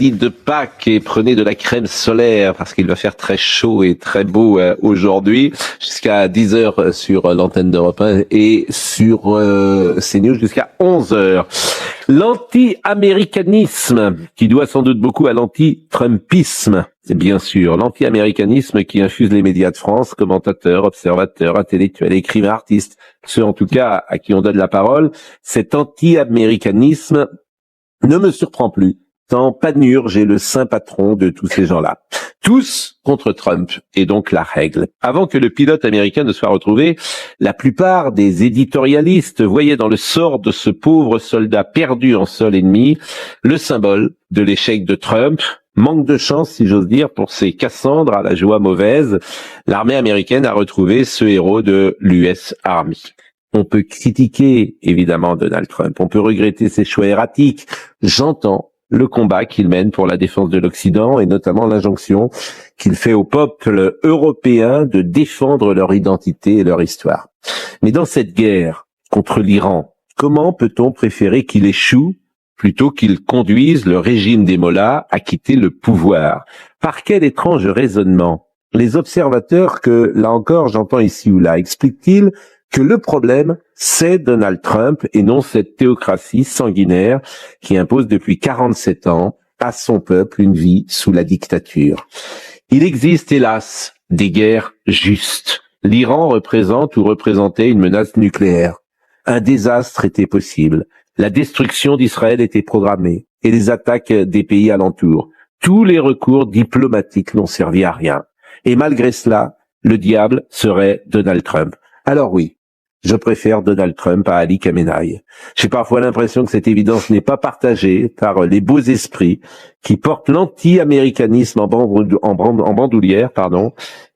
vendredi de Pâques et prenez de la crème solaire parce qu'il va faire très chaud et très beau aujourd'hui jusqu'à 10h sur l'antenne d'Europe 1 et sur CNews jusqu'à 11h. L'anti-américanisme qui doit sans doute beaucoup à l'anti-trumpisme. C'est bien sûr l'anti-américanisme qui infuse les médias de France, commentateurs, observateurs, intellectuels, écrivains, artistes, ceux en tout cas à qui on donne la parole. Cet anti-américanisme ne me surprend plus, tant Panurge est le saint patron de tous ces gens-là. Tous contre Trump, et donc la règle. Avant que le pilote américain ne soit retrouvé, la plupart des éditorialistes voyaient dans le sort de ce pauvre soldat perdu en sol ennemi le symbole de l'échec de Trump. Manque de chance, si j'ose dire, pour ces Cassandres à la joie mauvaise. L'armée américaine a retrouvé ce héros de l'US Army. On peut critiquer, évidemment, Donald Trump. On peut regretter ses choix erratiques. J'entends le combat qu'il mène pour la défense de l'Occident et notamment l'injonction qu'il fait au peuple européen de défendre leur identité et leur histoire. Mais dans cette guerre contre l'Iran, comment peut-on préférer qu'il échoue plutôt qu'il conduise le régime des mollahs à quitter le pouvoir? Par quel étrange raisonnement les observateurs que, là encore, j'entends ici ou là, expliquent-ils que le problème, c'est Donald Trump et non cette théocratie sanguinaire qui impose depuis 47 ans à son peuple une vie sous la dictature. Il existe, hélas, des guerres justes. L'Iran représente ou représentait une menace nucléaire. Un désastre était possible. La destruction d'Israël était programmée et les attaques des pays alentours. Tous les recours diplomatiques n'ont servi à rien. Et malgré cela, le diable serait Donald Trump. Alors oui, je préfère Donald Trump à Ali Khamenei. J'ai parfois l'impression que cette évidence n'est pas partagée par les beaux esprits qui portent l'anti-américanisme en bandoulière,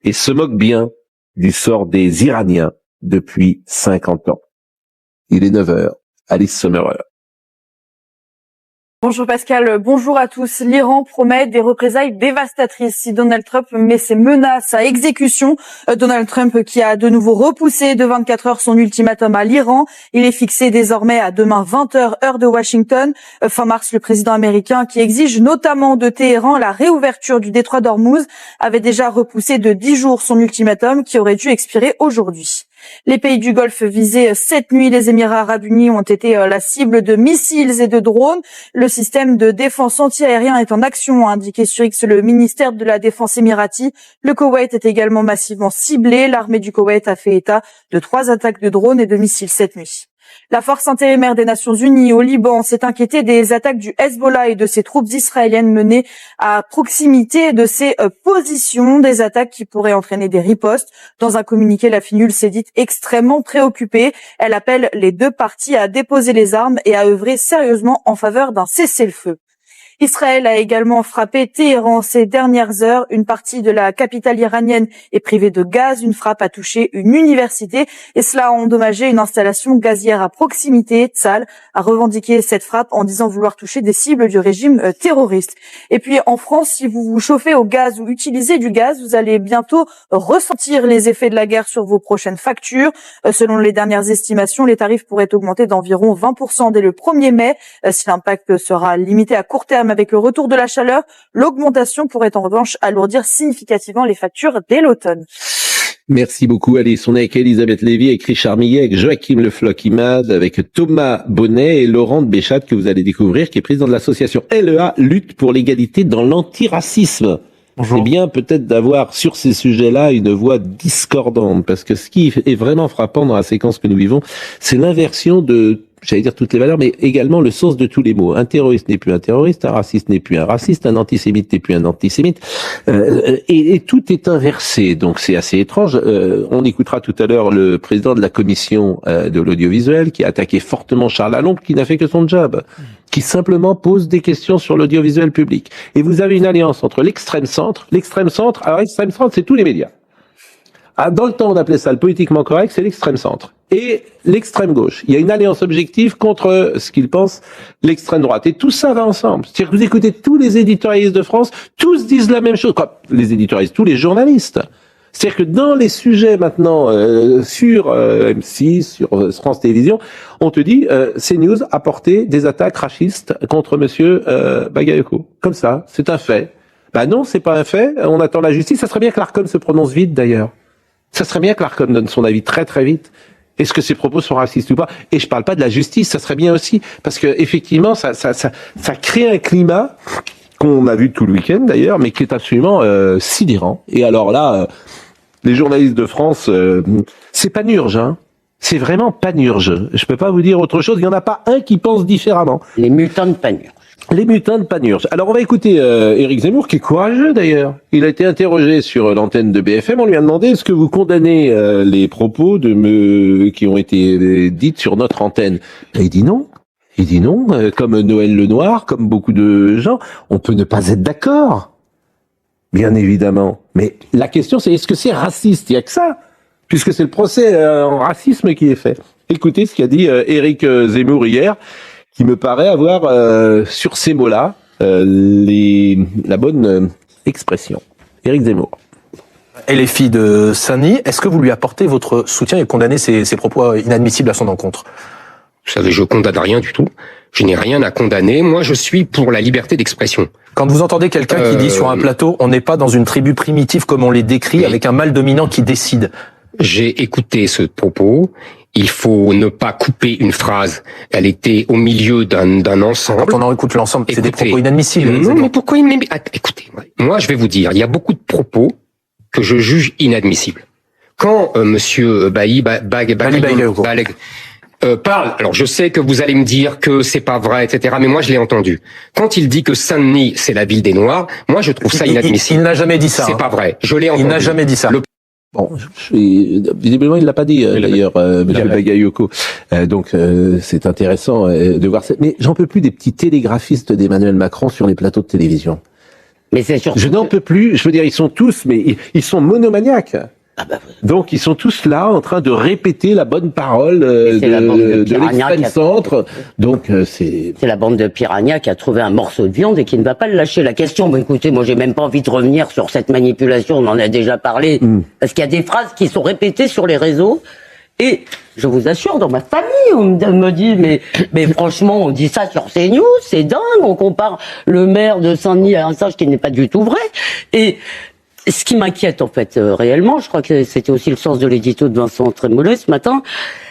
et se moquent bien du sort des Iraniens depuis 50 ans. Il est 9h. Alice Sommerer. Bonjour Pascal, bonjour à tous. L'Iran promet des représailles dévastatrices si Donald Trump met ses menaces à exécution. Donald Trump qui a de nouveau repoussé de 24 heures son ultimatum à l'Iran. Il est fixé désormais à demain 20h heure de Washington. Fin mars, le président américain qui exige notamment de Téhéran la réouverture du détroit d'Ormuz avait déjà repoussé de 10 jours son ultimatum qui aurait dû expirer aujourd'hui. Les pays du Golfe visés cette nuit, les Émirats arabes unis ont été la cible de missiles et de drones. Le système de défense antiaérien est en action, a indiqué sur X le ministère de la Défense émirati. Le Koweït est également massivement ciblé. L'armée du Koweït a fait état de 3 attaques de drones et de missiles cette nuit. La force intérimaire des Nations Unies au Liban s'est inquiétée des attaques du Hezbollah et de ses troupes israéliennes menées à proximité de ses positions, des attaques qui pourraient entraîner des ripostes. Dans un communiqué, la FINUL s'est dite extrêmement préoccupée. Elle appelle les deux parties à déposer les armes et à œuvrer sérieusement en faveur d'un cessez-le-feu. Israël a également frappé Téhéran ces dernières heures. Une partie de la capitale iranienne est privée de gaz. Une frappe a touché une université et cela a endommagé une installation gazière à proximité. Tzal a revendiqué cette frappe en disant vouloir toucher des cibles du régime terroriste. Et puis en France, si vous vous chauffez au gaz ou utilisez du gaz, vous allez bientôt ressentir les effets de la guerre sur vos prochaines factures. Selon les dernières estimations, les tarifs pourraient augmenter d'environ 20% dès le 1er mai. Si l'impact sera limité à court terme avec le retour de la chaleur, l'augmentation pourrait en revanche alourdir significativement les factures dès l'automne. Merci beaucoup, Alice. On est avec Elisabeth Lévy, avec Richard Millet, avec Joachim Le Floch-Imad, avec Thomas Bonnet et Laurent de Béchat que vous allez découvrir, qui est président de l'association LEA, Lutte pour l'égalité dans l'antiracisme. Bonjour. C'est bien peut-être d'avoir sur ces sujets-là une voix discordante, parce que ce qui est vraiment frappant dans la séquence que nous vivons, c'est l'inversion de, j'allais dire toutes les valeurs, mais également le sens de tous les mots. Un terroriste n'est plus un terroriste, un raciste n'est plus un raciste, un antisémite n'est plus un antisémite, et tout est inversé. Donc c'est assez étrange. On écoutera tout à l'heure le président de la commission de l'audiovisuel qui a attaqué fortement Charles Lalonde, qui n'a fait que son job, qui simplement pose des questions sur l'audiovisuel public. Et vous avez une alliance entre l'extrême centre, alors l'extrême centre c'est tous les médias. Dans le temps, on appelait ça le politiquement correct, c'est l'extrême centre. Et l'extrême gauche. Il y a une alliance objective contre ce qu'ils pensent l'extrême droite. Et tout ça va ensemble. C'est-à-dire que vous écoutez tous les éditorialistes de France, tous disent la même chose. Quoi, les éditorialistes, tous les journalistes. C'est-à-dire que dans les sujets maintenant sur M6, sur France Télévisions, on te dit CNews a porté des attaques racistes contre Monsieur Bagayoko. Comme ça, c'est un fait. Bah non, c'est pas un fait. On attend la justice. Ça serait bien que l'Arcom se prononce vite, d'ailleurs. Ça serait bien que l'Arcom donne son avis très très vite. Est-ce que ces propos sont racistes ou pas? Et je parle pas de la justice. Ça serait bien aussi parce que effectivement, ça crée un climat qu'on a vu tout le week-end d'ailleurs, mais qui est absolument sidérant. Et alors là. Les journalistes de France, c'est panurge, hein. C'est vraiment panurge. Je peux pas vous dire autre chose. Il y en a pas un qui pense différemment. Les mutants de panurge. Les mutants de panurge. Alors on va écouter Éric Zemmour, qui est courageux d'ailleurs. Il a été interrogé sur l'antenne de BFM. On lui a demandé est-ce que vous condamnez les propos qui ont été dites sur notre antenne. Et il dit non. Il dit non. Comme Noël Lenoir, comme beaucoup de gens, on peut ne pas être d'accord. Bien évidemment. Mais la question, c'est est-ce que c'est raciste? Il n'y a que ça, puisque c'est le procès en racisme qui est fait. Écoutez ce qu'a dit Éric Zemmour hier, qui me paraît avoir, sur ces mots-là, la bonne expression. Éric Zemmour. Et les filles de Saint-Denis, est-ce que vous lui apportez votre soutien et condamnez ces propos inadmissibles à son encontre? Vous savez, je condamne rien du tout. Je n'ai rien à condamner. Moi, je suis pour la liberté d'expression. Quand vous entendez quelqu'un qui dit sur un plateau, on n'est pas dans une tribu primitive comme on les décrit, avec un mâle dominant qui décide. J'ai écouté ce propos. Il faut ne pas couper une phrase. Elle était au milieu d'un ensemble. Quand on en écoute l'ensemble, c'est des propos inadmissibles. Non, mais pourquoi inadmissibles? Écoutez, moi, je vais vous dire, il y a beaucoup de propos que je juge inadmissibles. Quand Monsieur Bagayoko parle, alors je sais que vous allez me dire que c'est pas vrai, etc., mais moi je l'ai entendu. Quand il dit que Saint-Denis c'est la ville des Noirs, moi je trouve ça inadmissible. Il n'a jamais dit ça. C'est pas vrai. Je l'ai entendu. Il n'a jamais dit ça. Bon, visiblement il l'a pas dit d'ailleurs, Monsieur Bagayoko. Donc c'est intéressant de voir ça. Mais j'en peux plus des petits télégraphistes d'Emmanuel Macron sur les plateaux de télévision. Mais c'est surtout. Je n'en peux plus. Je veux dire, ils sont tous, mais ils sont monomaniaques. Ah bah, donc ils sont tous là en train de répéter la bonne parole de l'extrême centre. Donc c'est la bande de Piranha qui a trouvé un morceau de viande et qui ne va pas le lâcher. La question, bon, écoutez, moi j'ai même pas envie de revenir sur cette manipulation, on en a déjà parlé, parce qu'il y a des phrases qui sont répétées sur les réseaux. Et je vous assure, dans ma famille, on me dit, mais franchement, on dit ça sur CNews, c'est dingue, on compare le maire de Saint-Denis à un singe qui n'est pas du tout vrai. Et ce qui m'inquiète en fait réellement, je crois que c'était aussi le sens de l'édito de Vincent Trémollet ce matin,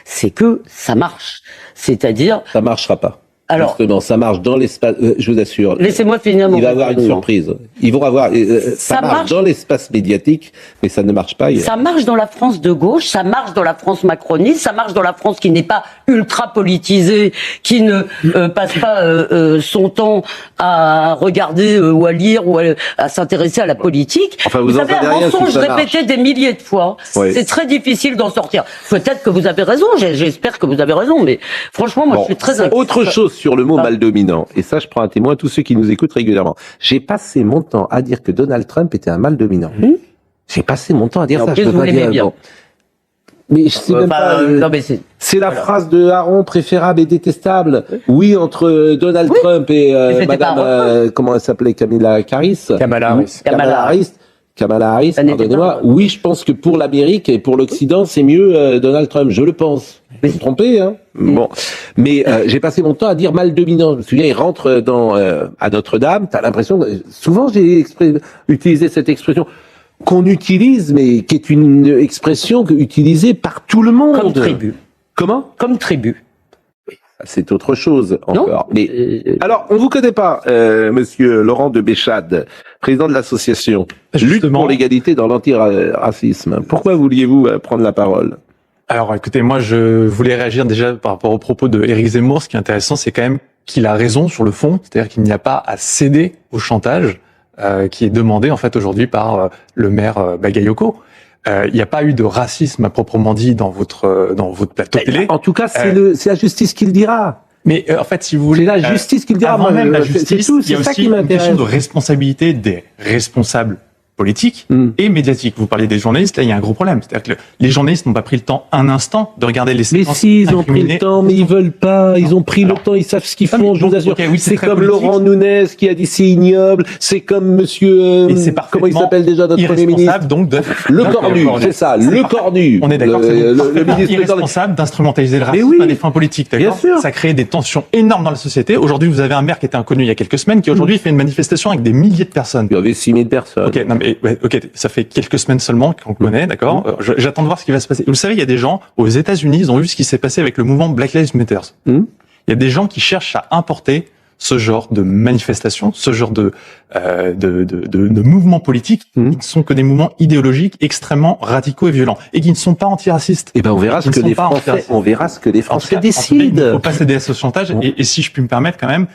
c'est que ça marche. C'est-à-dire... Ça marchera pas. Alors, justement, ça marche dans l'espace, je vous assure. Laissez-moi finir mon Il va y avoir une surprise. Ils vont avoir, ça marche dans l'espace médiatique, mais ça ne marche pas ailleurs. Ça marche dans la France de gauche, ça marche dans la France macroniste, ça marche dans la France qui n'est pas ultra politisée, qui ne passe pas son temps à regarder ou à lire ou à s'intéresser à la politique. Enfin, vous avez un mensonge répété des milliers de fois. Oui. C'est très difficile d'en sortir. Peut-être que vous avez raison, j'espère que vous avez raison, mais franchement, moi, je suis très inquiet. Autre chose sur le mot mal dominant, et ça je prends à témoin à tous ceux qui nous écoutent régulièrement. J'ai passé mon temps à dire que Donald Trump était un mal dominant. J'ai passé mon temps à dire ça. Je peux pas dire bien. Mais je sais même pas. C'est la phrase de Aaron préférable et détestable. Oui, entre Donald Trump et Madame comment elle s'appelait, Kamala Harris. Kamala Harris, pardonnez-moi. Oui, je pense que pour l'Amérique et pour l'Occident, c'est mieux Donald Trump. Je le pense. Je me suis trompé, hein. Bon, mais j'ai passé mon temps à dire mal dominant. Je me souviens, il rentre à Notre-Dame. T'as l'impression. Souvent, j'ai utilisé cette expression qu'on utilise, mais qui est une expression utilisée par tout le monde. Comme tribu. Comment? Comme tribu. C'est autre chose encore. Non, mais alors, on vous connaît pas, Monsieur Laurent de Béchade, président de l'association Lutte pour l'égalité dans l'antiracisme. Pourquoi vouliez-vous prendre la parole? Alors, écoutez, moi, je voulais réagir déjà par rapport aux propos de Éric Zemmour. Ce qui est intéressant, c'est quand même qu'il a raison sur le fond, c'est-à-dire qu'il n'y a pas à céder au chantage qui est demandé en fait aujourd'hui par le maire Bagayoko. Il n'y a pas eu de racisme à proprement dit dans votre plateau télé. En tout cas, c'est la justice qui le dira. Mais en fait, si vous voulez, c'est la justice qui le dira. Avant même la justice, il y a aussi une question de responsabilité des responsables politique et médiatique. Vous parlez des journalistes, là il y a un gros problème. C'est-à-dire que les journalistes n'ont pas pris le temps un instant de regarder les séquences. Mais si, ils ont pris le temps, mais ils veulent pas. Ils ont pris le temps, ils savent ce qu'ils font, je vous assure. Okay, oui, c'est comme politique. Laurent Nunez qui a dit c'est ignoble, c'est comme monsieur, comment il s'appelle déjà notre Premier ministre? Donc le Cornu, c'est ça, le Cornu. On est d'accord, le ministre irresponsable d'instrumentaliser le racisme à des fins politiques, d'accord? Ça crée des tensions énormes dans la société. Aujourd'hui, vous avez un maire qui était inconnu il y a quelques semaines, qui aujourd'hui fait une manifestation avec des milliers de personnes. Il y avait 6000 personnes. Ok, non, mais, ok, ça fait quelques semaines seulement qu'on connaît, d'accord? J'attends de voir ce qui va se passer. Vous savez, il y a des gens aux États-Unis, ils ont vu ce qui s'est passé avec le mouvement Black Lives Matter. Il y a des gens qui cherchent à importer ce genre de manifestations, ce genre de mouvements politiques qui ne sont que des mouvements idéologiques extrêmement radicaux et violents et qui ne sont pas antiracistes. Eh ben, on verra ce que les Français décident. Il ne faut pas céder à ce chantage. Et si je puis me permettre quand même,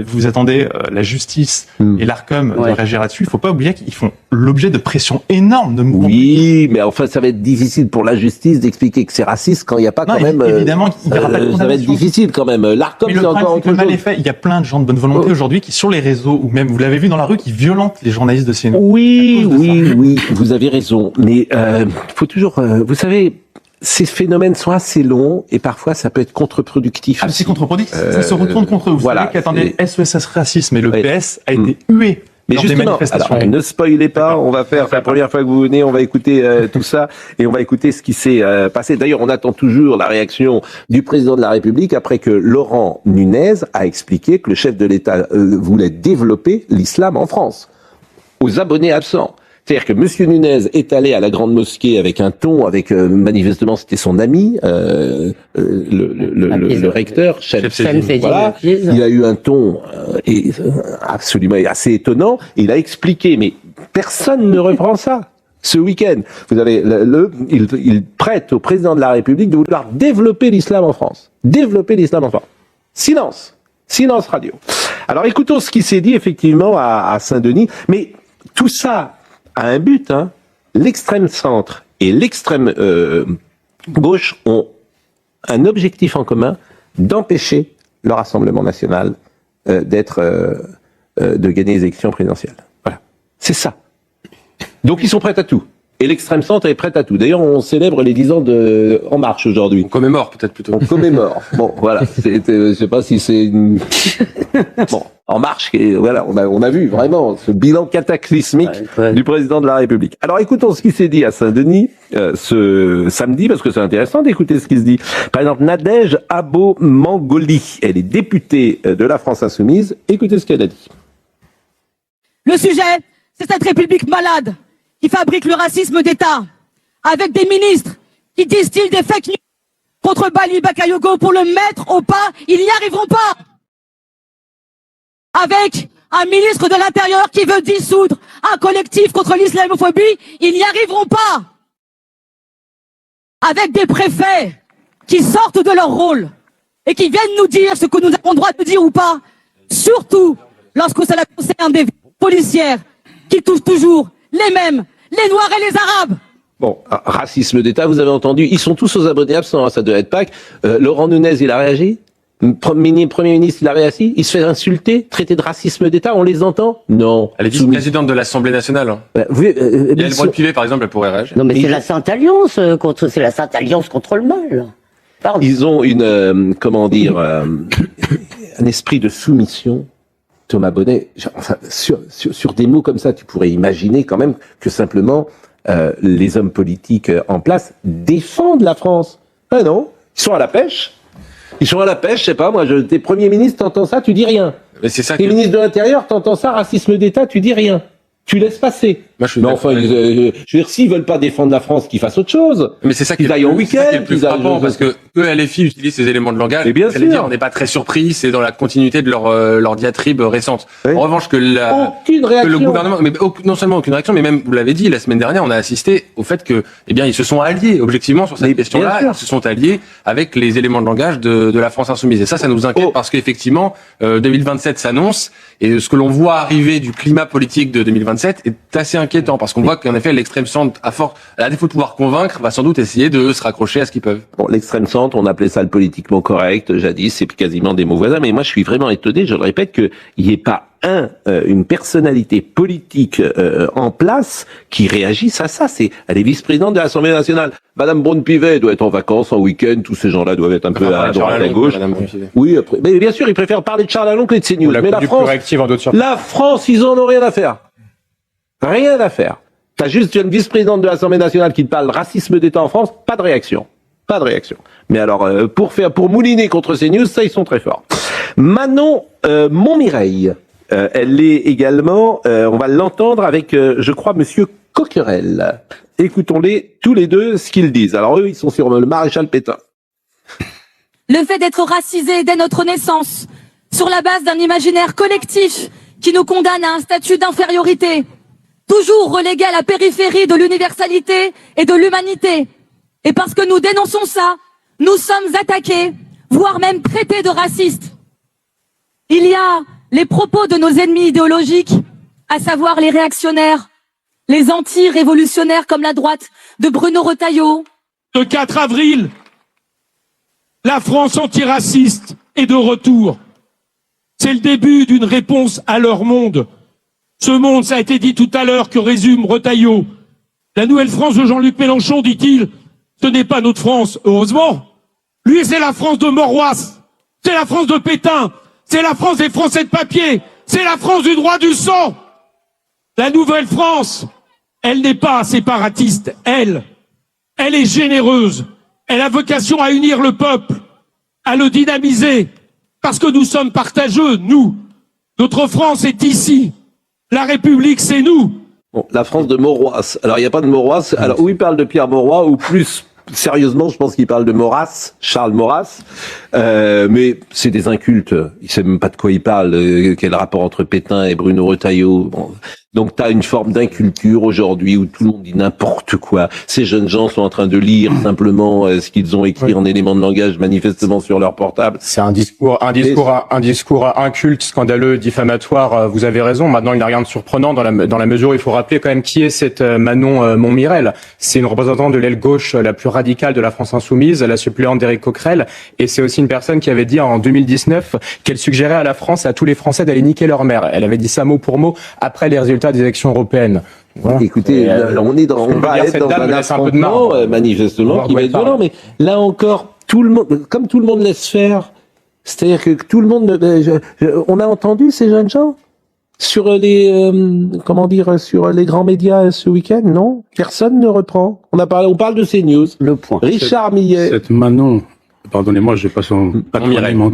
vous attendez la justice et l'Arcom de réagir là-dessus. Il ne faut pas oublier qu'ils font l'objet de pressions énormes de mouvements. Oui, mais enfin, ça va être difficile pour la justice d'expliquer que c'est raciste quand il n'y a pas quand même. Évidemment, il n'y aura pas de condamnation. Ça va être difficile quand même. L'Arcom, c'est encore autre chose. Mal est fait. Il y a plein de gens de bonne volonté aujourd'hui qui, sur les réseaux ou même, vous l'avez vu dans la rue, qui violentent les journalistes de CNews. Oui, vous avez raison. Mais faut toujours, vous savez. Ces phénomènes sont assez longs et parfois ça peut être contre-productif. C'est contre-productif. Ça se retourne contre eux. Vous savez qu'attendez, SES Racisme et le PS a été hué. Mais justement, alors, ne spoilez pas, on va faire, c'est la première fois que vous venez, on va écouter tout ça et on va écouter ce qui s'est passé. D'ailleurs, on attend toujours la réaction du président de la République après que Laurent Nunez a expliqué que le chef de l'État voulait développer l'islam en France. Aux abonnés absents. C'est-à-dire que Monsieur Nunez est allé à la grande mosquée avec un ton, avec manifestement c'était son ami, le recteur, voilà. Il a eu un ton absolument assez étonnant. Il a expliqué, mais personne ne reprend ça. Ce week-end, vous avez il prête au président de la République de vouloir développer l'islam en France. Développer l'islam en France. Silence radio. Alors écoutons ce qui s'est dit effectivement à Saint-Denis, mais tout ça a un but, hein. L'extrême centre et l'extrême gauche ont un objectif en commun, d'empêcher le Rassemblement national de gagner les élections présidentielles. Voilà, c'est ça. Donc ils sont prêts à tout. Et l'extrême centre est prête à tout. D'ailleurs, on célèbre les 10 ans de En Marche aujourd'hui. On commémore peut-être plutôt. On commémore. Bon, voilà. Je sais pas si c'est une... Bon, En Marche. Voilà, on a vu vraiment ce bilan cataclysmique du président de la République. Alors, écoutons ce qui s'est dit à Saint-Denis ce samedi, parce que c'est intéressant d'écouter ce qui se dit. Par exemple, Nadège Abo-Mangoli, elle est députée de la France Insoumise. Écoutez ce qu'elle a dit. Le sujet, c'est cette République malade qui fabrique le racisme d'État, avec des ministres qui distillent des fake news contre Bali Bakayogo pour le mettre au pas, ils n'y arriveront pas. Avec un ministre de l'Intérieur qui veut dissoudre un collectif contre l'islamophobie, ils n'y arriveront pas. Avec des préfets qui sortent de leur rôle et qui viennent nous dire ce que nous avons le droit de dire ou pas, surtout lorsque cela concerne des policières qui touchent toujours les mêmes, les Noirs et les Arabes. Bon, racisme d'État, vous avez entendu, ils sont tous aux abonnés absents, hein, ça doit être Pâques. Laurent Nunez, il a réagi. Premier ministre, il a réagi. Il se fait insulter, traiter de racisme d'État, on les entend? Non. Elle est vice-présidente de l'Assemblée nationale. Hein. Et elle voit le pivet, par exemple, elle pourrait réagir. Non, mais c'est la Sainte Alliance contre le mal. Pardon. Ils ont une, un esprit de soumission. Thomas Bonnet, enfin, sur des mots comme ça, tu pourrais imaginer quand même que simplement les hommes politiques en place défendent la France. Ah non, ils sont à la pêche. Ils sont à la pêche, je sais pas, moi, t'es Premier ministre, t'entends ça, tu dis rien. Mais c'est ça. T'es ministre de l'Intérieur, t'entends ça, racisme d'État, tu dis rien. Tu laisses passer. Moi, je suis mais enfin, je veux dire, s'ils veulent pas défendre la France, qu'ils fassent autre chose. Mais c'est ça qui qu'ils aillent en week-end. C'est le plus frappant, parce que eux, LFI utilisent ces éléments de langage. Et bien sûr. Dire, on n'est pas très surpris, c'est dans la continuité de leur diatribe récente. Oui. En revanche, aucune réaction. Que le gouvernement, mais non seulement aucune réaction, mais même, vous l'avez dit, la semaine dernière, on a assisté au fait que, eh bien, ils se sont alliés, objectivement, sur cette question-là. Ils se sont alliés avec les éléments de langage de la France Insoumise. Et ça nous inquiète parce qu'effectivement, 2027 s'annonce, et ce que l'on voit arriver du climat politique de 2027 est assez inquiétant. inquiétant parce qu'on voit qu'en effet l'extrême centre, à défaut de pouvoir convaincre, va sans doute essayer de se raccrocher à ce qu'ils peuvent. Bon, l'extrême centre, on appelait ça le politiquement correct, jadis, c'est quasiment des mots voisins, mais moi je suis vraiment étonné, je le répète, qu'il n'y ait pas une personnalité politique en place qui réagisse à ça. Elle est vice-présidente de l'Assemblée nationale. Madame Braun-Pivet doit être en vacances, en week-end, tous ces gens-là doivent être un peu à droite, à gauche. Oui, après, mais bien sûr, ils préfèrent parler de Charles Aloncle et de CNews. Mais la France, ils en ont rien à faire. Rien à faire. T'as juste une vice-présidente de l'Assemblée nationale qui te parle racisme d'État en France, pas de réaction. Pas de réaction. Mais alors, pour mouliner contre CNews, ça, ils sont très forts. Manon Montmireille, elle est également, on va l'entendre avec, je crois, monsieur Coquerel. Écoutons-les tous les deux ce qu'ils disent. Alors eux, ils sont sur le maréchal Pétain. Le fait d'être racisé dès notre naissance, sur la base d'un imaginaire collectif qui nous condamne à un statut d'infériorité, toujours relégué à la périphérie de l'universalité et de l'humanité. Et parce que nous dénonçons ça, nous sommes attaqués, voire même traités de racistes. Il y a les propos de nos ennemis idéologiques, à savoir les réactionnaires, les anti-révolutionnaires comme la droite de Bruno Retailleau. Le 4 avril, la France antiraciste est de retour. C'est le début d'une réponse à leur monde. Ce monde, ça a été dit tout à l'heure, que résume Retailleau. La nouvelle France de Jean-Luc Mélenchon, dit-il, ce n'est pas notre France, heureusement. Lui, c'est la France de Moroise, c'est la France de Pétain, c'est la France des Français de papier, c'est la France du droit du sang. La nouvelle France, elle n'est pas séparatiste, elle est généreuse, elle a vocation à unir le peuple, à le dynamiser, parce que nous sommes partageux, nous. Notre France est ici, la République c'est nous. Bon, la France de Maurois. Alors il n'y a pas de Maurois. Alors où il parle de Pierre Maurois, ou plus sérieusement, je pense qu'il parle de Maurras, Charles Maurras. Mais c'est des incultes. Il sait même pas de quoi il parle. Quel rapport entre Pétain et Bruno Retailleau. Bon. Donc tu as une forme d'inculture aujourd'hui où tout le monde dit n'importe quoi. Ces jeunes gens sont en train de lire simplement ce qu'ils ont écrit en éléments de langage manifestement sur leur portable. C'est un discours inculte, scandaleux, diffamatoire. Vous avez raison. Maintenant, il n'y a rien de surprenant dans la mesure où il faut rappeler quand même qui est cette Manon Montmireille. C'est une représentante de l'aile gauche la plus radicale de la France insoumise, la suppléante d'Éric Coquerel, et c'est aussi une personne qui avait dit en 2019 qu'elle suggérait à la France, à tous les Français, d'aller niquer leur mère. Elle avait dit ça mot pour mot après les résultats des élections européennes. Voilà. Écoutez, on va être dans un affrontement manifestement qui va être violent, mais là encore, comme tout le monde laisse faire, c'est-à-dire que tout le monde, on a entendu ces jeunes gens sur les, sur les grands médias ce week-end, non? Personne ne reprend. On parle de CNews. Le point. Richard Millet. Cette Manon, pardonnez-moi, je n'ai pas son patronyme,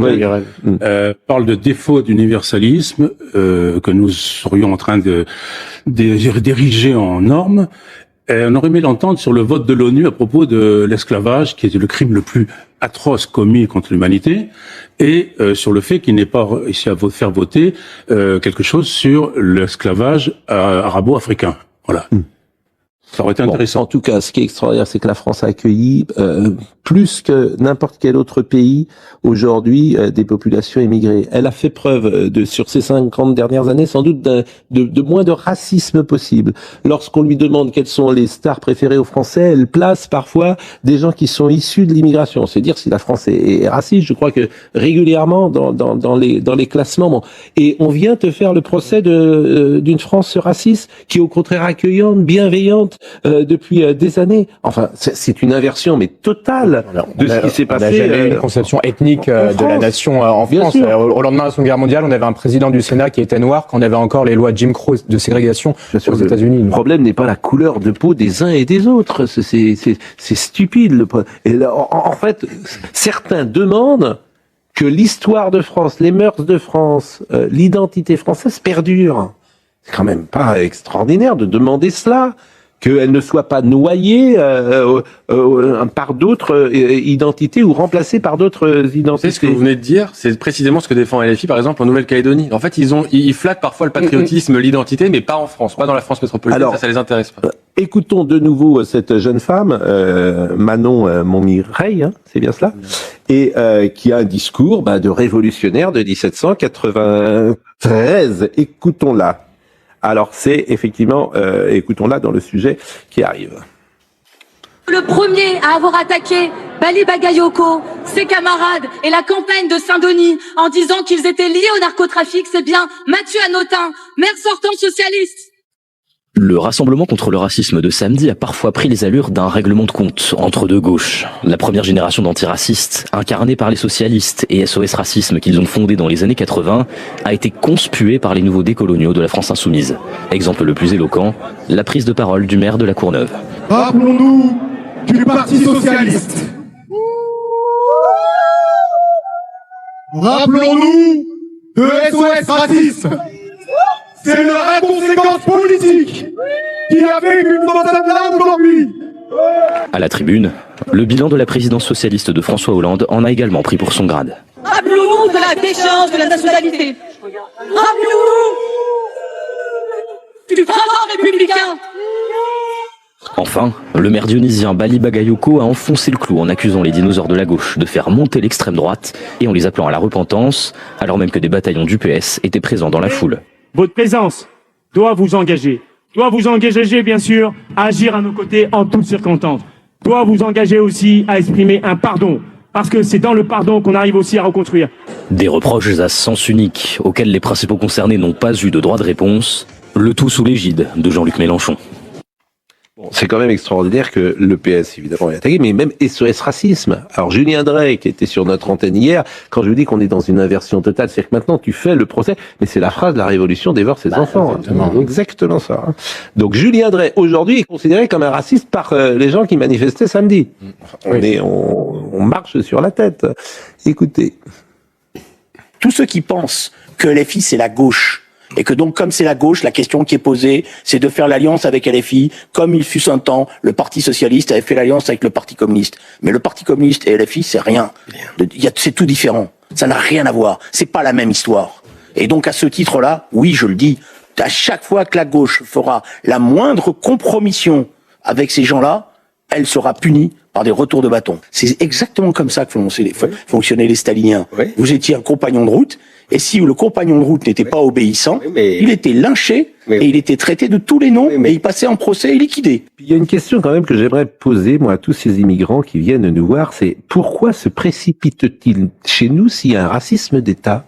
parle de défaut d'universalisme que nous serions en train d'ériger en norme. On aurait aimé l'entendre sur le vote de l'ONU à propos de l'esclavage, qui est le crime le plus atroce commis contre l'humanité, et sur le fait qu'il n'ait pas réussi à faire voter quelque chose sur l'esclavage arabo-africain. Voilà. Ça aurait été intéressant. En tout cas, ce qui est extraordinaire, c'est que la France a accueilli plus que n'importe quel autre pays aujourd'hui des populations émigrées. Elle a fait preuve sur ces 50 dernières années, sans doute de moins de racisme possible. Lorsqu'on lui demande quelles sont les stars préférées aux Français, elle place parfois des gens qui sont issus de l'immigration. C'est dire si la France est raciste. Je crois que régulièrement dans les classements. Bon. Et on vient te faire le procès d'une France raciste qui est au contraire accueillante, bienveillante depuis des années. Enfin, c'est une inversion mais totale de ce qui s'est passé. On n'a jamais eu une conception ethnique de la nation en France. Au lendemain de la Seconde Guerre mondiale, on avait un président du Sénat qui était noir, quand on avait encore les lois Jim Crow de ségrégation aux États-Unis. Le problème n'est pas la couleur de peau des uns et des autres. C'est stupide. Et là, en fait, certains demandent que l'histoire de France, les mœurs de France, l'identité française perdure. C'est quand même pas extraordinaire de demander cela. Qu'elle ne soit pas noyée par d'autres identités ou remplacée par d'autres identités. C'est ce que vous venez de dire, c'est précisément ce que défend LFI, par exemple, en Nouvelle-Calédonie. En fait, ils flattent parfois le patriotisme, l'identité, mais pas en France, pas dans la France métropolitaine. Alors, ça les intéresse pas. Écoutons de nouveau cette jeune femme, Manon Montmireille, c'est bien cela, et qui a un discours de révolutionnaire de 1793. Écoutons-la. Alors c'est effectivement, écoutons-la dans le sujet qui arrive. Le premier à avoir attaqué Bali Bagayoko, ses camarades et la campagne de Saint-Denis en disant qu'ils étaient liés au narcotrafic, c'est bien Mathieu Hanotin, maire sortant socialiste. Le rassemblement contre le racisme de samedi a parfois pris les allures d'un règlement de compte entre deux gauches. La première génération d'antiracistes, incarnée par les socialistes et SOS Racisme qu'ils ont fondé dans les années 80, a été conspuée par les nouveaux décoloniaux de la France insoumise. Exemple le plus éloquent, la prise de parole du maire de la Courneuve. Rappelons-nous du Parti socialiste. Rappelons-nous de SOS Racisme. C'est leur inconséquence politique qui a fait qu'une montagne là aujourd'hui. À la tribune, le bilan de la présidence socialiste de François Hollande en a également pris pour son grade. Rappelons-nous de la déchéance de la nationalité. Rappelons-nous du travail républicain. Enfin, le maire dionysien Bali Bagayoko a enfoncé le clou en accusant les dinosaures de la gauche de faire monter l'extrême droite et en les appelant à la repentance, alors même que des bataillons du PS étaient présents dans la foule. Votre présence doit vous engager bien sûr à agir à nos côtés en toutes circonstances, doit vous engager aussi à exprimer un pardon, parce que c'est dans le pardon qu'on arrive aussi à reconstruire. Des reproches à sens unique auxquels les principaux concernés n'ont pas eu de droit de réponse, le tout sous l'égide de Jean-Luc Mélenchon. Bon, c'est quand même extraordinaire que le PS, évidemment, est attaqué, mais même SOS Racisme. Alors, Julien Drey, qui était sur notre antenne hier, quand je vous dis qu'on est dans une inversion totale, c'est que maintenant, tu fais le procès, mais c'est la phrase de la révolution dévore ses enfants. Exactement. Hein. Exactement ça. Hein. Donc, Julien Drey, aujourd'hui, est considéré comme un raciste par les gens qui manifestaient samedi. Enfin, on marche sur la tête. Écoutez. Tous ceux qui pensent que LFI, c'est la gauche, et que donc, comme c'est la gauche, la question qui est posée, c'est de faire l'alliance avec LFI, comme il fut un temps, le Parti socialiste avait fait l'alliance avec le Parti communiste. Mais le Parti communiste et LFI, c'est rien. C'est tout différent. Ça n'a rien à voir. C'est pas la même histoire. Et donc, à ce titre-là, oui, je le dis, à chaque fois que la gauche fera la moindre compromission avec ces gens-là, elle sera punie par des retours de bâton. C'est exactement comme ça que fonctionnaient les staliniens. Oui. Vous étiez un compagnon de route, et si le compagnon de route n'était pas obéissant, il était lynché, et il était traité de tous les noms, et il passait en procès et liquidé. Il y a une question quand même que j'aimerais poser, moi, à tous ces immigrants qui viennent nous voir, c'est pourquoi se précipite-t-il chez nous s'il y a un racisme d'État?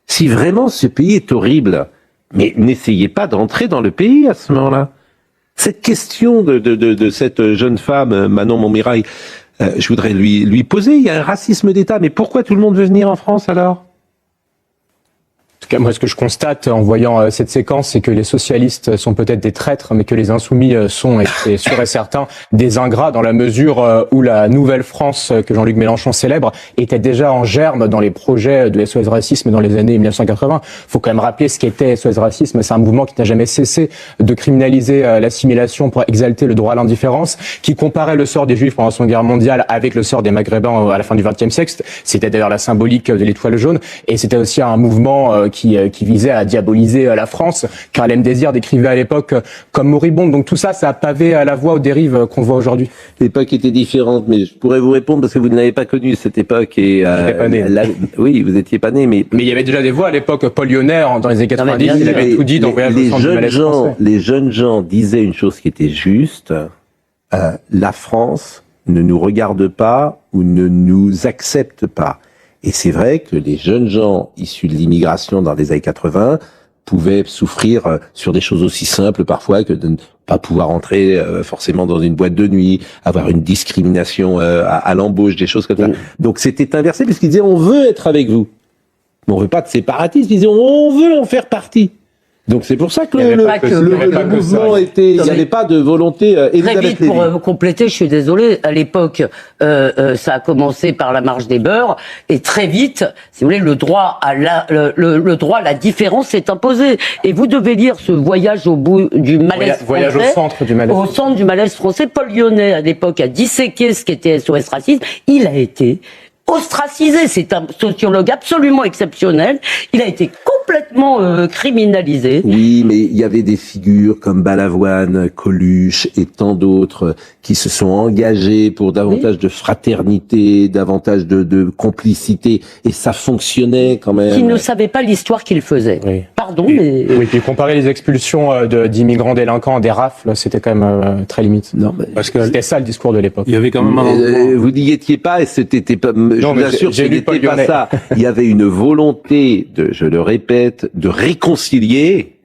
Si vraiment ce pays est horrible, mais n'essayez pas d'entrer dans le pays à ce moment-là. Cette question de cette jeune femme, Manon Montmirail, je voudrais lui poser, il y a un racisme d'État, mais pourquoi tout le monde veut venir en France alors? En tout cas, moi, ce que je constate en voyant cette séquence, c'est que les socialistes sont peut-être des traîtres, mais que les insoumis sont, et c'est sûr et certain, des ingrats, dans la mesure où la nouvelle France que Jean-Luc Mélenchon célèbre était déjà en germe dans les projets de SOS Racisme dans les années 1980. Faut quand même rappeler ce qu'était SOS Racisme. C'est un mouvement qui n'a jamais cessé de criminaliser l'assimilation pour exalter le droit à l'indifférence, qui comparait le sort des Juifs pendant la Seconde Guerre mondiale avec le sort des Maghrébins à la fin du XXe siècle. C'était d'ailleurs la symbolique de l'étoile jaune, et c'était aussi un mouvement qui visait à diaboliser la France, qu'Harlem Désir décrivait à l'époque comme moribonde. Donc tout ça, ça a pavé à la voie aux dérives qu'on voit aujourd'hui. L'époque était différente, mais je pourrais vous répondre parce que vous ne l'avez pas connue cette époque. Et pas né. Oui, vous étiez pas né, mais il y avait déjà des voix à l'époque. Paul Lyonnais, dans les années 90, il avait tout dit dans Voyage au centre du malaise français. Les jeunes gens disaient une chose qui était juste. La France ne nous regarde pas ou ne nous accepte pas. Et c'est vrai que les jeunes gens issus de l'immigration dans les années 80 pouvaient souffrir sur des choses aussi simples parfois que de ne pas pouvoir entrer forcément dans une boîte de nuit, avoir une discrimination à l'embauche, des choses comme ça. Donc c'était inversé puisqu'ils disaient on veut être avec vous. Mais on veut pas de séparatistes, ils disaient on veut en faire partie. Donc c'est pour ça que le mouvement était, il n'y avait pas de volonté. Très vite, pour compléter, je suis désolé, à l'époque, ça a commencé par la marche des beurs, et très vite, si vous voulez, le droit à la différence s'est imposé. Et vous devez lire ce voyage au bout du malaise français. Voyage au centre du malaise. Au centre du malaise français. Paul Lyonnais, à l'époque, a disséqué ce qu'était SOS Racisme. Il a été ostracisé. C'est un sociologue absolument exceptionnel. Il a été complètement criminalisé. Oui, mais il y avait des figures comme Balavoine, Coluche et tant d'autres qui se sont engagés pour davantage de fraternité, davantage de complicité, et ça fonctionnait quand même. Qui ne savaient pas l'histoire qu'ils faisaient. Oui. Pardon, mais... Oui, puis comparer les expulsions d'immigrants délinquants à des rafles, c'était quand même très limite. Non, mais parce que c'était ça le discours de l'époque. Il y avait quand même vous n'y étiez pas, et c'était pas, je vous assure, ce n'était pas ça. Il y avait une volonté je le répète, de réconcilier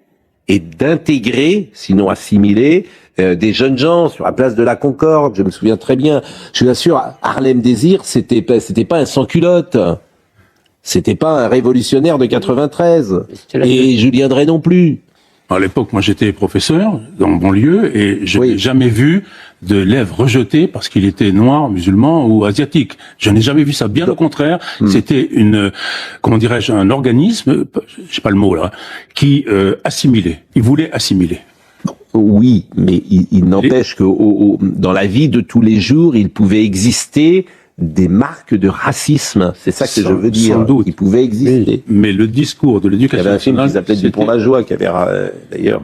et d'intégrer, sinon assimiler, des jeunes gens sur la place de la Concorde. Je me souviens très bien. Je vous assure, Harlem Désir, c'était pas un sans-culotte. C'était pas un révolutionnaire de 93. Et Julien Drey non plus. À l'époque, moi, j'étais professeur dans mon banlieue et je n'ai jamais vu de l'élève rejeté parce qu'il était noir, musulman ou asiatique. Je n'ai jamais vu ça. Bien au contraire, c'était un organisme, j'ai pas le mot là, qui assimilait. Il voulait assimiler. Oui, mais il n'empêche que dans la vie de tous les jours, il pouvait exister des marques de racisme. C'est ça que je veux dire. Sans doute. Il pouvait exister. Oui, mais le discours de l'éducation nationale... Il y avait un film qui s'appelait Dupont-la-Joie, qui avait d'ailleurs...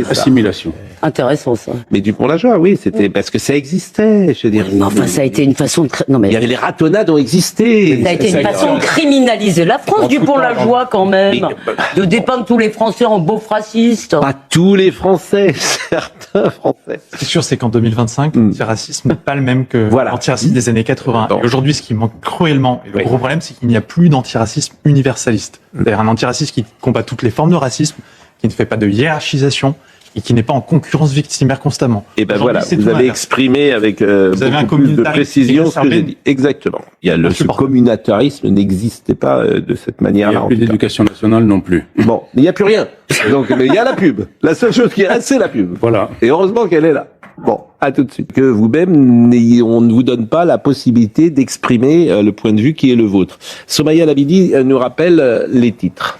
assimilation. Intéressant, ça. Mais Dupont-la-Joie, oui, c'était parce que ça existait, je veux dire. Mais enfin, ça a été une façon de... Non, mais... Il y avait les ratonnades ont existé. Ça a été une façon de criminaliser la France, Dupont-la-Joie, quand même. De dépeindre tous les Français en beaufs racistes. Pas tous les Français, certains Français. Ce qui est sûr, c'est qu'en 2025, l'antiracisme n'est pas le même que l'antiracisme des années 80. Et aujourd'hui, ce qui manque cruellement, et le gros problème, c'est qu'il n'y a plus d'antiracisme universaliste. C'est-à-dire un antiracisme qui combat toutes les formes de racisme, qui ne fait pas de hiérarchisation et qui n'est pas en concurrence victimaire constamment. Et ben voilà, vous avez exprimé avec beaucoup plus de précision ce que j'ai dit. Exactement. Il y a ce communautarisme n'existait pas de cette manière-là. Il n'y a plus d'éducation nationale non plus. Bon, il n'y a plus rien. Donc, mais il y a la pub. La seule chose qui reste, c'est la pub. Voilà. Et heureusement qu'elle est là. Bon, à tout de suite. Que vous-même, on ne vous donne pas la possibilité d'exprimer le point de vue qui est le vôtre. Somaya Labidi nous rappelle les titres.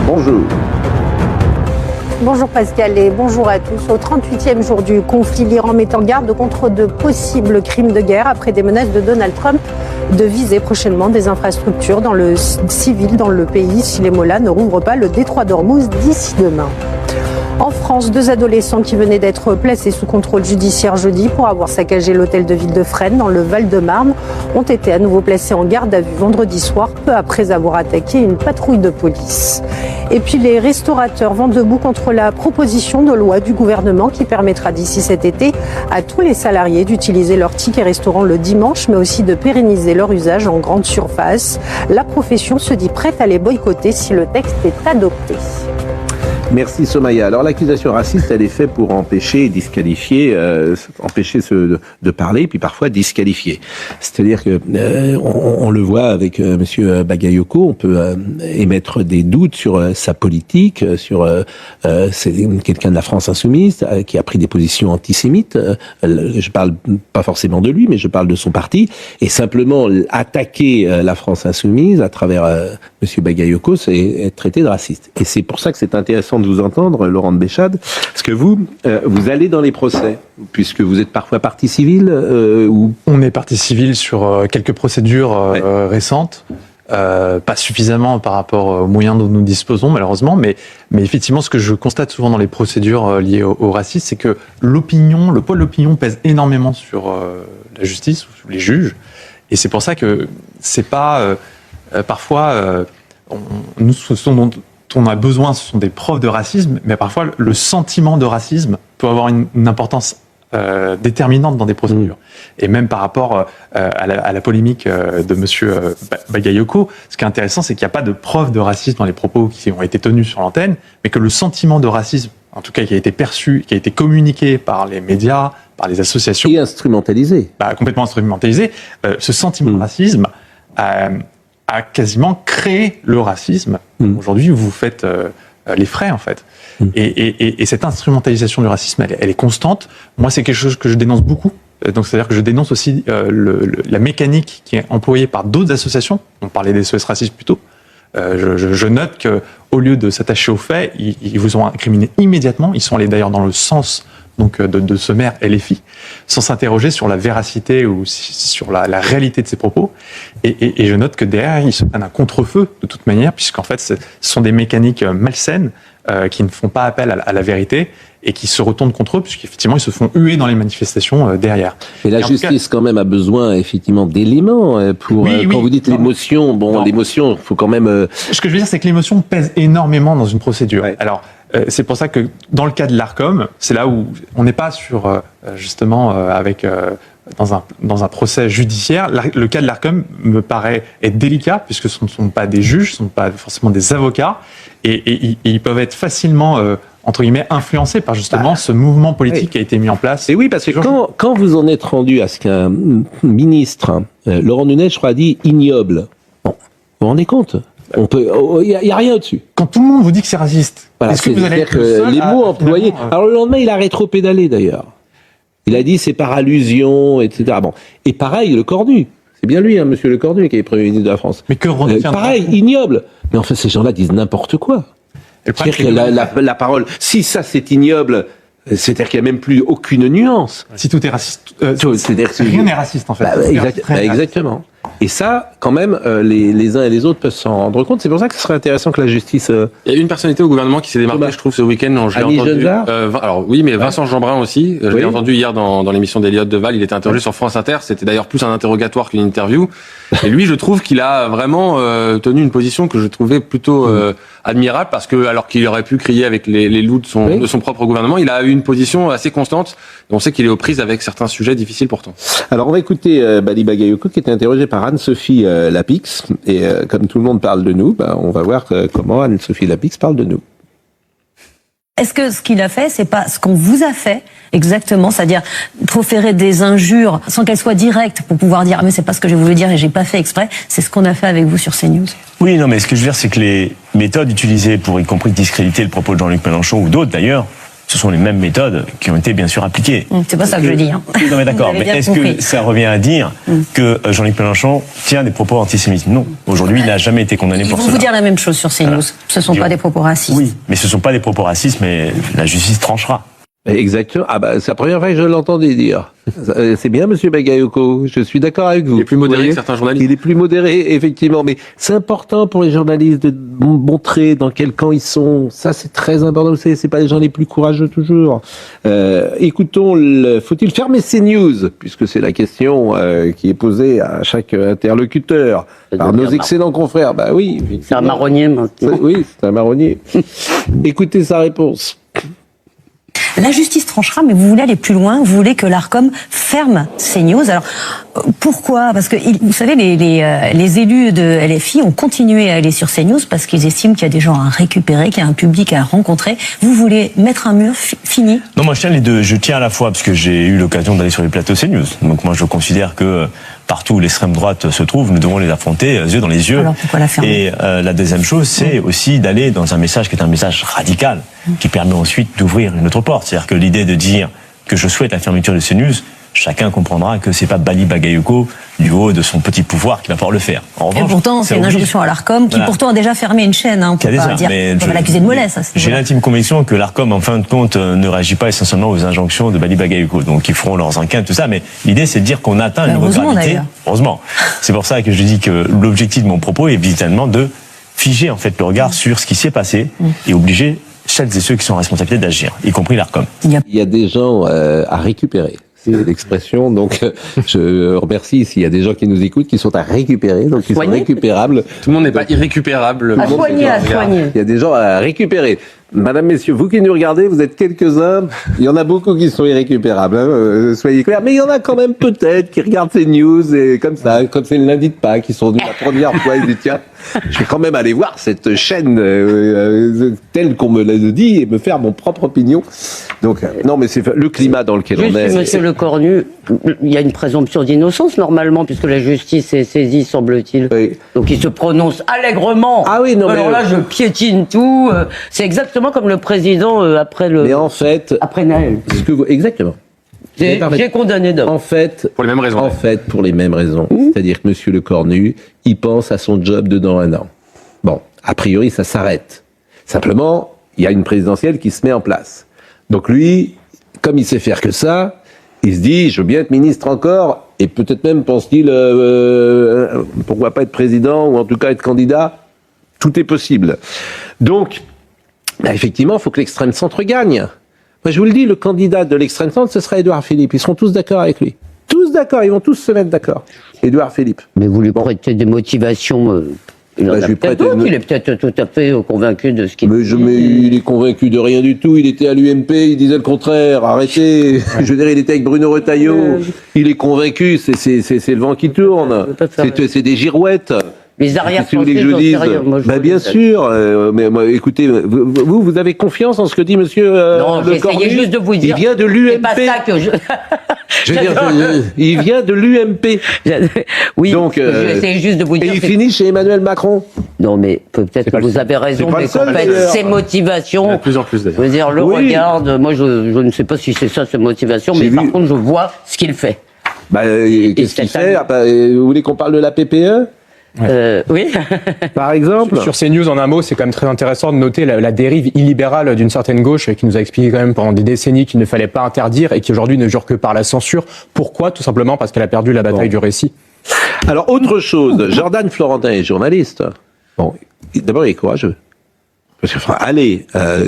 Bonjour. Bonjour Pascal et bonjour à tous. Au 38e jour du conflit, l'Iran met en garde contre de possibles crimes de guerre après des menaces de Donald Trump de viser prochainement des infrastructures dans le civil dans le pays si les mollahs ne rouvrent pas le détroit d'Ormuz d'ici demain. En France, 2 adolescents qui venaient d'être placés sous contrôle judiciaire jeudi pour avoir saccagé l'hôtel de ville de Fresnes dans le Val-de-Marne ont été à nouveau placés en garde à vue vendredi soir, peu après avoir attaqué une patrouille de police. Et puis les restaurateurs vont debout contre la proposition de loi du gouvernement qui permettra d'ici cet été à tous les salariés d'utiliser leur ticket restaurant le dimanche, mais aussi de pérenniser leur usage en grande surface. La profession se dit prête à les boycotter si le texte est adopté. Merci Somaya. Alors l'accusation raciste, elle est faite pour empêcher et disqualifier, empêcher de parler, puis parfois disqualifier. C'est-à-dire que on le voit avec Monsieur Bagayoko, on peut émettre des doutes sur sa politique, sur c'est quelqu'un de la France insoumise qui a pris des positions antisémites. Je parle pas forcément de lui, mais je parle de son parti. Et simplement attaquer la France insoumise à travers Monsieur Bagayoko, c'est être traité de raciste. Et c'est pour ça que c'est intéressant de vous entendre, Laurent de Béchade, parce que vous allez dans les procès, puisque vous êtes parfois partie civile ou... On est partie civile sur quelques procédures récentes, pas suffisamment par rapport aux moyens dont nous disposons, malheureusement, mais effectivement, ce que je constate souvent dans les procédures liées au racisme, c'est que le poids de l'opinion pèse énormément sur la justice, ou sur les juges, et c'est pour ça que c'est pas... parfois, ce dont on a besoin, ce sont des preuves de racisme, mais parfois le sentiment de racisme peut avoir une importance déterminante dans des procédures. Et même par rapport à la polémique de Monsieur Bagayoko, ce qui est intéressant, c'est qu'il n'y a pas de preuve de racisme dans les propos qui ont été tenus sur l'antenne, mais que le sentiment de racisme, en tout cas qui a été perçu, qui a été communiqué par les médias, par les associations... Et instrumentalisé. Complètement instrumentalisé. Ce sentiment de racisme... a quasiment créé le racisme. Aujourd'hui, vous faites les frais, en fait. Et cette instrumentalisation du racisme, elle est constante. Moi, c'est quelque chose que je dénonce beaucoup. Donc, c'est-à-dire que je dénonce aussi la mécanique qui est employée par d'autres associations. On parlait des SOS racistes plus tôt. Je note qu'au lieu de s'attacher aux faits, ils vous ont incriminé immédiatement. Ils sont allés d'ailleurs dans le sens donc de ce maire LFI, sans s'interroger sur la véracité ou sur la réalité de ses propos. Et je note que derrière, ils se prennent un contre-feu de toute manière, puisqu'en fait, ce sont des mécaniques malsaines qui ne font pas appel à la vérité et qui se retournent contre eux, puisqu'effectivement, ils se font huer dans les manifestations derrière. Et la justice, quand même, a besoin, effectivement, d'éléments pour... quand vous dites l'émotion, l'émotion, il faut quand même... Ce que je veux dire, c'est que l'émotion pèse énormément dans une procédure. Ouais. Alors, c'est pour ça que, dans le cas de l'Arcom, c'est là où on n'est pas sur, justement, dans un procès judiciaire. Le cas de l'Arcom me paraît être délicat, puisque ce ne sont pas des juges, ce ne sont pas forcément des avocats, et ils peuvent être facilement... entre guillemets, influencés par justement ce mouvement politique qui a été mis en place. Et oui, parce que quand vous en êtes rendu à ce qu'un ministre, Laurent Nunez, je crois, a dit ignoble. Bon, vous vous rendez compte? Il y a rien au-dessus. Quand tout le monde vous dit que c'est raciste, voilà, est-ce que vous allez être le seul les mots employés. Alors le lendemain, il a rétropédalé d'ailleurs. Il a dit c'est par allusion, etc. Bon. Et pareil, le Cornu. C'est bien lui, monsieur le Cornu, qui est Premier ministre de la France. Mais que pareil, ignoble. Mais en fait, ces gens-là disent n'importe quoi. C'est-à-dire que la parole, si ça c'est ignoble, c'est-à-dire qu'il n'y a même plus aucune nuance. Si tout est raciste, rien n'est raciste en fait. Exactement. Et ça, quand même, les uns et les autres peuvent s'en rendre compte. C'est pour ça que ce serait intéressant que la justice... Il y a une personnalité au gouvernement qui s'est démarquée, je trouve, ce week-end. Je l'ai entendu. Alors oui, mais Vincent Jeanbrun aussi. Je l'ai entendu hier dans l'émission d'Eliott Deval. Il était interrogé sur France Inter. C'était d'ailleurs plus un interrogatoire qu'une interview. Et lui, je trouve qu'il a vraiment tenu une position que je trouvais plutôt admirable, parce que alors qu'il aurait pu crier avec les loups de son propre gouvernement, il a eu une position assez constante. Et on sait qu'il est aux prises avec certains sujets difficiles pourtant. Alors on va écouter Bali Bagayoko qui était interrogée par Anne-Sophie Lapix. Et comme tout le monde parle de nous, on va voir comment Anne-Sophie Lapix parle de nous. Est-ce que ce qu'il a fait, c'est pas ce qu'on vous a fait exactement, c'est-à-dire proférer des injures sans qu'elles soient directes pour pouvoir dire mais c'est pas ce que je voulais dire et j'ai pas fait exprès. C'est ce qu'on a fait avec vous sur CNews. Oui, non, mais ce que je veux dire, c'est que les méthodes utilisées pour y compris discréditer le propos de Jean-Luc Mélenchon ou d'autres d'ailleurs, ce sont les mêmes méthodes qui ont été bien sûr appliquées. C'est pas ça que je dis. Hein. Non mais d'accord, mais est-ce que ça revient à dire que Jean-Luc Mélenchon tient des propos antisémites? Non. Aujourd'hui, il n'a jamais été condamné pour cela. Ils vont vous dire la même chose sur CNews. Voilà. Ce ne sont pas des propos racistes. Oui, mais ce ne sont pas des propos racistes, mais la justice tranchera. Exactement. C'est la première fois que je l'entendais dire. C'est bien, monsieur Bagayoko. Je suis d'accord avec vous. Il est plus modéré que certains journalistes. Il est plus modéré, effectivement. Mais c'est important pour les journalistes de montrer dans quel camp ils sont. Ça, c'est très important. Vous savez, c'est pas les gens les plus courageux toujours. Écoutons, faut-il fermer CNews? Puisque c'est la question qui est posée à chaque interlocuteur par nos excellents confrères. Bah oui. C'est un marronnier maintenant. Oui, c'est un marronnier. Écoutez sa réponse. La justice tranchera, mais vous voulez aller plus loin, vous voulez que l'Arcom ferme CNews. Alors, pourquoi? Parce que, vous savez, les élus de LFI ont continué à aller sur CNews parce qu'ils estiment qu'il y a des gens à récupérer, qu'il y a un public à rencontrer. Vous voulez mettre un mur fini? Non, moi je tiens les deux. Je tiens à la fois parce que j'ai eu l'occasion d'aller sur les plateaux CNews. Donc moi je considère que partout où l'extrême droite se trouve, nous devons les affronter yeux dans les yeux. Alors pourquoi la fermer? Et la deuxième chose, c'est aussi d'aller dans un message qui est un message radical, qui permet ensuite d'ouvrir une autre porte. C'est-à-dire que l'idée de dire que je souhaite la fermeture de CNews, chacun comprendra que c'est pas Bali Bagayoko du haut de son petit pouvoir qui va pouvoir le faire. En revanche, et pourtant, c'est une injonction à l'Arcom qui pourtant a déjà fermé une chaîne. On peut pas dire, on va l'accuser de mollesse. J'ai l'intime conviction que l'Arcom, en fin de compte, ne réagit pas essentiellement aux injonctions de Bali Bagayoko. Donc, ils feront leurs enquêtes, tout ça. Mais l'idée, c'est de dire qu'on atteint une gravité. Heureusement. C'est pour ça que je dis que l'objectif de mon propos est évidemment de figer, en fait, le regard sur ce qui s'est passé et obliger celles et ceux qui sont en responsabilité d'agir, y compris l'Arcom. Il y a des gens à récupérer. C'est l'expression, donc je remercie s'il y a des gens qui nous écoutent qui sont à récupérer, donc ils sont récupérables. Tout le monde n'est pas irrécupérable. À soigner. Il y a des gens à récupérer. Madame, messieurs, vous qui nous regardez, vous êtes quelques-uns, il y en a beaucoup qui sont irrécupérables, soyez clairs, mais il y en a quand même peut-être qui regardent ces news et comme ça, comme c'est le lundi de Pâques, qui sont venus la première fois, ils disent tiens, je vais quand même aller voir cette chaîne telle qu'on me l'a dit et me faire mon propre opinion. Donc, non, mais c'est le climat dans lequel on est. Monsieur Le Cornu, il y a une présomption d'innocence normalement, puisque la justice est saisie, semble-t-il. Oui. Donc il se prononce allègrement. Ah oui, non, alors là, je piétine tout. C'est exactement comme le président après le. Mais en fait, après Naël. Exactement. J'ai condamné d'homme. En fait, pour les mêmes raisons. En fait, pour les mêmes raisons. C'est-à-dire que Monsieur Le Cornu, il pense à son job de dans un an. Bon, a priori, ça s'arrête. Simplement, il y a une présidentielle qui se met en place. Donc lui, comme il sait faire que ça, il se dit, je veux bien être ministre encore, et peut-être même pense-t-il, pourquoi pas être président, ou en tout cas être candidat, tout est possible. Donc, effectivement, il faut que l'extrême centre gagne. Moi, je vous le dis, le candidat de l'extrême centre, ce sera Édouard Philippe. Ils seront tous d'accord avec lui. Tous d'accord, ils vont tous se mettre d'accord. Édouard Philippe. Mais vous lui prêtez des motivations. Il est peut-être tout à fait convaincu de ce qu'il dit. Mais il est convaincu de rien du tout. Il était à l'UMP, il disait le contraire. Arrêtez. Je veux dire, il était avec Bruno Retailleau. Il est convaincu. C'est le vent qui tourne. C'est des girouettes. Les arrières si vous voulez que je dise, bien sûr. Mais moi, écoutez, vous avez confiance en ce que dit Monsieur non, j'essayais juste de vous dire. Il vient de l'UMP. C'est pas ça que je. Il vient de l'UMP. Oui. Donc, j'essayais juste de vous dire. Et il finit chez Emmanuel Macron. Non, mais peut-être que vous avez raison, mais qu'en fait, ses motivations. Il y a de plus en plus d'ailleurs. Je veux dire, le regard. Moi, je ne sais pas si c'est ça ses motivations, mais par contre, je vois ce qu'il fait. Qu'est-ce qu'il fait? Vous voulez qu'on parle de la PPE? Oui. Par exemple. Sur CNews, en un mot, c'est quand même très intéressant de noter la dérive illibérale d'une certaine gauche qui nous a expliqué quand même pendant des décennies qu'il ne fallait pas interdire et qui aujourd'hui ne jure que par la censure. Pourquoi? Tout simplement parce qu'elle a perdu la bataille du récit. Alors, autre chose, Jordan Florentin est journaliste. Bon, d'abord, il est courageux. Parce que, aller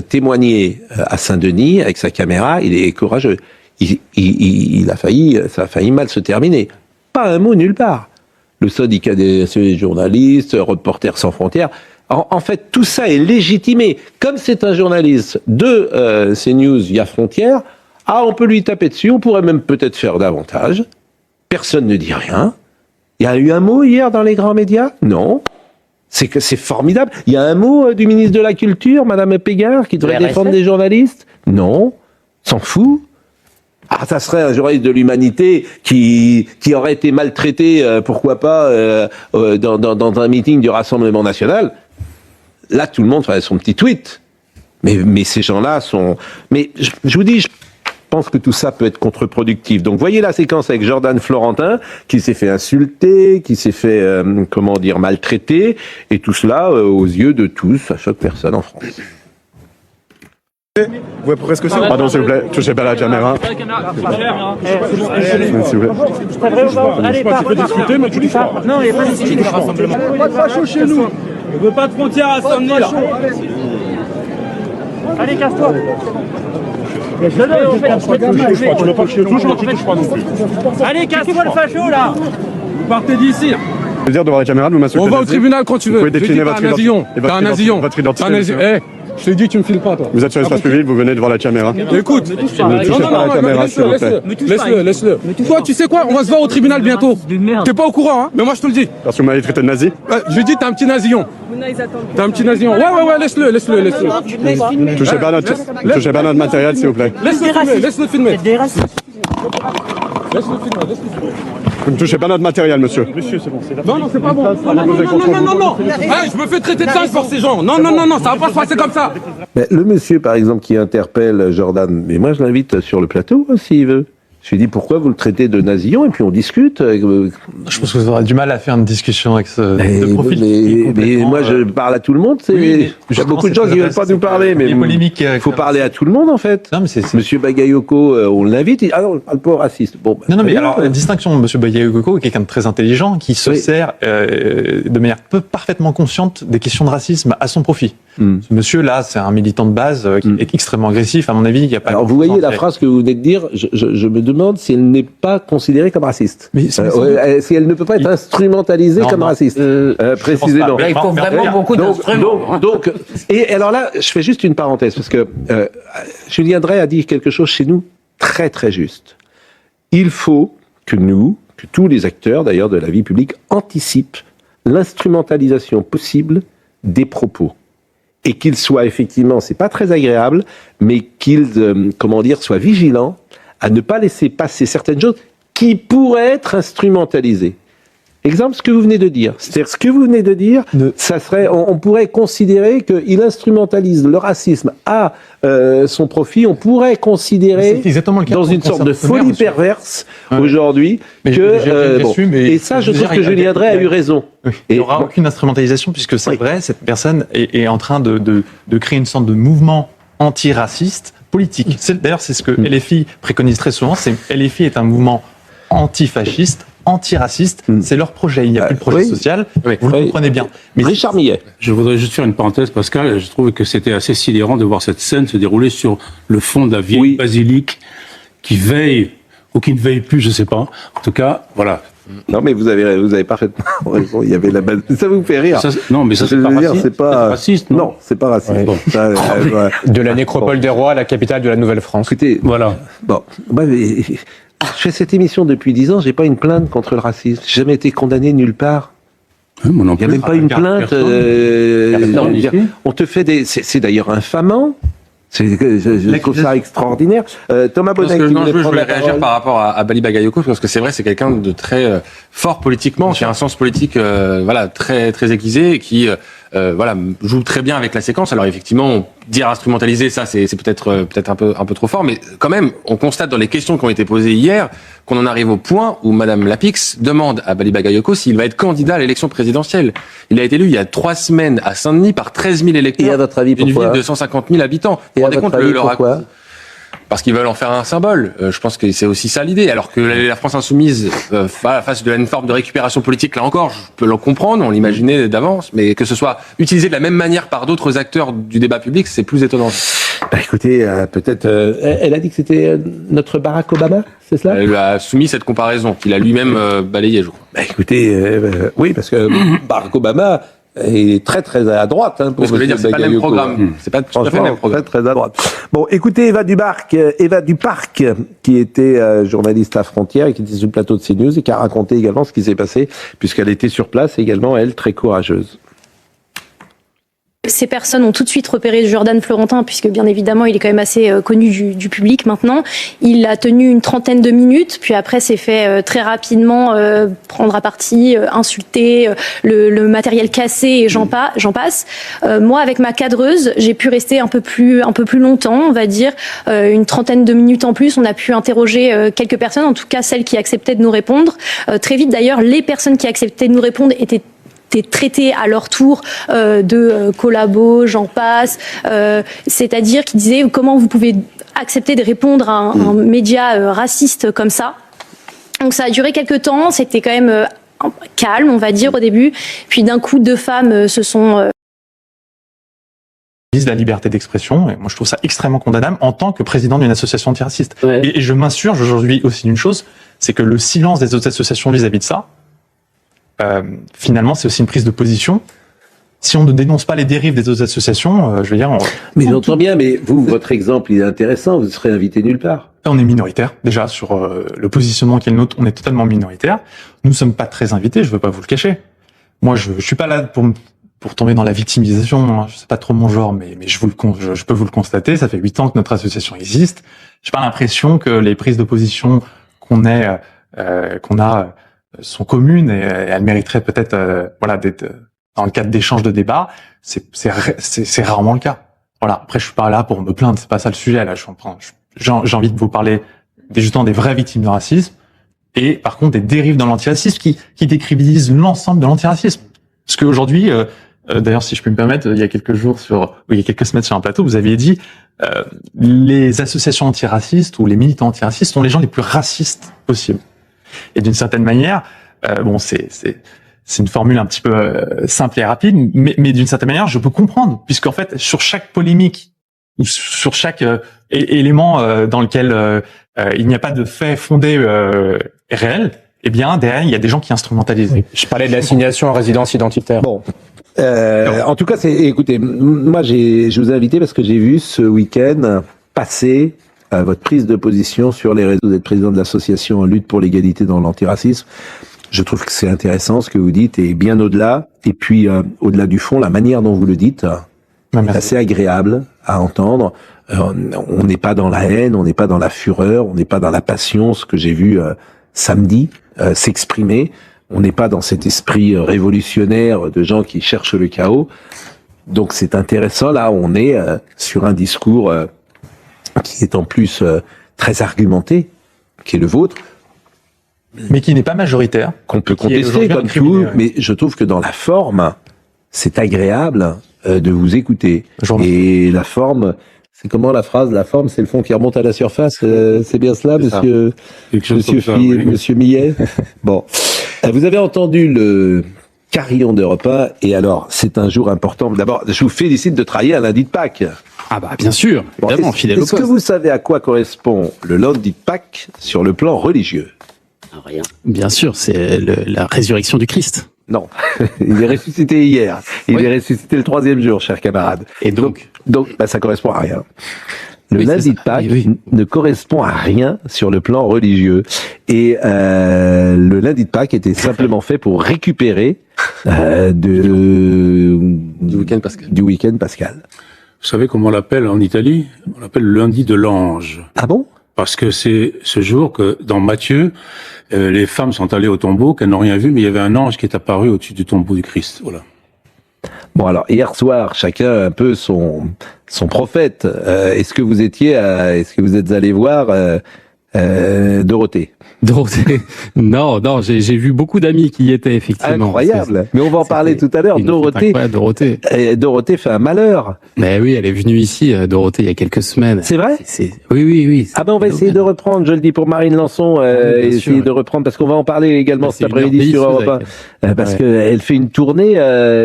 témoigner à Saint-Denis avec sa caméra, il est courageux. Il a failli, ça a failli mal se terminer. Pas un mot nulle part. Le syndicat des journalistes, Reporters sans frontières. En fait, tout ça est légitimé. Comme c'est un journaliste de CNews via Frontières, on peut lui taper dessus, on pourrait même peut-être faire davantage. Personne ne dit rien. Il y a eu un mot hier dans les grands médias? Non. C'est formidable. Il y a un mot du ministre de la Culture, Madame Pégard, qui devrait défendre des journalistes? Non. S'en fout. Ça serait un journaliste de l'Humanité qui aurait été maltraité, pourquoi pas, dans un meeting du Rassemblement National. Là, tout le monde ferait son petit tweet. Mais ces gens-là sont... Mais je vous dis, je pense que tout ça peut être contre-productif. Donc, voyez la séquence avec Jordan Florentin, qui s'est fait insulter, qui s'est fait, maltraiter, et tout cela aux yeux de tous, à chaque personne en France. Ouais, presque ça. Pardon, s'il vous plaît, touchez pas la caméra. S'il vous plaît. Allez, pas discuter, mais tu dis ça. Non, il n'y a pas de discuter. Rassemblement. Pas de facho chez nous. On veut pas de frontières à Saint-Denis, là. Allez, casse-toi. Allez, casse-toi le facho, là. Vous partez d'ici. Je veux dire devant la caméra de vous m'insulter. On va au tribunal quand tu veux. Vous pouvez décliner votre identité. T'as un asillon. Je t'ai dit, tu me files pas, toi. Vous êtes sur l'espace public, vous venez devant la caméra. Écoute, ne touchez pas la caméra, s'il vous plaît. Laisse-le. Toi, tu sais quoi? On va se voir au tribunal bientôt. T'es pas au courant, hein? Mais moi, je te le dis. Parce que vous m'avez traité de nazi? J'ai dit, t'es un petit nazillon. T'es un petit nazillon. Ouais, laisse-le. Touchez pas notre matériel, s'il vous plaît. Laisse-le filmer. Vous ne touchez pas notre matériel, monsieur. Monsieur, c'est bon, c'est là. Non, c'est pas bon. Non. Je me fais traiter de singe par ces gens. Non, ça va pas se passer comme ça. Mais le monsieur, par exemple, qui interpelle Jordan, mais moi je l'invite sur le plateau, s'il veut. Je lui dis pourquoi vous le traitez de nazillon et puis on discute. Je pense que vous aurez du mal à faire une discussion avec ce profil. Mais moi je parle à tout le monde. Il y a beaucoup de gens qui ne veulent pas nous parler, mais il faut parler à tout le monde en fait. Non, mais Monsieur Bagayoko, on l'invite. Ah non, on parle pas raciste. Bon. Non, mais alors la distinction de Monsieur Bagayoko est quelqu'un de très intelligent qui se sert de manière parfaitement consciente des questions de racisme à son profit. Ce monsieur-là, c'est un militant de base qui est extrêmement agressif. À mon avis, il n'y a pas. Alors vous voyez la phrase que vous venez de dire. Je me demande si elle n'est pas considérée comme raciste. Si elle ne peut pas être instrumentalisée comme raciste. Précisément. Là, il faut vraiment beaucoup d'instruments. Et alors là, je fais juste une parenthèse, parce que Julien Drey a dit quelque chose chez nous très très juste. Il faut que tous les acteurs d'ailleurs de la vie publique anticipent l'instrumentalisation possible des propos. Et qu'ils soient effectivement, c'est pas très agréable, mais qu'ils, soient vigilants à ne pas laisser passer certaines choses qui pourraient être instrumentalisées. Exemple, ce que vous venez de dire. C'est-à-dire, ce que vous venez de dire, ça serait, on pourrait considérer qu'il instrumentalise le racisme à son profit. On pourrait considérer, dans une sorte de folie perverse, aujourd'hui, et ça, je trouve que Julien Drey a eu raison. Il n'y aura aucune instrumentalisation, puisque c'est vrai, cette personne est en train de créer une sorte de mouvement antiraciste politique. D'ailleurs, c'est ce que LFI préconise très souvent. LFI est un mouvement antifasciste, antiraciste. C'est leur projet. Il n'y a plus de projet social. Vous le comprenez bien. Mais Richard Millet. Je voudrais juste faire une parenthèse, Pascal. Je trouve que c'était assez sidérant de voir cette scène se dérouler sur le fond de la vieille basilique qui veille ou qui ne veille plus, je sais pas. En tout cas, voilà. Non, mais vous avez parfaitement raison. Il y avait la base. Ça vous fait rire. Non, mais ça, c'est pas raciste. C'est pas raciste. Non, c'est pas raciste. Ouais. Bon, ça, de la nécropole des rois à la capitale de la Nouvelle-France. Écoutez, voilà. Bon, je fais cette émission depuis 10 ans. J'ai pas une plainte contre le racisme. J'ai jamais été condamné nulle part. Il n'y a même pas une plainte. On te fait des. C'est d'ailleurs infamant. Je trouve ça extraordinaire. Thomas Bonnet, je voulais réagir par rapport à Bali Bagayoko, parce que c'est vrai, c'est quelqu'un de très fort politiquement, qui a un sens politique très très aiguisé, qui joue très bien avec la séquence. Alors effectivement, dire instrumentaliser ça, c'est peut-être un peu trop fort, mais quand même, on constate dans les questions qui ont été posées hier qu'on en arrive au point où Madame Lapix demande à Bali Bagayoko s'il va être candidat à l'élection présidentielle. Il a été élu il y a 3 semaines à Saint-Denis par 13 000 électeurs. Et à votre avis, pourquoi ? Une ville de 150 000 habitants. Et à votre avis, pourquoi ? Parce qu'ils veulent en faire un symbole. Je pense que c'est aussi ça l'idée. Alors que la France insoumise face de une forme de récupération politique, là encore, je peux le comprendre, on l'imaginait d'avance, mais que ce soit utilisé de la même manière par d'autres acteurs du débat public, c'est plus étonnant. Écoutez, peut-être... elle a dit que c'était notre Barack Obama, c'est cela ? Elle a soumis cette comparaison, qu'il a lui-même balayé, je crois. Écoutez, oui, parce que Barack Obama... est très très à droite pour ce que je veux dire, c'est pas le même programme. C'est pas tout à fait le même programme. Très à droite. Bon, écoutez Eva Duparc, qui était journaliste à Frontières et qui était sur le plateau de CNews et qui a raconté également ce qui s'est passé puisqu'elle était sur place, également elle très courageuse. Ces personnes ont tout de suite repéré Jordan Florentin, puisque bien évidemment il est quand même assez connu du public maintenant. Il a tenu une 30aine de minutes, puis après s'est fait très rapidement prendre à partie, insulter, le matériel cassé et j'en passe. Moi, avec ma cadreuse, j'ai pu rester un peu plus longtemps, on va dire, une 30aine de minutes en plus. On a pu interroger quelques personnes, en tout cas celles qui acceptaient de nous répondre. Très vite d'ailleurs, les personnes qui acceptaient de nous répondre étaient traités à leur tour de collabos, j'en passe, c'est-à-dire qu'ils disaient comment vous pouvez accepter de répondre à un média raciste comme ça. Donc ça a duré quelques temps, c'était quand même calme, on va dire, au début, puis d'un coup 2 femmes se sont... La liberté d'expression, et moi je trouve ça extrêmement condamnable en tant que président d'une association antiraciste. Et je m'insurge aujourd'hui aussi d'une chose, c'est que le silence des autres associations vis-à-vis de ça, finalement, c'est aussi une prise de position. Si on ne dénonce pas les dérives des autres associations, je veux dire... Mais j'entends bien, mais vous, votre exemple, il est intéressant, vous serez invité nulle part. On est minoritaire, déjà, sur le positionnement qui est le nôtre, on est totalement minoritaire. Nous ne sommes pas très invités, je ne veux pas vous le cacher. Moi, je suis pas là pour tomber dans la victimisation, c'est pas trop mon genre, mais je peux vous le constater, ça fait 8 ans que notre association existe. J'ai pas l'impression que les prises de position qu'on a sont communes et elles mériteraient peut-être d'être dans le cadre d'échanges de débats. C'est rarement le cas. Voilà. Après, je suis pas là pour me plaindre, c'est pas ça le sujet. Là, j'ai envie de vous parler justement des vraies victimes de racisme et par contre des dérives dans l'antiracisme qui décrédibilisent l'ensemble de l'antiracisme. Parce qu'aujourd'hui, d'ailleurs, si je peux me permettre, il y a quelques semaines sur un plateau, vous aviez dit les associations antiracistes ou les militants antiracistes sont les gens les plus racistes possibles. Et d'une certaine manière, c'est une formule un petit peu simple et rapide, mais d'une certaine manière, je peux comprendre, puisqu'en fait, sur chaque polémique ou sur chaque élément dans lequel il n'y a pas de fait fondé et réel, eh bien, derrière, il y a des gens qui instrumentalisent. Oui. Je parlais de l'assignation à résidence identitaire. Bon. En tout cas, écoutez, moi, je vous ai invité parce que j'ai vu ce week-end passer votre prise de position sur les réseaux. Vous êtes président de l'association en lutte pour l'égalité dans l'antiracisme. Je trouve que c'est intéressant ce que vous dites et bien au-delà. Et puis, au-delà du fond, la manière dont vous le dites est assez agréable à entendre. On n'est pas dans la haine, on n'est pas dans la fureur, on n'est pas dans la passion, ce que j'ai vu samedi s'exprimer. On n'est pas dans cet esprit révolutionnaire de gens qui cherchent le chaos. Donc c'est intéressant. Là, on est sur un discours qui est en plus très argumenté, qui est le vôtre. Mais qui n'est pas majoritaire. Qu'on peut contester comme tout, mais je trouve que dans la forme, c'est agréable de vous écouter. Et la forme, C'est comment la phrase? La forme, c'est le fond qui remonte à la surface. C'est bien cela, monsieur Millet? Bon. Vous avez entendu le carillon d'Europe 1, et alors, c'est un jour important. D'abord, je vous félicite de travailler un lundi de Pâques. Ah bah bien sûr, évidemment, fidèle au poste. Est-ce que vous savez à quoi correspond le lundi de Pâques sur le plan religieux? Rien. Bien sûr, c'est la résurrection du Christ. Non, il est ressuscité hier. Il est ressuscité le 3e jour, chers camarades. Et donc ça correspond à rien. Le lundi de Pâques ne correspond à rien sur le plan religieux. Et le lundi de Pâques était simplement fait pour récupérer du week-end pascal. Vous savez comment on l'appelle en Italie? On l'appelle le lundi de l'ange. Ah bon? Parce que c'est ce jour que, dans Matthieu, les femmes sont allées au tombeau, qu'elles n'ont rien vu, mais il y avait un ange qui est apparu au-dessus du tombeau du Christ. Voilà. Bon, alors, hier soir, chacun un peu son prophète. Est-ce que vous êtes allé voir Dorothée? Dorothée. Non, j'ai vu beaucoup d'amis qui y étaient, effectivement. Incroyable. Mais on va en parler tout à l'heure. Dorothée fait un malheur. Mais oui, elle est venue ici, Dorothée, il y a quelques semaines. C'est vrai? Oui. Ah ben, on va essayer de reprendre, je le dis pour Marine Lançon, essayer de reprendre, parce qu'on va en parler également cet après-midi sur Europe 1. Parce qu'elle fait une tournée,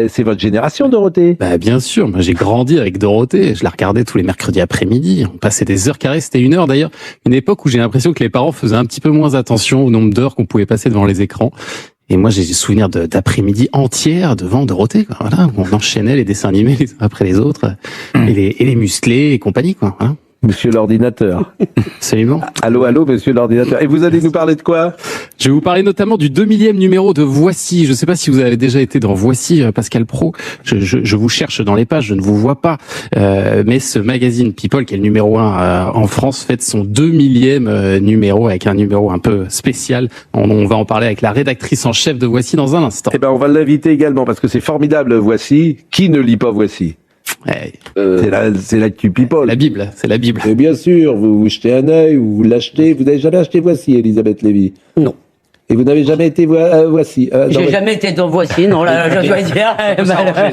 c'est votre génération, Dorothée? Bah, bien sûr. Moi, j'ai grandi avec Dorothée. Je la regardais tous les mercredis après-midi. On passait des heures carrées. C'était 1 heure, d'ailleurs. Une époque où j'ai l'impression que les parents faisaient un petit peu moins attention au nombre d'heures qu'on pouvait passer devant les écrans. Et moi, j'ai des souvenirs d'après-midi entières devant Dorothée, quoi. Voilà, où on enchaînait les dessins animés les uns après les autres, et les musclés et compagnie, quoi. Voilà. Monsieur l'ordinateur. Absolument. Allô, monsieur l'ordinateur. Et vous allez nous parler de quoi? Je vais vous parler notamment du 2000e numéro de Voici. Je ne sais pas si vous avez déjà été dans Voici, Pascal Praud. Je vous cherche dans les pages, je ne vous vois pas. Mais ce magazine People, qui est le numéro 1 en France, fête son 2000e numéro, avec un numéro un peu spécial. On va en parler avec la rédactrice en chef de Voici dans un instant. Eh ben, on va l'inviter également, parce que c'est formidable, Voici. Qui ne lit pas Voici? C'est l'actu People. C'est la Bible. Et bien sûr, vous jetez un œil, vous l'achetez. Vous n'avez jamais acheté Voici, Elisabeth Lévy? Non. Et vous n'avez jamais été Voici? J'ai jamais été dans Voici, non, là, je dois dire.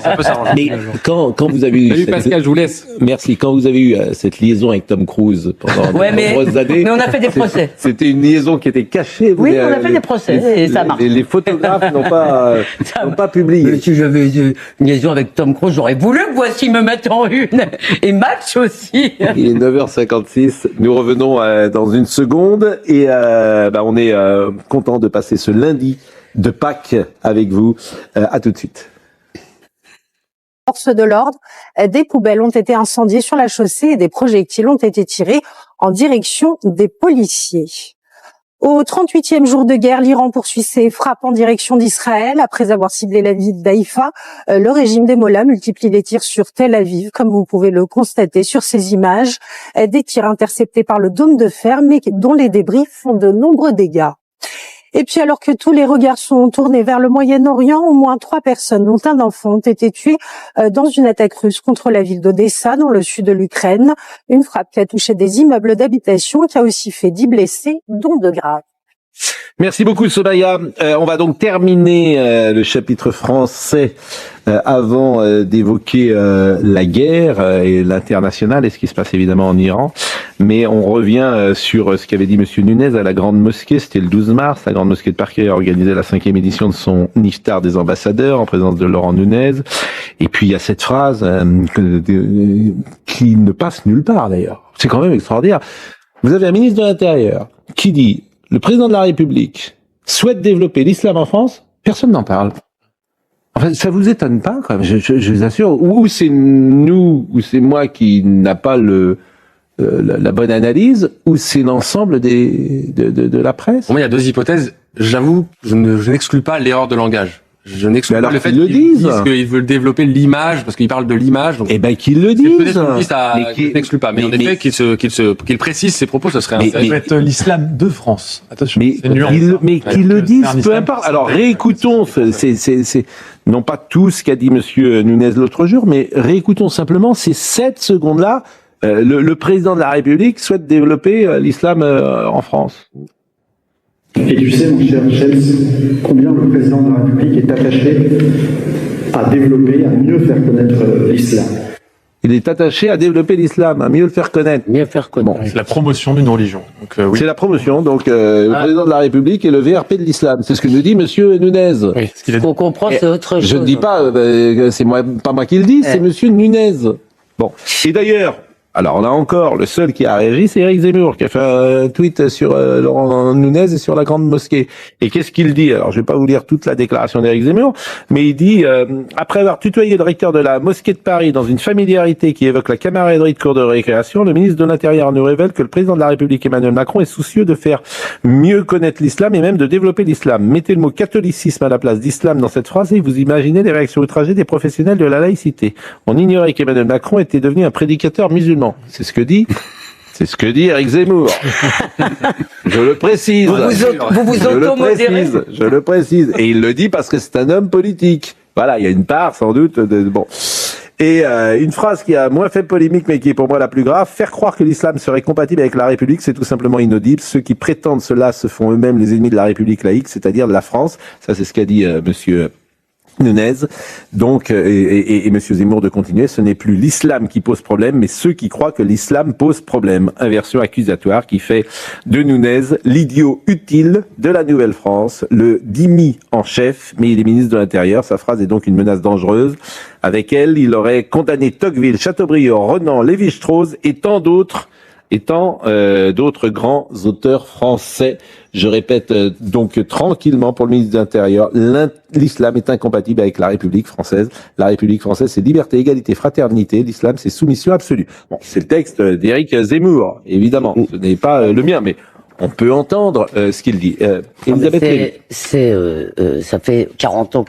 Ça peut s'arranger. Mais quand vous avez eu... Salut Pascal, je vous laisse. Merci. Quand vous avez eu cette liaison avec Tom Cruise pendant de nombreuses années... Mais on a fait des procès. C'était une liaison qui était cachée. Oui, on a fait des procès et ça marche. Les photographes n'ont pas publié. Si j'avais une liaison avec Tom Cruise, j'aurais voulu que Voici me mette en une. Et Max aussi. Il est 9h56. Nous revenons dans une seconde. Et on est content de passer ce lundi de Pâques avec vous. À tout de suite. Forces de l'ordre, des poubelles ont été incendiées sur la chaussée et des projectiles ont été tirés en direction des policiers. Au 38e jour de guerre, l'Iran poursuit ses frappes en direction d'Israël. Après avoir ciblé la ville d'Haïfa, le régime des Mollahs multiplie les tirs sur Tel Aviv, comme vous pouvez le constater sur ces images. Des tirs interceptés par le dôme de fer, mais dont les débris font de nombreux dégâts. Et puis alors que tous les regards sont tournés vers le Moyen-Orient, au moins 3 personnes, dont un enfant, ont été tuées dans une attaque russe contre la ville d'Odessa, dans le sud de l'Ukraine. Une frappe qui a touché des immeubles d'habitation, qui a aussi fait 10 blessés, dont 2 graves. Merci beaucoup, Somaya. On va donc terminer le chapitre français avant d'évoquer la guerre et l'international et ce qui se passe évidemment en Iran. Mais on revient sur ce qu'avait dit Monsieur Nunez à la Grande Mosquée. C'était le 12 mars. La Grande Mosquée de Paris a organisé la 5e édition de son Iftar des ambassadeurs en présence de Laurent Nunez. Et puis il y a cette phrase qui ne passe nulle part d'ailleurs. C'est quand même extraordinaire. Vous avez un ministre de l'Intérieur qui dit: le président de la République souhaite développer l'islam en France. Personne n'en parle. Enfin, ça vous étonne pas, quand même, je vous assure. Ou c'est nous, ou c'est moi qui n'a pas la bonne analyse, ou c'est l'ensemble de la presse. Pour moi, il y a 2 hypothèses. J'avoue, je n'exclus pas l'erreur de langage. Je n'exclus pas le fait qu'ils disent qu'ils veulent développer l'image, parce qu'ils parlent de l'image. Eh ben, qu'ils le disent. Peut-être qu'ils disent ça, je n'exclus pas. Mais en effet, qu'ils précisent ses propos, ce serait intéressant. Ça peut être l'islam de France. Attention. Mais qu'ils le disent, peu importe. Alors, réécoutons, c'est non pas tout ce qu'a dit Monsieur Nunez l'autre jour, mais réécoutons simplement ces 7 secondes-là. Le président de la République souhaite développer l'islam en France. Et tu sais, mon cher Chels, combien le président de la République est attaché à développer, à mieux faire connaître l'islam. Il est attaché à développer l'islam, à mieux le faire connaître. Mieux faire connaître. C'est la promotion d'une religion. Donc, oui. C'est la promotion, donc le président de la République est le VRP de l'islam. C'est ce que nous dit Monsieur Nunez. Oui, ce qu'il a dit. Qu'on comprend, c'est autre chose. Je ne dis pas, c'est pas moi qui le dis, c'est Monsieur Nunez. Bon. Et d'ailleurs, alors là encore, le seul qui a réagi, c'est Éric Zemmour, qui a fait un tweet sur Laurent Nunez et sur la grande mosquée. Et qu'est-ce qu'il dit? Alors, je vais pas vous lire toute la déclaration d'Éric Zemmour, mais il dit, après avoir tutoyé le recteur de la mosquée de Paris dans une familiarité qui évoque la camaraderie de cours de récréation, le ministre de l'Intérieur nous révèle que le président de la République, Emmanuel Macron, est soucieux de faire mieux connaître l'islam et même de développer l'islam. Mettez le mot catholicisme à la place d'islam dans cette phrase et vous imaginez les réactions outragées des professionnels de la laïcité. On ignorait qu'Emmanuel Macron était devenu un prédicateur musulman. C'est ce que dit Éric Zemmour. Je le précise. Je le précise. Et il le dit parce que c'est un homme politique. Voilà, il y a une part, sans doute, bon. Et une phrase qui a moins fait polémique, mais qui est pour moi la plus grave: faire croire que l'islam serait compatible avec la République, c'est tout simplement inaudible. Ceux qui prétendent cela se font eux-mêmes les ennemis de la République laïque, c'est-à-dire de la France. Ça, c'est ce qu'a dit Monsieur Nunez. Donc, et Monsieur Zemmour de continuer, ce n'est plus l'islam qui pose problème, mais ceux qui croient que l'islam pose problème. Inversion accusatoire qui fait de Nunez l'idiot utile de la Nouvelle-France, le dhimmi en chef, mais il est ministre de l'Intérieur. Sa phrase est donc une menace dangereuse. Avec elle, il aurait condamné Tocqueville, Chateaubriand, Renan, Lévi-Strauss et tant d'autres grands auteurs français. Je répète donc tranquillement pour le ministre de l'Intérieur, l'islam est incompatible avec la République française. La République française, c'est liberté, égalité, fraternité. L'islam, c'est soumission absolue. Bon, c'est le texte d'Éric Zemmour, évidemment. Ce n'est pas le mien, mais on peut entendre ce qu'il dit. Elisabeth, ça fait 40 ans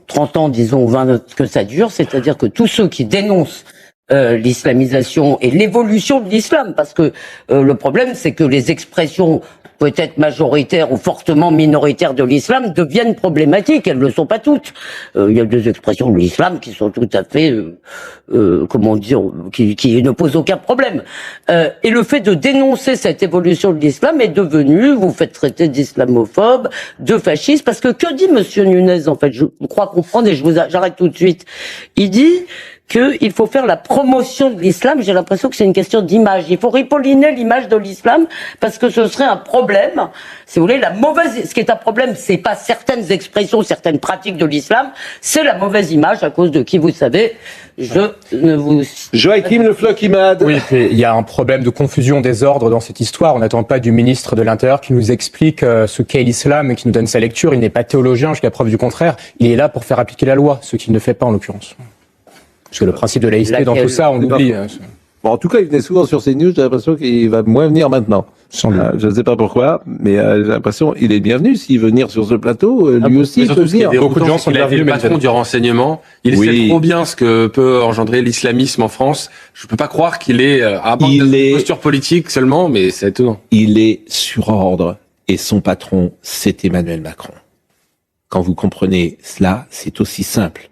30 ans, disons, 20 que ça dure, c'est-à-dire que tous ceux qui dénoncent l'islamisation et l'évolution de l'islam, parce que le problème, c'est que les expressions peut-être majoritaires ou fortement minoritaires de l'islam deviennent problématiques. Elles ne le sont pas toutes. Il y a des expressions de l'islam qui sont tout à fait, qui ne posent aucun problème. Et le fait de dénoncer cette évolution de l'islam est devenu, vous faites traiter d'islamophobe, de fasciste, parce que dit Monsieur Nunez, en fait, je crois comprendre, et j'arrête tout de suite. Il dit qu'il faut faire la promotion de l'islam. J'ai l'impression que c'est une question d'image. Il faut ripolliner l'image de l'islam parce que ce serait un problème. Si vous voulez, ce qui est un problème, c'est pas certaines expressions, certaines pratiques de l'islam, c'est la mauvaise image à cause de qui vous savez. Joachim Le Floch-Imad. Oui, il y a un problème de confusion des ordres dans cette histoire. On n'attend pas du ministre de l'Intérieur qui nous explique ce qu'est l'islam et qui nous donne sa lecture. Il n'est pas théologien jusqu'à preuve du contraire. Il est là pour faire appliquer la loi, ce qu'il ne fait pas en l'occurrence. Parce que le principe de laïcité dans tout ça, on l'oublie. Bon, en tout cas, il venait souvent sur CNews. J'ai l'impression qu'il va moins venir maintenant. Je ne sais pas pourquoi, mais j'ai l'impression qu'il est bienvenu. S'il veut venir sur ce plateau, lui aussi, il peut venir. Beaucoup de gens sont bienvenus. Le patron du renseignement, il sait trop bien ce que peut engendrer l'islamisme en France. Je peux pas croire qu'il est à bord de posture politique seulement, mais c'est étonnant. Il est sur ordre et son patron, c'est Emmanuel Macron. Quand vous comprenez cela, c'est aussi simple.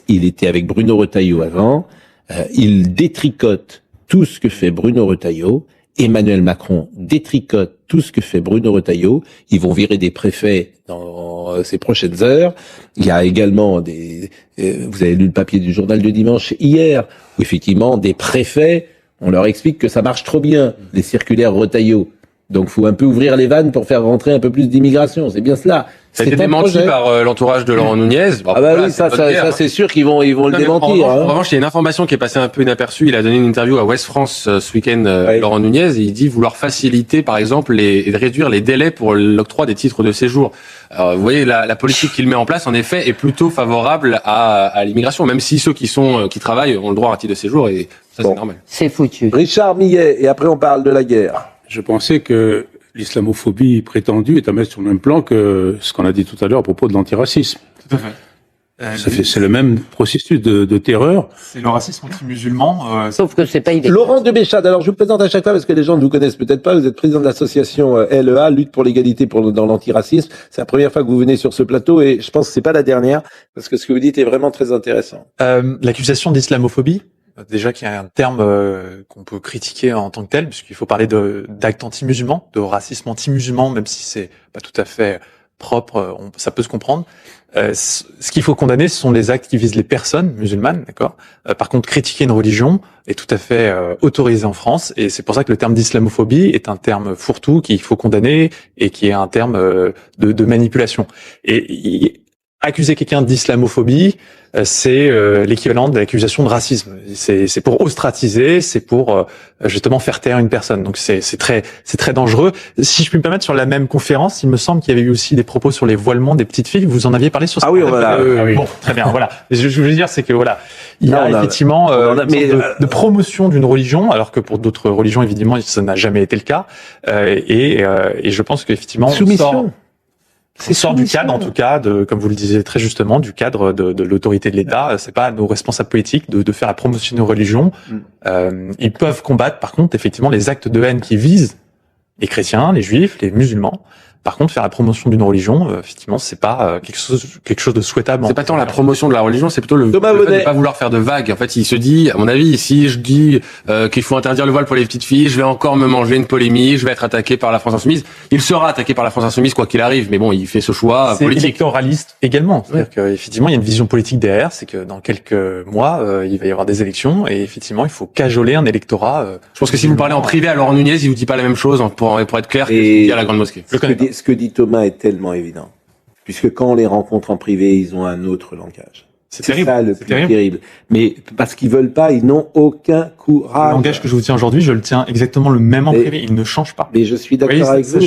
Il était avec Bruno Retailleau avant. Il détricote tout ce que fait Bruno Retailleau. Emmanuel Macron détricote tout ce que fait Bruno Retailleau. Ils vont virer des préfets dans ces prochaines heures. Il y a également vous avez lu le papier du journal de dimanche hier, où effectivement des préfets, on leur explique que ça marche trop bien, les circulaires Retailleau. Donc, faut un peu ouvrir les vannes pour faire rentrer un peu plus d'immigration. C'est bien cela. Ça a été démenti par l'entourage de Laurent Nunez. Bon, oui, ça c'est sûr qu'ils vont le démentir. En revanche, il y a une information qui est passée un peu inaperçue. Il a donné une interview à Ouest France ce week-end, Laurent Nunez, et il dit vouloir faciliter, par exemple, et réduire les délais pour l'octroi des titres de séjour. Alors, vous voyez, la politique qu'il met en place, en effet, est plutôt favorable à l'immigration, même si ceux qui travaillent ont le droit à un titre de séjour, et ça, c'est normal. C'est foutu. Richard Millet, et après on parle de la guerre. Je pensais que l'islamophobie prétendue est à mettre sur le même plan que ce qu'on a dit tout à l'heure à propos de l'antiracisme. Tout à fait. C'est le même processus de terreur. C'est le racisme anti-musulman. Sauf que c'est pas idéal. Laurent de Béchade, alors je vous présente à chaque fois parce que les gens ne vous connaissent peut-être pas. Vous êtes président de l'association LEA, Lutte pour l'égalité dans l'antiracisme. C'est la première fois que vous venez sur ce plateau et je pense que c'est pas la dernière parce que ce que vous dites est vraiment très intéressant. L'accusation d'islamophobie, déjà qu'il y a un terme qu'on peut critiquer en tant que tel, puisqu'il faut parler d'actes anti-musulmans, de racisme anti-musulman, même si c'est pas tout à fait propre, ça peut se comprendre. Ce qu'il faut condamner, ce sont les actes qui visent les personnes musulmanes, d'accord. Par contre, critiquer une religion est tout à fait autorisé en France, et c'est pour ça que le terme d'islamophobie est un terme fourre-tout qu'il faut condamner et qui est un terme de manipulation. Et accuser quelqu'un d'islamophobie, c'est l'équivalent de l'accusation de racisme. C'est pour ostratiser, c'est pour justement faire taire une personne. Donc c'est très dangereux. Si je puis me permettre, sur la même conférence, il me semble qu'il y avait eu aussi des propos sur les voilements des petites filles. Vous en aviez parlé sur ça. Ah oui, voilà. Bon, très bien. Voilà. Je veux dire, c'est que voilà, il y a effectivement de promotion d'une religion, alors que pour d'autres religions, évidemment, ça n'a jamais été le cas. Et je pense qu'effectivement, on sort du cadre, en tout cas, comme vous le disiez très justement, du cadre de l'autorité de l'État. C'est pas à nos responsables politiques de faire la promotion de nos religions. Ils peuvent combattre, par contre, effectivement, les actes de haine qui visent les chrétiens, les juifs, les musulmans. Par contre, faire la promotion d'une religion, effectivement, c'est pas quelque chose de souhaitable. C'est pas tant la promotion de la religion, c'est plutôt le fait de pas vouloir faire de vagues. En fait, il se dit, à mon avis, si je dis qu'il faut interdire le voile pour les petites filles, je vais encore me manger une polémique, je vais être attaqué par la France Insoumise. Il sera attaqué par la France Insoumise quoi qu'il arrive, mais bon, il fait ce choix politique. C'est électoraliste également. C'est-à-dire qu'effectivement, il y a une vision politique derrière, c'est que dans quelques mois, il va y avoir des élections, et effectivement, il faut cajoler un électorat. Je pense que si vous parlez en privé à Laurent Nunez, il vous dit pas la même chose, pour être clair, que ce qu'il dit à la Grande Mosquée. Ce que dit Thomas est tellement évident, puisque quand on les rencontre en privé, ils ont un autre langage. C'est ça le plus terrible. Mais parce qu'ils veulent pas, ils n'ont aucun courage. Le langage que je vous tiens aujourd'hui, je le tiens exactement le même en privé. Il ne change pas. Mais je suis d'accord avec vous.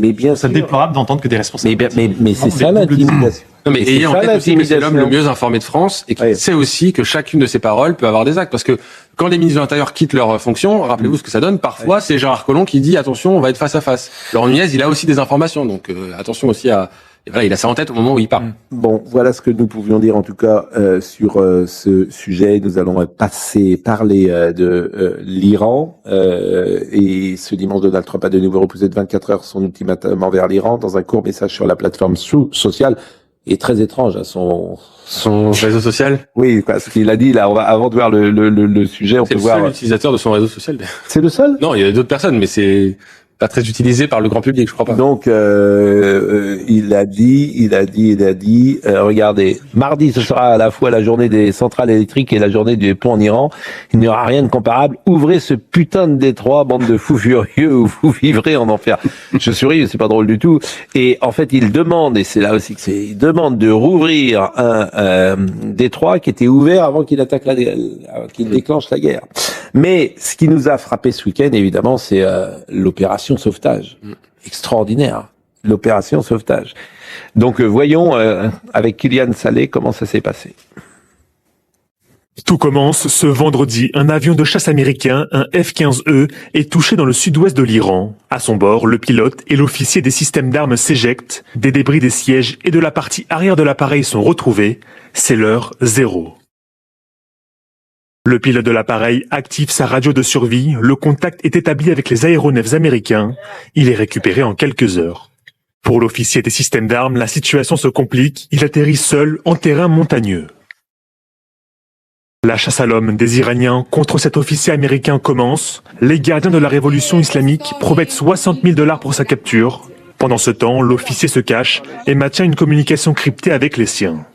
Mais bien sûr. C'est déplorable d'entendre que des responsables. Mais c'est ça l'intimidation. Non, mais ayez en tête aussi que c'est l'homme le mieux informé de France et qu'il sait aussi que chacune de ses paroles peut avoir des actes. Parce que quand les ministres de l'Intérieur quittent leur fonction, rappelez-vous ce que ça donne. Parfois, c'est Gérard Collomb qui dit attention, on va être face à face. Laurent Nunez, il a aussi des informations. Donc attention aussi à... Et voilà, il a ça en tête au moment où il parle. Bon, voilà ce que nous pouvions dire en tout cas sur ce sujet. Nous allons parler de l'Iran. Et ce dimanche, Donald Trump a de nouveau repoussé de 24 heures son ultimatum envers l'Iran dans un court message sur la plateforme sociale. Et très étrange à son réseau social. Oui, parce qu'il a dit là, avant de voir le sujet, on peut voir. C'est le seul utilisateur de son réseau social. C'est le seul? Non, il y a d'autres personnes, mais c'est pas très utilisé par le grand public, je crois pas. Donc, il a dit, regardez, mardi, ce sera à la fois la journée des centrales électriques et la journée du pont en Iran. Il n'y aura rien de comparable. Ouvrez ce putain de détroit, bande de fous furieux, où vous vivrez en enfer. Je souris, c'est pas drôle du tout. Et en fait, il demande, et c'est là aussi que il demande de rouvrir un détroit qui était ouvert avant qu'il attaque qu'il déclenche la guerre. Mais ce qui nous a frappé ce week-end, évidemment, c'est l'opération sauvetage. Extraordinaire, l'opération sauvetage. Donc voyons avec Kylian Salé comment ça s'est passé. Tout commence ce vendredi. Un avion de chasse américain, un F-15E, est touché dans le sud-ouest de l'Iran. À son bord, le pilote et l'officier des systèmes d'armes s'éjectent. Des débris des sièges et de la partie arrière de l'appareil sont retrouvés. C'est l'heure 0. Le pilote de l'appareil active sa radio de survie. Le contact est établi avec les aéronefs américains. Il est récupéré en quelques heures. Pour l'officier des systèmes d'armes, la situation se complique. Il atterrit seul en terrain montagneux. La chasse à l'homme des Iraniens contre cet officier américain commence. Les gardiens de la révolution islamique promettent $60 000 pour sa capture. Pendant ce temps, l'officier se cache et maintient une communication cryptée avec les siens.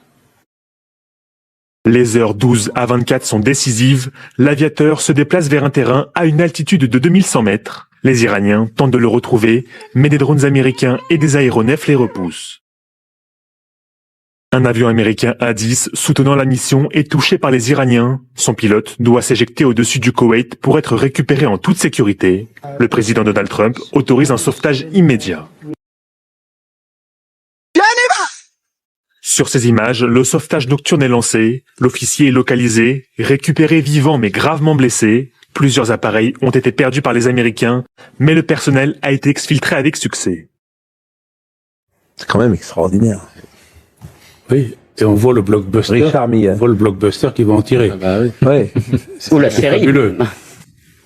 Les heures 12 à 24 sont décisives. L'aviateur se déplace vers un terrain à une altitude de 2100 mètres. Les Iraniens tentent de le retrouver, mais des drones américains et des aéronefs les repoussent. Un avion américain A-10 soutenant la mission est touché par les Iraniens. Son pilote doit s'éjecter au-dessus du Koweït pour être récupéré en toute sécurité. Le président Donald Trump autorise un sauvetage immédiat. Sur ces images, le sauvetage nocturne est lancé, l'officier est localisé, récupéré vivant mais gravement blessé. Plusieurs appareils ont été perdus par les Américains, mais le personnel a été exfiltré avec succès. C'est quand même extraordinaire. Oui, et on voit le blockbuster. Richard Mille. On voit le blockbuster qui va en tirer. Ah bah oui. Ouais. Ou la série. Fabuleux.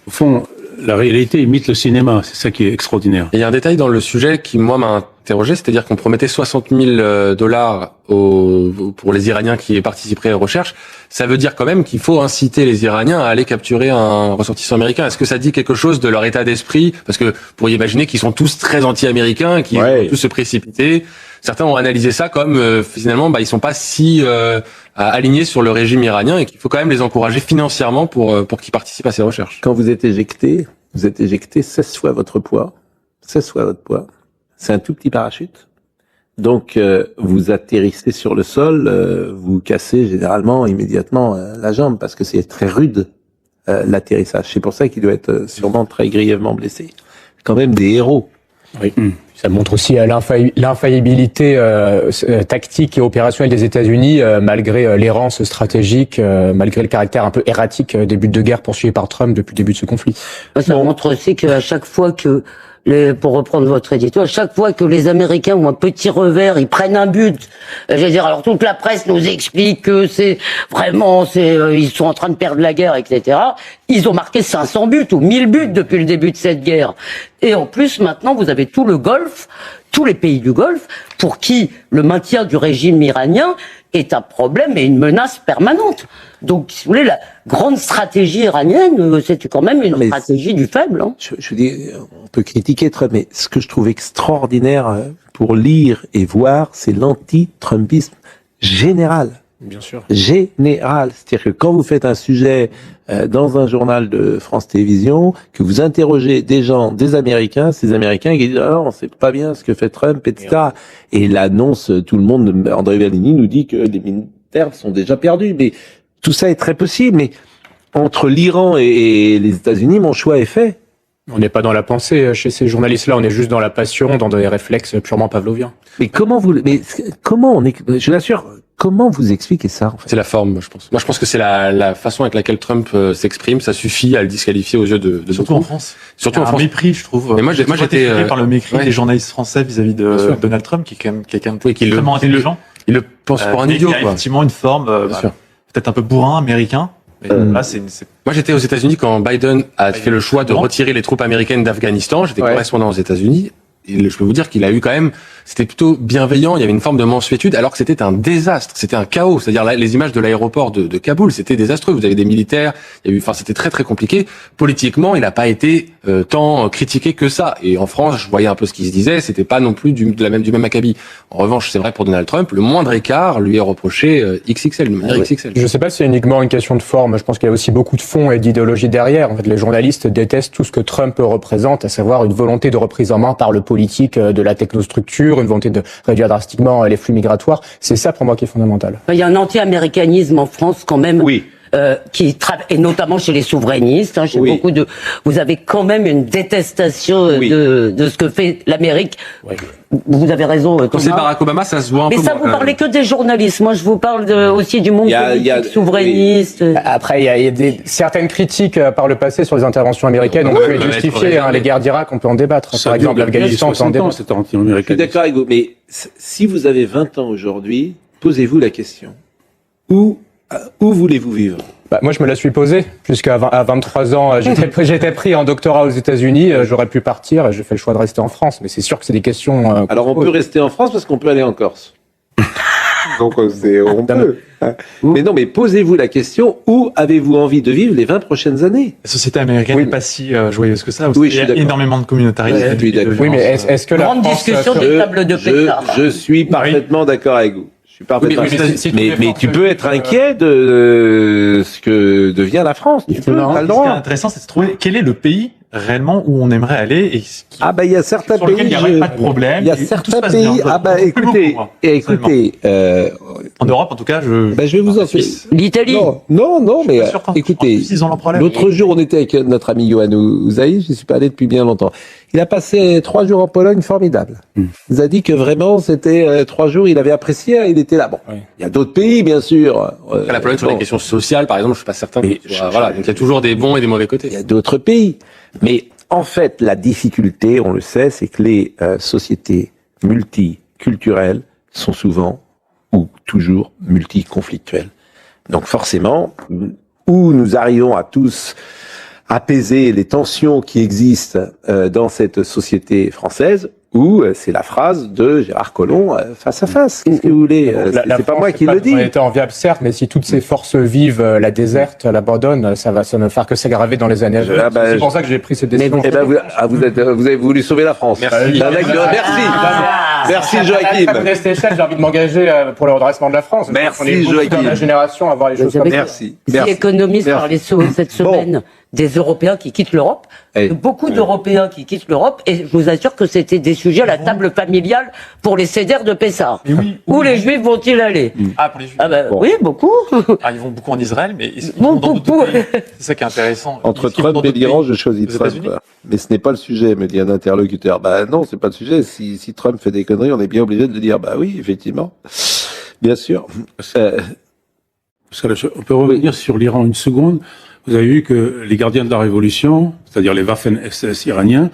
Au fond, la réalité imite le cinéma, c'est ça qui est extraordinaire. Et il y a un détail dans le sujet qui, moi, m'a interrogé, c'est-à-dire qu'on promettait 60 000 dollars pour les Iraniens qui participeraient aux recherches. Ça veut dire quand même qu'il faut inciter les Iraniens à aller capturer un ressortissant américain. Est-ce que ça dit quelque chose de leur état d'esprit? Parce que vous pourriez imaginer qu'ils sont tous très anti-américains, qu'ils vont tous se précipiter. Certains ont analysé ça comme finalement, ils sont pas si alignés sur le régime iranien et qu'il faut quand même les encourager financièrement pour qu'ils participent à ces recherches. Quand vous êtes éjecté 16 fois votre poids. 16 fois votre poids. C'est un tout petit parachute. Donc, vous atterrissez sur le sol, vous cassez généralement immédiatement la jambe parce que c'est très rude l'atterrissage. C'est pour ça qu'il doit être sûrement très grièvement blessé. Quand même des héros. Oui. Ça montre aussi l'infaillibilité tactique et opérationnelle des États-Unis, malgré l'errance stratégique, malgré le caractère un peu erratique des buts de guerre poursuivis par Trump depuis le début de ce conflit. Ça montre aussi qu'à chaque fois que pour reprendre votre édito, à chaque fois que les Américains ont un petit revers, ils prennent un but. Je veux dire, alors toute la presse nous explique que c'est vraiment, ils sont en train de perdre la guerre, etc. Ils ont marqué 500 buts ou 1000 buts depuis le début de cette guerre. Et en plus, maintenant, vous avez tout le Golfe, tous les pays du Golfe, pour qui le maintien du régime iranien est un problème et une menace permanente. Donc, si vous voulez, la grande stratégie iranienne, c'était quand même une stratégie du faible. Hein. Je dis, on peut critiquer Trump, mais ce que je trouve extraordinaire pour lire et voir, c'est l'anti-Trumpisme général. Bien sûr. Général. C'est-à-dire que quand vous faites un sujet dans un journal de France Télévisions, que vous interrogez des gens, des Américains, ces Américains qui disent « Ah non, c'est pas bien ce que fait Trump, etc. » Et l'annonce, tout le monde, André Vallini nous dit que les militaires sont déjà perdus. Mais tout ça est très possible. Mais entre l'Iran et les États-Unis, mon choix est fait. On n'est pas dans la pensée chez ces journalistes-là, on est juste dans la passion, dans des réflexes purement pavloviens. Mais comment on est, je l'assure, comment vous expliquez ça, en fait? C'est la forme, je pense. Moi, je pense que c'est la façon avec laquelle Trump s'exprime, ça suffit à le disqualifier aux yeux de surtout beaucoup. en France. Surtout en un France. mépris, je trouve. Mais moi, j'étais par le mépris des journalistes français vis-à-vis de Donald Trump, qui est quand même quelqu'un de qui extrêmement intelligent. Il le pense pour un idiot, il y a effectivement une forme, peut-être un peu bourrin américain. Là, Moi, j'étais aux États-Unis quand Biden a fait le choix de retirer les troupes américaines d'Afghanistan. J'étais correspondant aux États-Unis. Et je peux vous dire qu'il a eu quand même, c'était plutôt bienveillant, il y avait une forme de mansuétude, alors que c'était un désastre, c'était un chaos. C'est-à-dire les images de l'aéroport de Kaboul, c'était désastreux. Vous avez des militaires, c'était très très compliqué. Politiquement, il n'a pas été tant critiqué que ça. Et en France, je voyais un peu ce qui se disait, c'était pas non plus du même acabit. En revanche, c'est vrai pour Donald Trump, le moindre écart lui est reproché XXL, de manière XXL. Je sais pas si c'est uniquement une question de forme. Je pense qu'il y a aussi beaucoup de fond et d'idéologie derrière. En fait, les journalistes détestent tout ce que Trump représente, à savoir une volonté de reprise en main par le politique de la technostructure, une volonté de réduire drastiquement les flux migratoires. C'est ça pour moi qui est fondamental. Il y a un anti-américanisme en France quand même. Oui. Et notamment chez les souverainistes, chez beaucoup de, vous avez quand même une détestation de ce que fait l'Amérique. Oui. Vous avez raison. Quand c'est Barack Obama, ça se voit un peu. Mais ça, vous parlez que des journalistes. Moi, je vous parle aussi du monde politique souverainiste. Après, il y a certaines critiques par le passé sur les interventions américaines. On peut les justifier. Les guerres d'Irak, on peut en débattre. Par exemple, l'Afghanistan, on peut en débattre. Je suis d'accord avec vous. Mais si vous avez 20 ans aujourd'hui, posez-vous la question. Où voulez-vous vivre? Moi, je me la suis posée, puisqu'à 23 ans, j'étais pris en doctorat aux États-Unis, j'aurais pu partir, et j'ai fait le choix de rester en France. Mais c'est sûr que c'est des questions... Alors, on peut rester en France parce qu'on peut aller en Corse. Donc, on peut. Mais non, mais posez-vous la question, où avez-vous envie de vivre les 20 prochaines années? La société américaine n'est pas si joyeuse que ça. Oui, il y a énormément de communautarisme. Oui, mais est-ce que grande discussion des tables de pétard. Je suis parfaitement d'accord avec vous. Mais tu peux être inquiet de ce que devient la France. Tu peux, t'as le droit. Ce qui est intéressant, c'est de trouver quel est le pays réellement où on aimerait aller et il y a certains pays il n'y a pas de problème. Il y a certains pays. Écoutez, en Europe, en tout cas, je vais vous en dire. L'Italie. Non, mais écoutez, l'autre jour, on était avec notre ami Yohann Ouzaï, je suis pas allé depuis bien longtemps. Il a passé 3 jours en Pologne formidables. Il nous a dit que vraiment, c'était 3 jours, il avait apprécié, il était là. Bon, il y a d'autres pays, bien sûr. La Pologne, sur les questions sociales, par exemple, je suis pas certain. Voilà, donc il y a toujours des bons et des mauvais côtés. Il y a d'autres pays. Mais en fait, la difficulté, on le sait, c'est que les sociétés multiculturelles sont souvent ou toujours multiconflictuelles. Donc forcément, où nous arrivons à tous apaiser les tensions qui existent dans cette société française, où c'est la phrase de Gérard Collomb face à face. Qu'est-ce que vous voulez c'est pas moi qui le dis. On était enviable, certes, mais si toutes ces forces vives la désertent, l'abandonnent, ça ne faire que s'aggraver dans les années à venir. C'est pour ça que j'ai pris cette décision. Vous avez voulu sauver la France. Merci. Merci Joachim. À cette échelle, j'ai envie de m'engager pour le redressement de la France. Merci Joachim. Dans la génération à voir les choses comme ça. Merci. Si économiste parlait cette semaine des Européens qui quittent l'Europe, beaucoup d'Européens qui quittent l'Europe, et je vous assure que c'était des sujets à la table familiale pour les cédères de Pessah. Où les Juifs vont-ils aller? Ah, pour les Juifs. Oui, beaucoup. Ils vont beaucoup en Israël, mais ils vont dans d'autres pays. C'est ça qui est intéressant. Entre Trump et l'Iran, je choisis Trump. Mais ce n'est pas le sujet, me dit un interlocuteur. Non, c'est pas le sujet. Si Trump fait des conneries, on est bien obligé de le dire. Oui, effectivement. Bien sûr. On peut revenir sur l'Iran une seconde. Vous avez vu que les gardiens de la révolution, c'est-à-dire les Waffen-SS iraniens,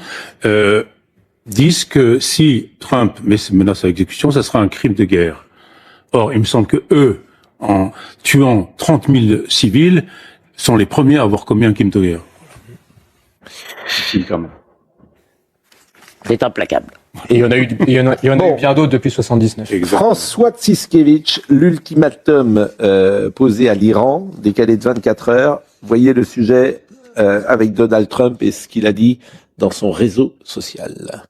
disent que si Trump met ses menaces à exécution, ça sera un crime de guerre. Or, il me semble que eux, en tuant 30 000 civils, sont les premiers à avoir commis un crime de guerre. C'est implacable. Et il y en a eu, bien d'autres depuis 79. François Tsiskevitch, l'ultimatum posé à l'Iran, décalé de 24 heures. Voyez le sujet avec Donald Trump et ce qu'il a dit dans son réseau social.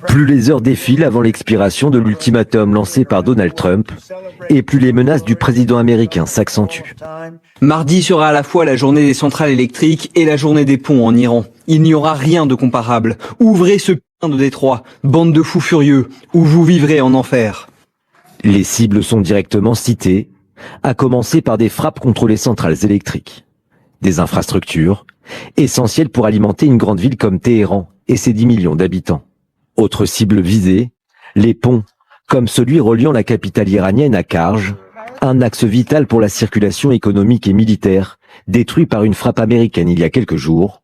Plus les heures défilent avant l'expiration de l'ultimatum lancé par Donald Trump, et plus les menaces du président américain s'accentuent. Mardi sera à la fois la journée des centrales électriques et la journée des ponts en Iran. Il n'y aura rien de comparable. Ouvrez ce putain de Détroit, bande de fous furieux, ou vous vivrez en enfer. Les cibles sont directement citées, à commencer par des frappes contre les centrales électriques. Des infrastructures, essentielles pour alimenter une grande ville comme Téhéran et ses 10 millions d'habitants. Autre cible visée, les ponts, comme celui reliant la capitale iranienne à Karj, un axe vital pour la circulation économique et militaire, détruit par une frappe américaine il y a quelques jours.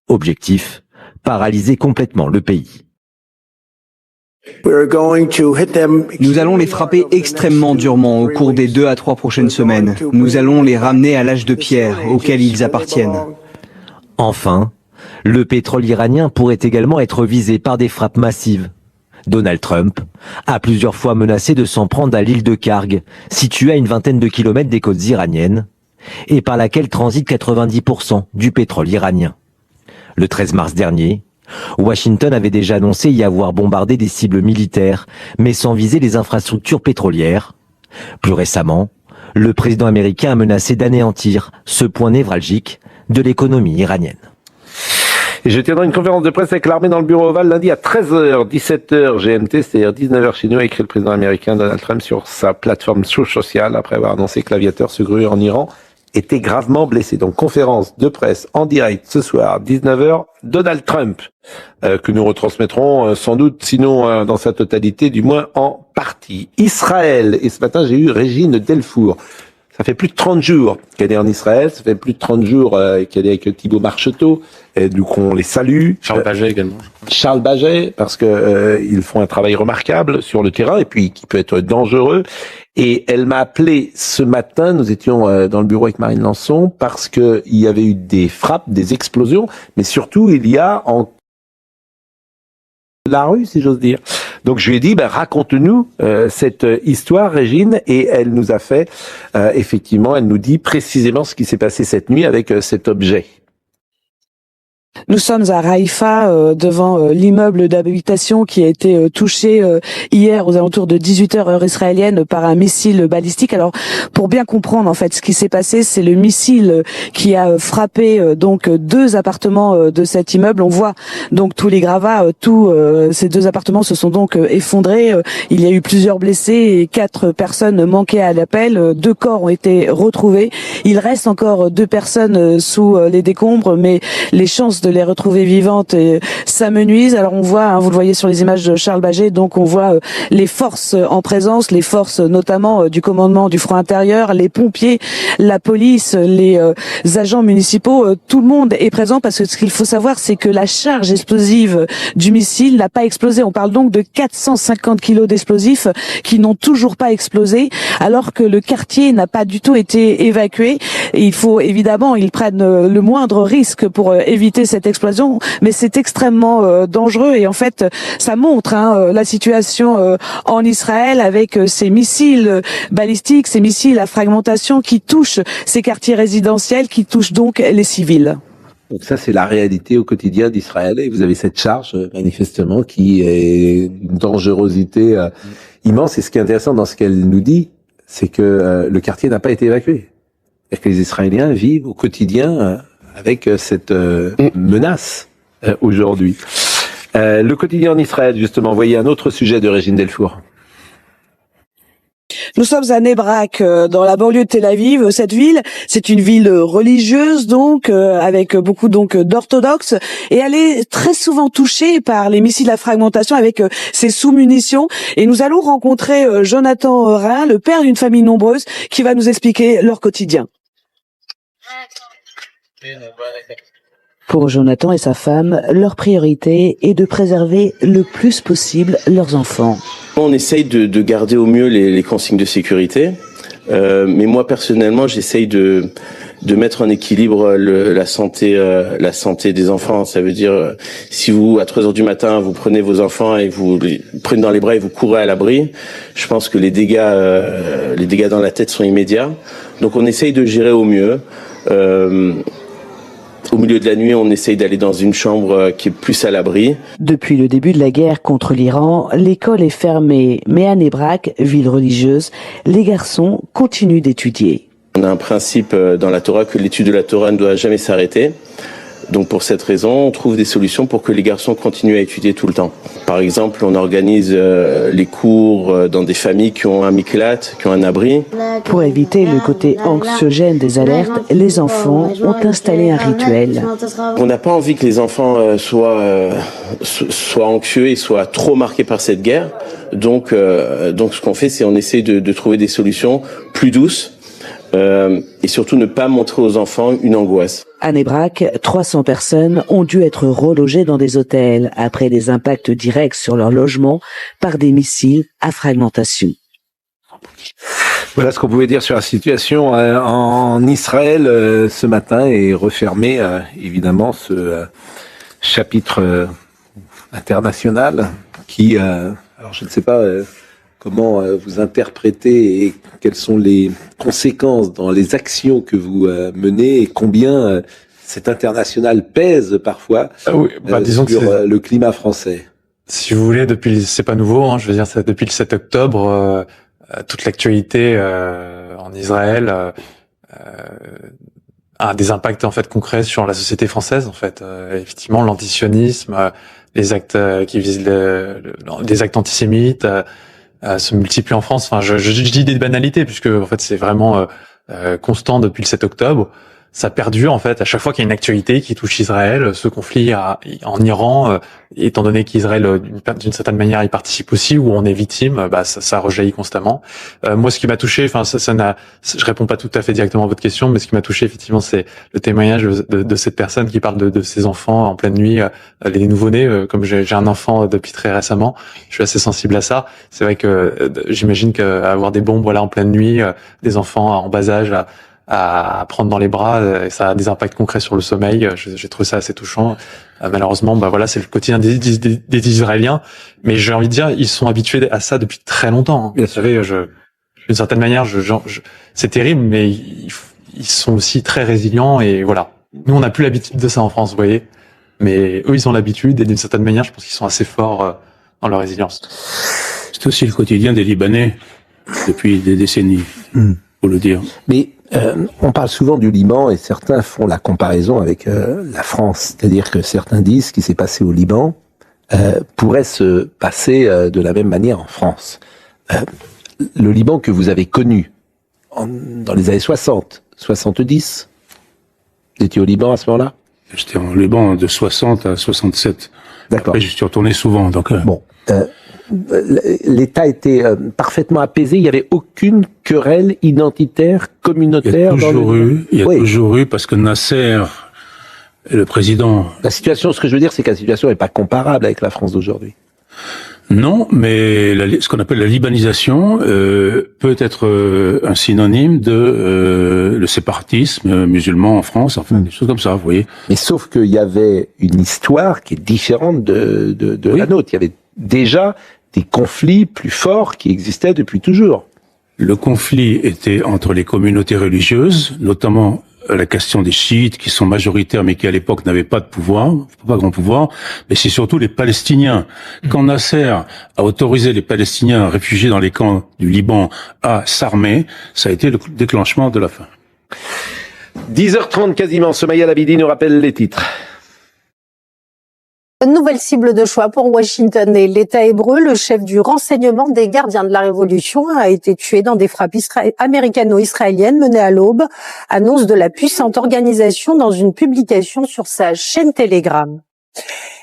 Objectif, paralyser complètement le pays. Nous allons les frapper extrêmement durement au cours des 2 à 3 prochaines semaines. Nous allons les ramener à l'âge de pierre auquel ils appartiennent. Enfin, le pétrole iranien pourrait également être visé par des frappes massives. Donald Trump a plusieurs fois menacé de s'en prendre à l'île de Karg, située à une vingtaine de kilomètres des côtes iraniennes, et par laquelle transite 90% du pétrole iranien. Le 13 mars dernier, Washington avait déjà annoncé y avoir bombardé des cibles militaires, mais sans viser les infrastructures pétrolières. Plus récemment, le président américain a menacé d'anéantir ce point névralgique de l'économie iranienne. Et je tiendrai une conférence de presse avec l'armée dans le bureau ovale lundi à 13h, 17h GMT, c'est-à-dire 19h chez nous, a écrit le président américain Donald Trump sur sa plateforme sociale après avoir annoncé que l'aviateur secret en Iran était gravement blessé. Donc conférence de presse en direct ce soir, 19h, Donald Trump, que nous retransmettrons sans doute, sinon dans sa totalité, du moins en partie. Israël, et ce matin j'ai eu Régine Delfour. Ça fait plus de 30 jours qu'elle est en Israël, ça fait plus de 30 jours qu'elle est avec Thibaut Marcheteau, et donc on les salue. Charles Baget également. Charles Baget, parce que ils font un travail remarquable sur le terrain, et puis qui peut être dangereux. Et elle m'a appelé ce matin, nous étions dans le bureau avec Marine Lançon, parce que il y avait eu des frappes, des explosions, mais surtout il y a en la rue, si j'ose dire. Donc je lui ai dit, raconte-nous cette histoire, Régine, et elle nous a fait, effectivement, elle nous dit précisément ce qui s'est passé cette nuit avec cet objet. Nous sommes à Haïfa, devant l'immeuble d'habitation qui a été touché hier aux alentours de 18h heure israélienne par un missile balistique. Alors, pour bien comprendre en fait ce qui s'est passé, c'est le missile qui a frappé donc 2 appartements de cet immeuble. On voit donc tous les gravats, ces 2 appartements se sont donc effondrés. Il y a eu plusieurs blessés et 4 personnes manquaient à l'appel. 2 corps ont été retrouvés. Il reste encore 2 personnes sous les décombres, mais les chances de les retrouver vivantes s'amenuisent. Alors on voit, vous le voyez sur les images de Charles Baget, donc on voit les forces en présence, les forces notamment du commandement du front intérieur, les pompiers, la police, les agents municipaux, tout le monde est présent parce que ce qu'il faut savoir, c'est que la charge explosive du missile n'a pas explosé. On parle donc de 450 kilos d'explosifs qui n'ont toujours pas explosé, alors que le quartier n'a pas du tout été évacué. Et il faut évidemment, ils prennent le moindre risque pour éviter cette cette explosion, mais c'est extrêmement dangereux et en fait ça montre la situation en Israël avec ces missiles balistiques, ces missiles à fragmentation qui touchent ces quartiers résidentiels, qui touchent donc les civils. Donc ça, c'est la réalité au quotidien d'Israël. Et vous avez cette charge, manifestement, qui est une dangerosité immense. Et ce qui est intéressant dans ce qu'elle nous dit, c'est que le quartier n'a pas été évacué. Et que les Israéliens vivent au quotidien avec cette menace aujourd'hui. Le quotidien en Israël, justement, voyez un autre sujet de Régine Delfour. Nous sommes à Nebrak, dans la banlieue de Tel Aviv. Cette ville, c'est une ville religieuse, donc avec beaucoup d'orthodoxes, et elle est très souvent touchée par les missiles à fragmentation avec ses sous-munitions. Et nous allons rencontrer Jonathan Rhin, le père d'une famille nombreuse, qui va nous expliquer leur quotidien. Pour Jonathan et sa femme, leur priorité est de préserver le plus possible leurs enfants. On essaye de garder au mieux les consignes de sécurité, mais moi personnellement, j'essaye de mettre en équilibre la santé des enfants. Ça veut dire, si vous, à 3h du matin, vous prenez vos enfants et vous les prenez dans les bras et vous courez à l'abri, je pense que les dégâts dans la tête sont immédiats. Donc on essaye de gérer au mieux. Au milieu de la nuit, on essaye d'aller dans une chambre qui est plus à l'abri. Depuis le début de la guerre contre l'Iran, l'école est fermée. Mais à Nebrak, ville religieuse, les garçons continuent d'étudier. On a un principe dans la Torah que l'étude de la Torah ne doit jamais s'arrêter. Donc pour cette raison, on trouve des solutions pour que les garçons continuent à étudier tout le temps. Par exemple, on organise les cours dans des familles qui ont un miklat, qui ont un abri. Pour éviter le côté anxiogène des alertes, les enfants ont installé un rituel. On n'a pas envie que les enfants soient anxieux et soient trop marqués par cette guerre. Donc ce qu'on fait, c'est on essaie de trouver des solutions plus douces. Et surtout ne pas montrer aux enfants une angoisse. À Nebrak, 300 personnes ont dû être relogées dans des hôtels après des impacts directs sur leur logement par des missiles à fragmentation. Voilà ce qu'on pouvait dire sur la situation en Israël ce matin et refermer évidemment ce chapitre international qui, alors je ne sais pas comment vous interprétez et quelles sont les conséquences dans les actions que vous menez et combien cet international pèse parfois disons sur le climat français. Si vous voulez, c'est pas nouveau, je veux dire, depuis le 7 octobre, toute l'actualité en Israël a des impacts en fait concrets sur la société française en fait. Effectivement, l'antisionisme, les actes qui visent des actes antisémites se multiplient en France. Enfin, je dis des banalités puisque en fait c'est vraiment constant depuis le 7 octobre. Ça perdure en fait à chaque fois qu'il y a une actualité qui touche Israël, ce conflit en Iran, étant donné qu'Israël d'une certaine manière y participe aussi, où on est victime, ça rejaillit constamment. Moi, ce qui m'a touché, je réponds pas tout à fait directement à votre question, mais ce qui m'a touché effectivement, c'est le témoignage de cette personne qui parle de ses enfants en pleine nuit, les nouveau-nés. Comme j'ai un enfant depuis très récemment, je suis assez sensible à ça. C'est vrai que j'imagine qu'avoir des bombes en pleine nuit, des enfants en bas âge à prendre dans les bras, ça a des impacts concrets sur le sommeil. J'ai trouvé ça assez touchant. Malheureusement, c'est le quotidien des Israéliens. Mais j'ai envie de dire, ils sont habitués à ça depuis très longtemps. Vous savez, d'une certaine manière, c'est terrible, mais ils sont aussi très résilients et voilà. Nous, on n'a plus l'habitude de ça en France, vous voyez. Mais eux, ils ont l'habitude et d'une certaine manière, je pense qu'ils sont assez forts dans leur résilience. C'est aussi le quotidien des Libanais depuis des décennies, faut le dire. Mais on parle souvent du Liban et certains font la comparaison avec la France. C'est-à-dire que certains disent ce qui s'est passé au Liban pourrait se passer de la même manière en France. Le Liban que vous avez connu dans les années 60, 70, vous étiez au Liban à ce moment-là ? J'étais en Liban de 60 à 67. D'accord. Après, je suis retourné souvent. Donc, bon. L'État était parfaitement apaisé, il n'y avait aucune querelle identitaire, communautaire. Il y a toujours eu, parce que Nasser, le président... La situation, ce que je veux dire, c'est que la situation n'est pas comparable avec la France d'aujourd'hui. Non, mais ce qu'on appelle la libanisation peut être un synonyme de le séparatisme musulman en France, enfin des choses comme ça, vous voyez. Mais sauf qu'il y avait une histoire qui est différente de la nôtre. Il y avait déjà des conflits plus forts qui existaient depuis toujours. Le conflit était entre les communautés religieuses, notamment la question des chiites qui sont majoritaires mais qui à l'époque n'avaient pas de pouvoir, pas grand pouvoir, mais c'est surtout les Palestiniens. Quand Nasser a autorisé les Palestiniens réfugiés dans les camps du Liban à s'armer, ça a été le déclenchement de la fin. 10h30 quasiment, Somaya Labidi nous rappelle les titres. Nouvelle cible de choix pour Washington et l'État hébreu. Le chef du renseignement des gardiens de la Révolution a été tué dans des frappes américano-israéliennes menées à l'aube. Annonce de la puissante organisation dans une publication sur sa chaîne Telegram.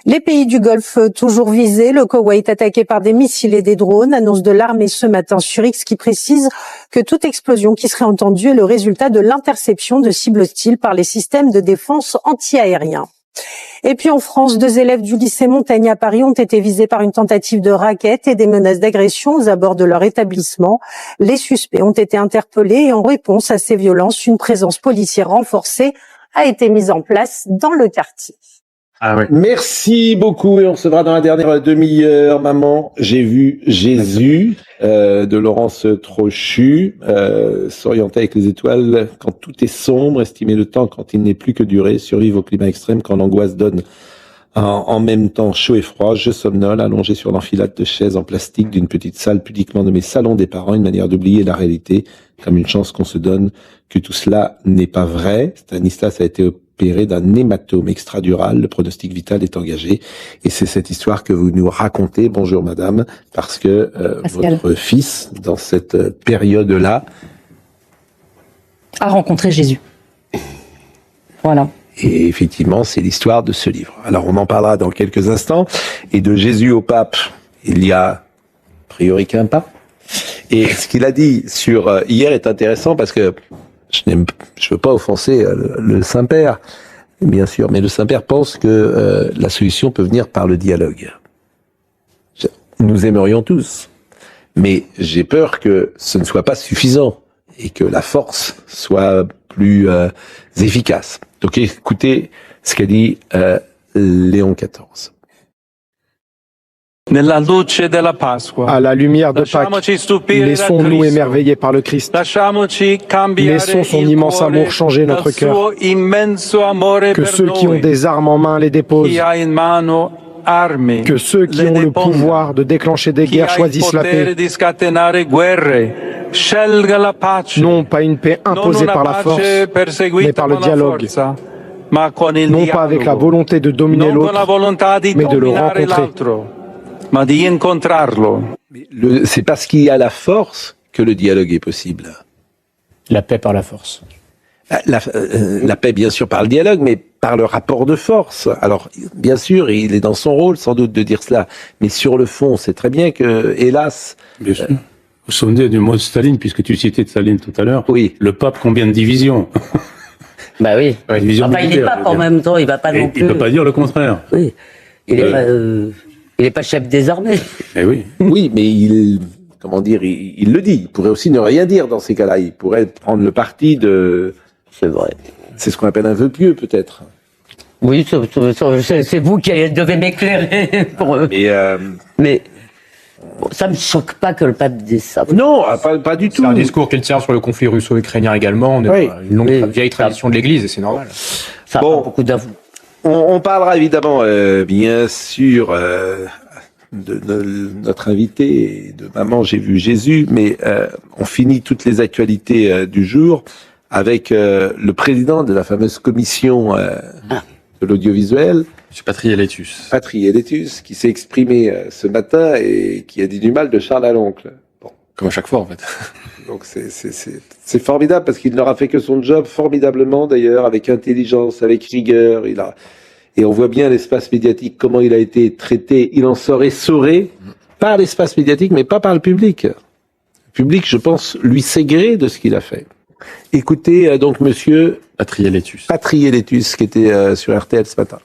Les pays du Golfe toujours visés. Le Koweït attaqué par des missiles et des drones. Annonce de l'armée ce matin sur X qui précise que toute explosion qui serait entendue est le résultat de l'interception de cibles hostiles par les systèmes de défense anti-aériens. Et puis en France, 2 élèves du lycée Montaigne à Paris ont été visés par une tentative de racket et des menaces d'agression aux abords de leur établissement. Les suspects ont été interpellés et en réponse à ces violences, une présence policière renforcée a été mise en place dans le quartier. Ah oui. Merci beaucoup et on se verra dans la dernière demi-heure. Maman, j'ai vu Jésus de Laurence Trochu s'orienter avec les étoiles quand tout est sombre, estimer le temps quand il n'est plus que durée, survivre au climat extrême quand l'angoisse donne en même temps chaud et froid. Je somnole, allongé sur l'enfilade de chaises en plastique d'une petite salle pudiquement nommée salon des parents, une manière d'oublier la réalité, comme une chance qu'on se donne que tout cela n'est pas vrai. Stanislas a été opéré d'un hématome extradural, le pronostic vital est engagé, et c'est cette histoire que vous nous racontez, bonjour madame, parce que votre fils, dans cette période-là, a rencontré Jésus. Voilà. Et effectivement, c'est l'histoire de ce livre. Alors on en parlera dans quelques instants, et de Jésus au pape, il y a a priori qu'un pape, et ce qu'il a dit sur hier est intéressant parce que je veux pas offenser le Saint-Père, bien sûr, mais le Saint-Père pense que la solution peut venir par le dialogue. Nous aimerions tous, mais j'ai peur que ce ne soit pas suffisant et que la force soit plus efficace. Donc écoutez ce qu'a dit Léon XIV. À la lumière de Pâques, laissons-nous émerveiller par le Christ. Laissons son immense amour changer notre cœur. Que ceux qui ont des armes en main les déposent. Que ceux qui ont le pouvoir de déclencher des guerres choisissent la paix. Non pas une paix imposée par la force, mais par le dialogue. Non pas avec la volonté de dominer l'autre, mais de le rencontrer. C'est parce qu'il y a la force que le dialogue est possible. La paix par la force. La paix, bien sûr, par le dialogue, mais par le rapport de force. Alors, bien sûr, il est dans son rôle, sans doute, de dire cela. Mais sur le fond, c'est très bien que, hélas... Bien sûr. Vous vous souvenez du mot de Staline, puisque tu citais Staline tout à l'heure. Oui. Le pape, combien de divisions? Bah oui. Ouais, division enfin, il est pape en même temps, il va pas non plus... Il peut pas dire le contraire. Oui. Il est pas chef des armées. Eh oui. Oui, mais il le dit. Il pourrait aussi ne rien dire dans ces cas-là. Il pourrait prendre le parti de... C'est vrai. C'est ce qu'on appelle un vœu pieux, peut-être. Oui, c'est vous qui devez m'éclairer pour eux. Mais bon, ça me choque pas que le pape dise ça. Non, pas du tout. C'est un discours qu'il tient sur le conflit russo-ukrainien également. On est une vieille tradition de l'Église et c'est normal. Ça a beaucoup d'avou. On parlera évidemment, bien sûr, de notre invité et de Maman, j'ai vu Jésus, mais on finit toutes les actualités du jour avec le président de la fameuse commission de l'audiovisuel, M. Patrié-Létus. Patrié-Létus, qui s'est exprimé ce matin et qui a dit du mal de Charles à l'oncle. Bon, comme à chaque fois en fait. Donc c'est formidable parce qu'il n'aura fait que son job formidablement d'ailleurs, avec intelligence, avec rigueur. Et on voit bien l'espace médiatique, comment il a été traité. Il en sort essoré par l'espace médiatique, mais pas par le public. Le public, je pense, lui sait gré de ce qu'il a fait. Écoutez donc monsieur Patrié-Létus. Patrié-Létus, qui était sur RTL ce matin.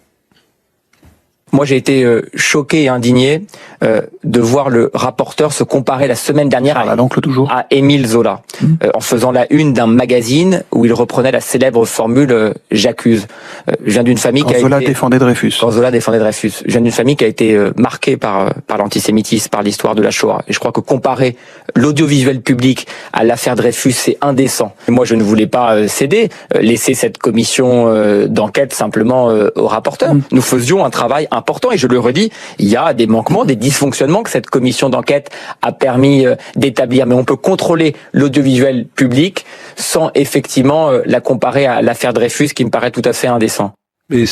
Moi, j'ai été choqué et indigné de voir le rapporteur se comparer la semaine dernière à Émile Zola, en faisant la une d'un magazine où il reprenait la célèbre formule « j'accuse ». Je viens d'une famille Quand Zola défendait Dreyfus. Je viens d'une famille qui a été marquée par l'antisémitisme, par l'histoire de la Shoah. Et je crois que comparer l'audiovisuel public à l'affaire Dreyfus, c'est indécent. Et moi, je ne voulais pas céder, laisser cette commission d'enquête simplement au rapporteur. Nous faisions un travail important, et je le redis, il y a des manquements, des dysfonctionnements que cette commission d'enquête a permis d'établir. Mais on peut contrôler l'audiovisuel public sans effectivement la comparer à l'affaire Dreyfus, qui me paraît tout à fait indécent. Mais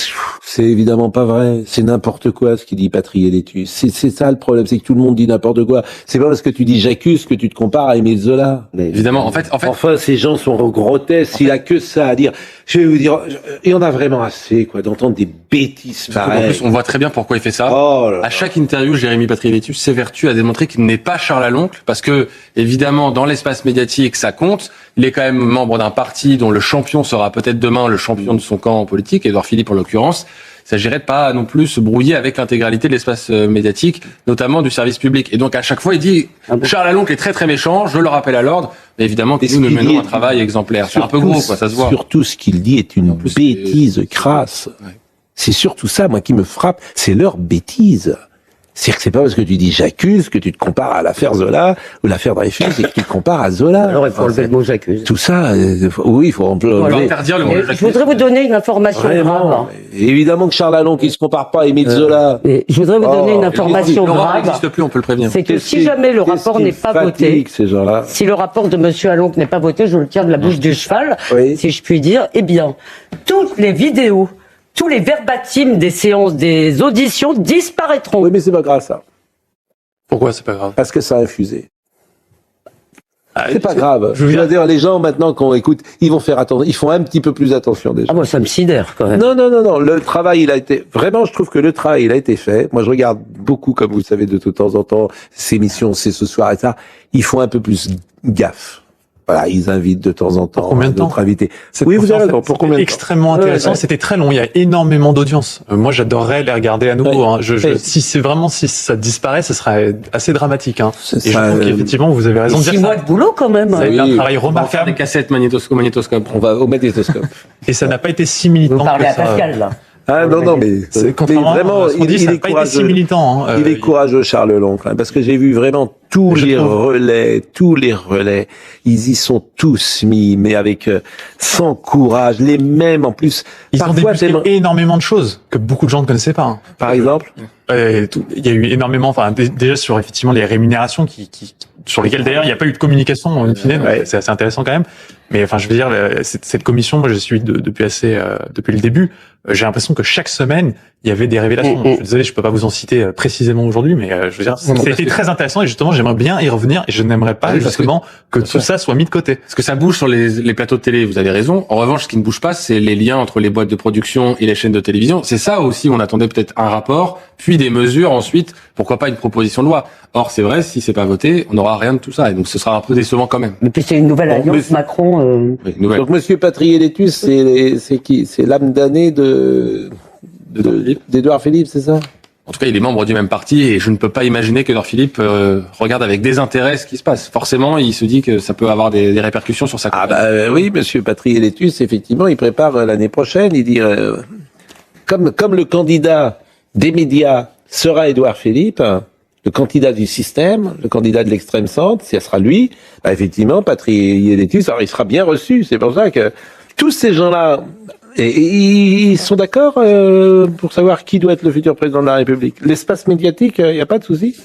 c'est évidemment pas vrai. C'est n'importe quoi ce qu'il dit Patrier Létus. C'est ça le problème, c'est que tout le monde dit n'importe quoi. C'est pas parce que tu dis j'accuse que tu te compares à Émile Zola. Mais évidemment, en fait. Enfin, ces gens sont grotesques. Il a que ça à dire. Je vais vous dire, il y en a vraiment assez, quoi, d'entendre des bêtises pareilles. En plus, on voit très bien pourquoi il fait ça. À chaque interview, Jérémy Patrier Létus s'évertue à démontrer qu'il n'est pas Charles Aloncle, parce que, évidemment, dans l'espace médiatique, ça compte. Il est quand même membre d'un parti dont le champion sera peut-être demain le champion de son camp politique, Édouard Philippe en l'occurrence. Il s'agirait de pas non plus se brouiller avec l'intégralité de l'espace médiatique, notamment du service public. Et donc à chaque fois, il dit Charles Aloncle est très très méchant, je le rappelle à l'ordre. Mais évidemment, nous ne menons un travail exemplaire. C'est un peu gros, quoi, ça se voit. Surtout ce qu'il dit est une bêtise crasse. Ouais. C'est surtout ça, moi, qui me frappe, c'est leur bêtise. C'est-à-dire que c'est pas parce que tu dis j'accuse que tu te compares à l'affaire Zola ou l'affaire Dreyfus et que tu te compares à Zola. Alors il faut enlever le mot j'accuse. Tout ça, oui, il faut enlever. Interdire le mot j'accuse. Je voudrais vous donner une information grave. Évidemment que Charles Aloncle, il se compare pas à Émile Zola. Mais je voudrais vous donner une information grave. N'existe plus, on peut le prévenir. C'est que si jamais le rapport n'est pas voté, si le rapport de Monsieur Aloncle n'est pas voté, je le tire de la bouche du cheval, si je puis dire, eh bien, toutes les vidéos, tous les verbatims des séances, des auditions disparaîtront. Oui, mais c'est pas grave, ça. Pourquoi c'est pas grave? Parce que ça a infusé. C'est pas grave. Je veux dire, les gens, maintenant, qu'on écoute, ils vont faire attention. Ils font un petit peu plus attention, déjà. Ah, moi, ça me sidère, quand même. Non. Le travail, il a été, vraiment, je trouve que le travail, il a été fait. Moi, je regarde beaucoup, comme vous le savez, de temps en temps, ces émissions, c'est ce soir et ça. Ils font un peu plus gaffe. Voilà, ils invitent de temps en temps d'autres invités. Oui, vous avez raison. Pour combien de temps? Extrêmement intéressant. C'était très long. Il y a énormément d'audience. Moi, j'adorerais les regarder à nouveau. Si ça disparaît, ce serait assez dramatique. Et je trouve qu'effectivement, vous avez raison de dire ça. 6 mois de boulot, quand même. Ça a été un travail remarquable. On va faire des cassettes magnétoscope. On va au magnétoscope. Et ça n'a pas été si militant. Vous parlez à Pascal, là. Ah non, mais vraiment, il est courageux. Il est courageux, Charles Aloncle, parce que j'ai vu vraiment tous les relais, ils y sont tous mis, mais avec sans courage, les mêmes en plus. Ils ont débusqué énormément de choses que beaucoup de gens ne connaissaient pas. Par exemple, il y a eu énormément, déjà sur effectivement les rémunérations sur lesquelles d'ailleurs il n'y a pas eu de communication en fine, c'est assez intéressant quand même. Mais je veux dire, cette commission, moi je suis depuis le début. J'ai l'impression que chaque semaine il y avait des révélations. Je suis désolé, je peux pas vous en citer précisément aujourd'hui, mais je veux dire, c'était très intéressant et justement j'aimerais bien y revenir et je n'aimerais pas justement que tout ça soit mis de côté. Parce que ça bouge sur les plateaux de télé, vous avez raison. En revanche, ce qui ne bouge pas, c'est les liens entre les boîtes de production et les chaînes de télévision. C'est ça aussi, on attendait peut-être un rapport, puis des mesures, ensuite, pourquoi pas une proposition de loi. Or, c'est vrai, si c'est pas voté, on n'aura rien de tout ça. Et donc, ce sera un peu décécent quand même. Mais puis, c'est une nouvelle alliance Macron. Oui, donc, Monsieur Patrier Létus, c'est qui? C'est l'âme damnée d'Édouard Philippe, c'est ça? En tout cas, il est membre du même parti et je ne peux pas imaginer qu'Édouard Philippe regarde avec désintérêt ce qui se passe. Forcément, il se dit que ça peut avoir des répercussions sur sa campagne. Oui, Monsieur Patrier Létus, effectivement, il prépare l'année prochaine. Il dit, comme le candidat des médias sera Édouard Philippe, le candidat du système, le candidat de l'extrême centre, si ça sera lui, effectivement, Patrier Létus, alors il sera bien reçu. C'est pour ça que tous ces gens-là, et ils sont d'accord pour savoir qui doit être le futur président de la République. L'espace médiatique, il n'y a pas de souci.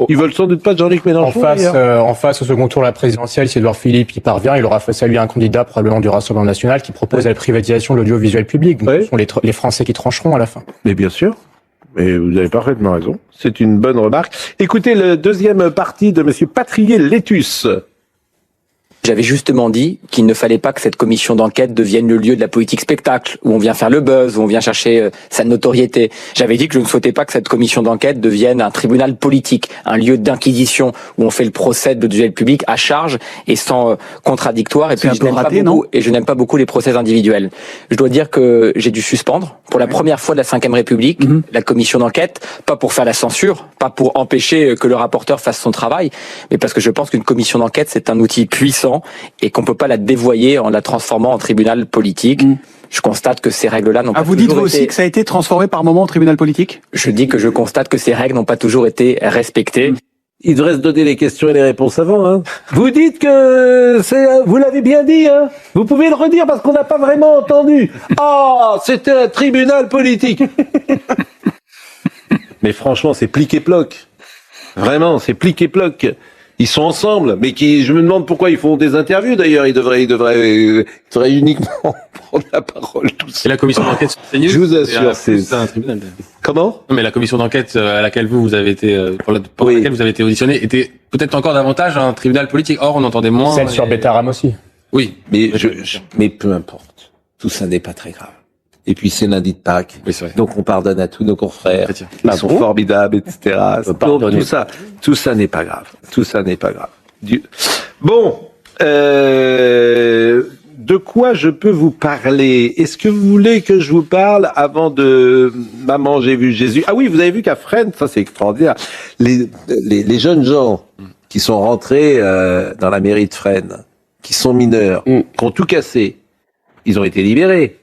Ils veulent sans doute pas de Jean-Luc Mélenchon. En face, au second tour de la présidentielle, si Édouard Philippe y parvient, il aura face à lui un candidat probablement du Rassemblement national qui propose la privatisation de l'audiovisuel public. Donc, ce sont les Français qui trancheront à la fin. Mais bien sûr. Mais vous avez parfaitement raison. C'est une bonne remarque. Écoutez le deuxième parti de Monsieur Patrier Létus. J'avais justement dit qu'il ne fallait pas que cette commission d'enquête devienne le lieu de la politique spectacle, où on vient faire le buzz, où on vient chercher sa notoriété. J'avais dit que je ne souhaitais pas que cette commission d'enquête devienne un tribunal politique, un lieu d'inquisition, où on fait le procès de l'audiovisuel public à charge et sans contradictoire. Et puis je n'aime pas beaucoup les procès individuels. Je dois dire que j'ai dû suspendre, pour la première fois de la Ve République, la commission d'enquête, pas pour faire la censure, pas pour empêcher que le rapporteur fasse son travail, mais parce que je pense qu'une commission d'enquête, c'est un outil puissant et qu'on peut pas la dévoyer en la transformant en tribunal politique. Je constate que ces règles-là n'ont pas toujours été... Vous dites aussi que ça a été transformé par moment en tribunal politique? Je dis que je constate que ces règles n'ont pas toujours été respectées. Il devrait se donner les questions et les réponses avant, hein. Vous dites que vous l'avez bien dit, hein. Vous pouvez le redire parce qu'on n'a pas vraiment entendu. Ah, c'était un tribunal politique. Mais franchement, c'est plic et ploc. Vraiment, c'est plic et ploc. Ils sont ensemble, mais je me demande pourquoi ils font des interviews d'ailleurs. Ils devraient uniquement prendre la parole tous. Et la commission d'enquête sur CNews, je vous assure, c'est un tribunal. Comment? Non, mais la commission d'enquête à laquelle vous avez été, pour laquelle vous avez été auditionné, était peut-être encore davantage un tribunal politique. Or, on entendait moins. Celle sur Betaram aussi. Oui, mais mais peu importe. Tout ça n'est pas très grave. Et puis c'est lundi de Pâques, donc on pardonne à tous nos confrères, ils sont formidables, etc. Donc, tout ça n'est pas grave. Tout ça n'est pas grave. Bon, de quoi je peux vous parler? Est-ce que vous voulez que je vous parle avant de Maman, j'ai vu Jésus? Ah oui, vous avez vu qu'à Fresnes, ça c'est extraordinaire, les jeunes gens qui sont rentrés dans la mairie de Fresnes, qui sont mineurs, qui ont tout cassé, ils ont été libérés.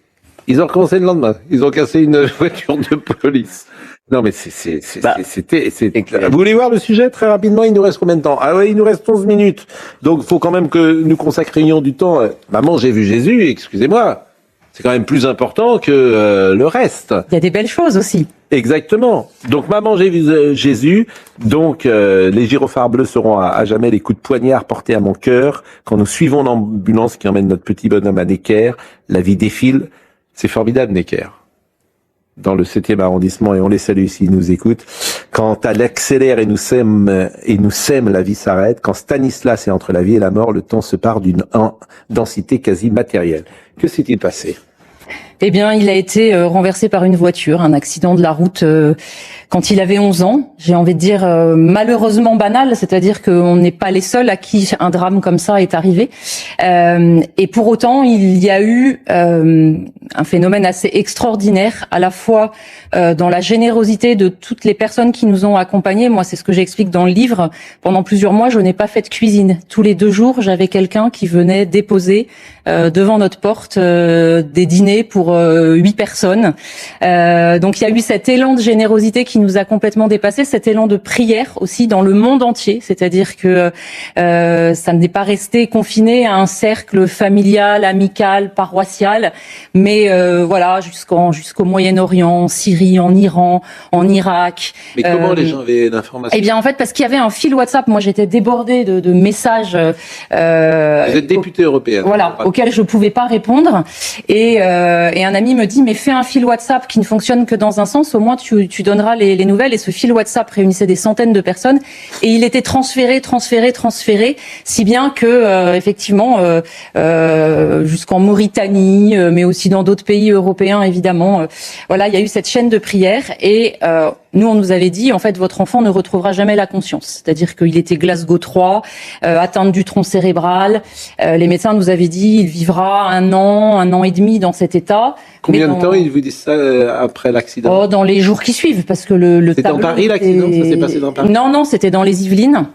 Ils ont recommencé le lendemain. Ils ont cassé une voiture de police. Non, mais c'était. Vous voulez voir le sujet très rapidement? Il nous reste combien de temps? Ah oui, il nous reste 11 minutes. Donc, il faut quand même que nous consacrions du temps. Maman, j'ai vu Jésus. Excusez-moi. C'est quand même plus important que le reste. Il y a des belles choses aussi. Exactement. Donc, Maman, j'ai vu Jésus. Donc, les gyrophares bleus seront à jamais les coups de poignard portés à mon cœur quand nous suivons l'ambulance qui emmène notre petit bonhomme à Necker. La vie défile. C'est formidable, Necker, dans le 7e arrondissement, et on les salue s'ils nous écoutent. Quand elle accélère et nous sème, la vie s'arrête. Quand Stanislas est entre la vie et la mort, le temps se part d'une densité quasi matérielle. Que s'est-il passé? Eh bien, il a été renversé par une voiture, un accident de la route quand il avait 11 ans. J'ai envie de dire malheureusement banal, c'est-à-dire qu'on n'est pas les seuls à qui un drame comme ça est arrivé. Et pour autant, il y a eu un phénomène assez extraordinaire, à la fois dans la générosité de toutes les personnes qui nous ont accompagnés. Moi, c'est ce que j'explique dans le livre. Pendant plusieurs mois, je n'ai pas fait de cuisine. Tous les 2 jours, j'avais quelqu'un qui venait déposer devant notre porte des dîners pour 8 personnes. Donc il y a eu cet élan de générosité qui nous a complètement dépassé, cet élan de prière aussi dans le monde entier, c'est-à-dire que ça n'est pas resté confiné à un cercle familial, amical, paroissial, mais voilà, jusqu'au Moyen-Orient, en Syrie, en Iran, en Irak. Mais comment les gens avaient l'information? Eh bien en fait parce qu'il y avait un fil WhatsApp, moi j'étais débordée de messages. Vous êtes députée européenne. Voilà, auxquels je pouvais pas répondre, et un ami me dit mais fais un fil WhatsApp qui ne fonctionne que dans un sens, au moins tu donneras les nouvelles. Et ce fil WhatsApp réunissait des centaines de personnes et il était transféré, si bien que effectivement jusqu'en Mauritanie, mais aussi dans d'autres pays européens évidemment, voilà, il y a eu cette chaîne de prière et nous, on nous avait dit, en fait, votre enfant ne retrouvera jamais la conscience. C'est-à-dire qu'il était Glasgow 3, atteinte du tronc cérébral. Les médecins nous avaient dit, il vivra 1 an et demi dans cet état. Combien de temps ils vous disent ça après l'accident? Oh, dans les jours qui suivent, parce que le C'était dans Paris, l'accident? Ça s'est passé dans Paris? Non, c'était dans les Yvelines.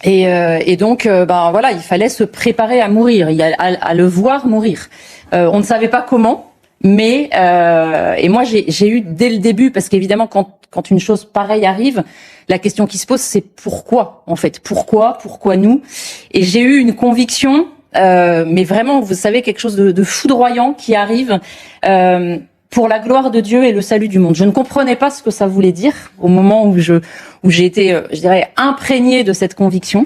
Et donc, voilà, il fallait se préparer à mourir, à le voir mourir. On ne savait pas comment. Mais et moi j'ai eu dès le début, parce qu'évidemment quand une chose pareille arrive, la question qui se pose c'est pourquoi en fait, pourquoi nous. Et j'ai eu une conviction, mais vraiment vous savez, quelque chose de foudroyant qui arrive pour la gloire de Dieu et le salut du monde. Je ne comprenais pas ce que ça voulait dire au moment où j'ai été, je dirais, imprégnée de cette conviction.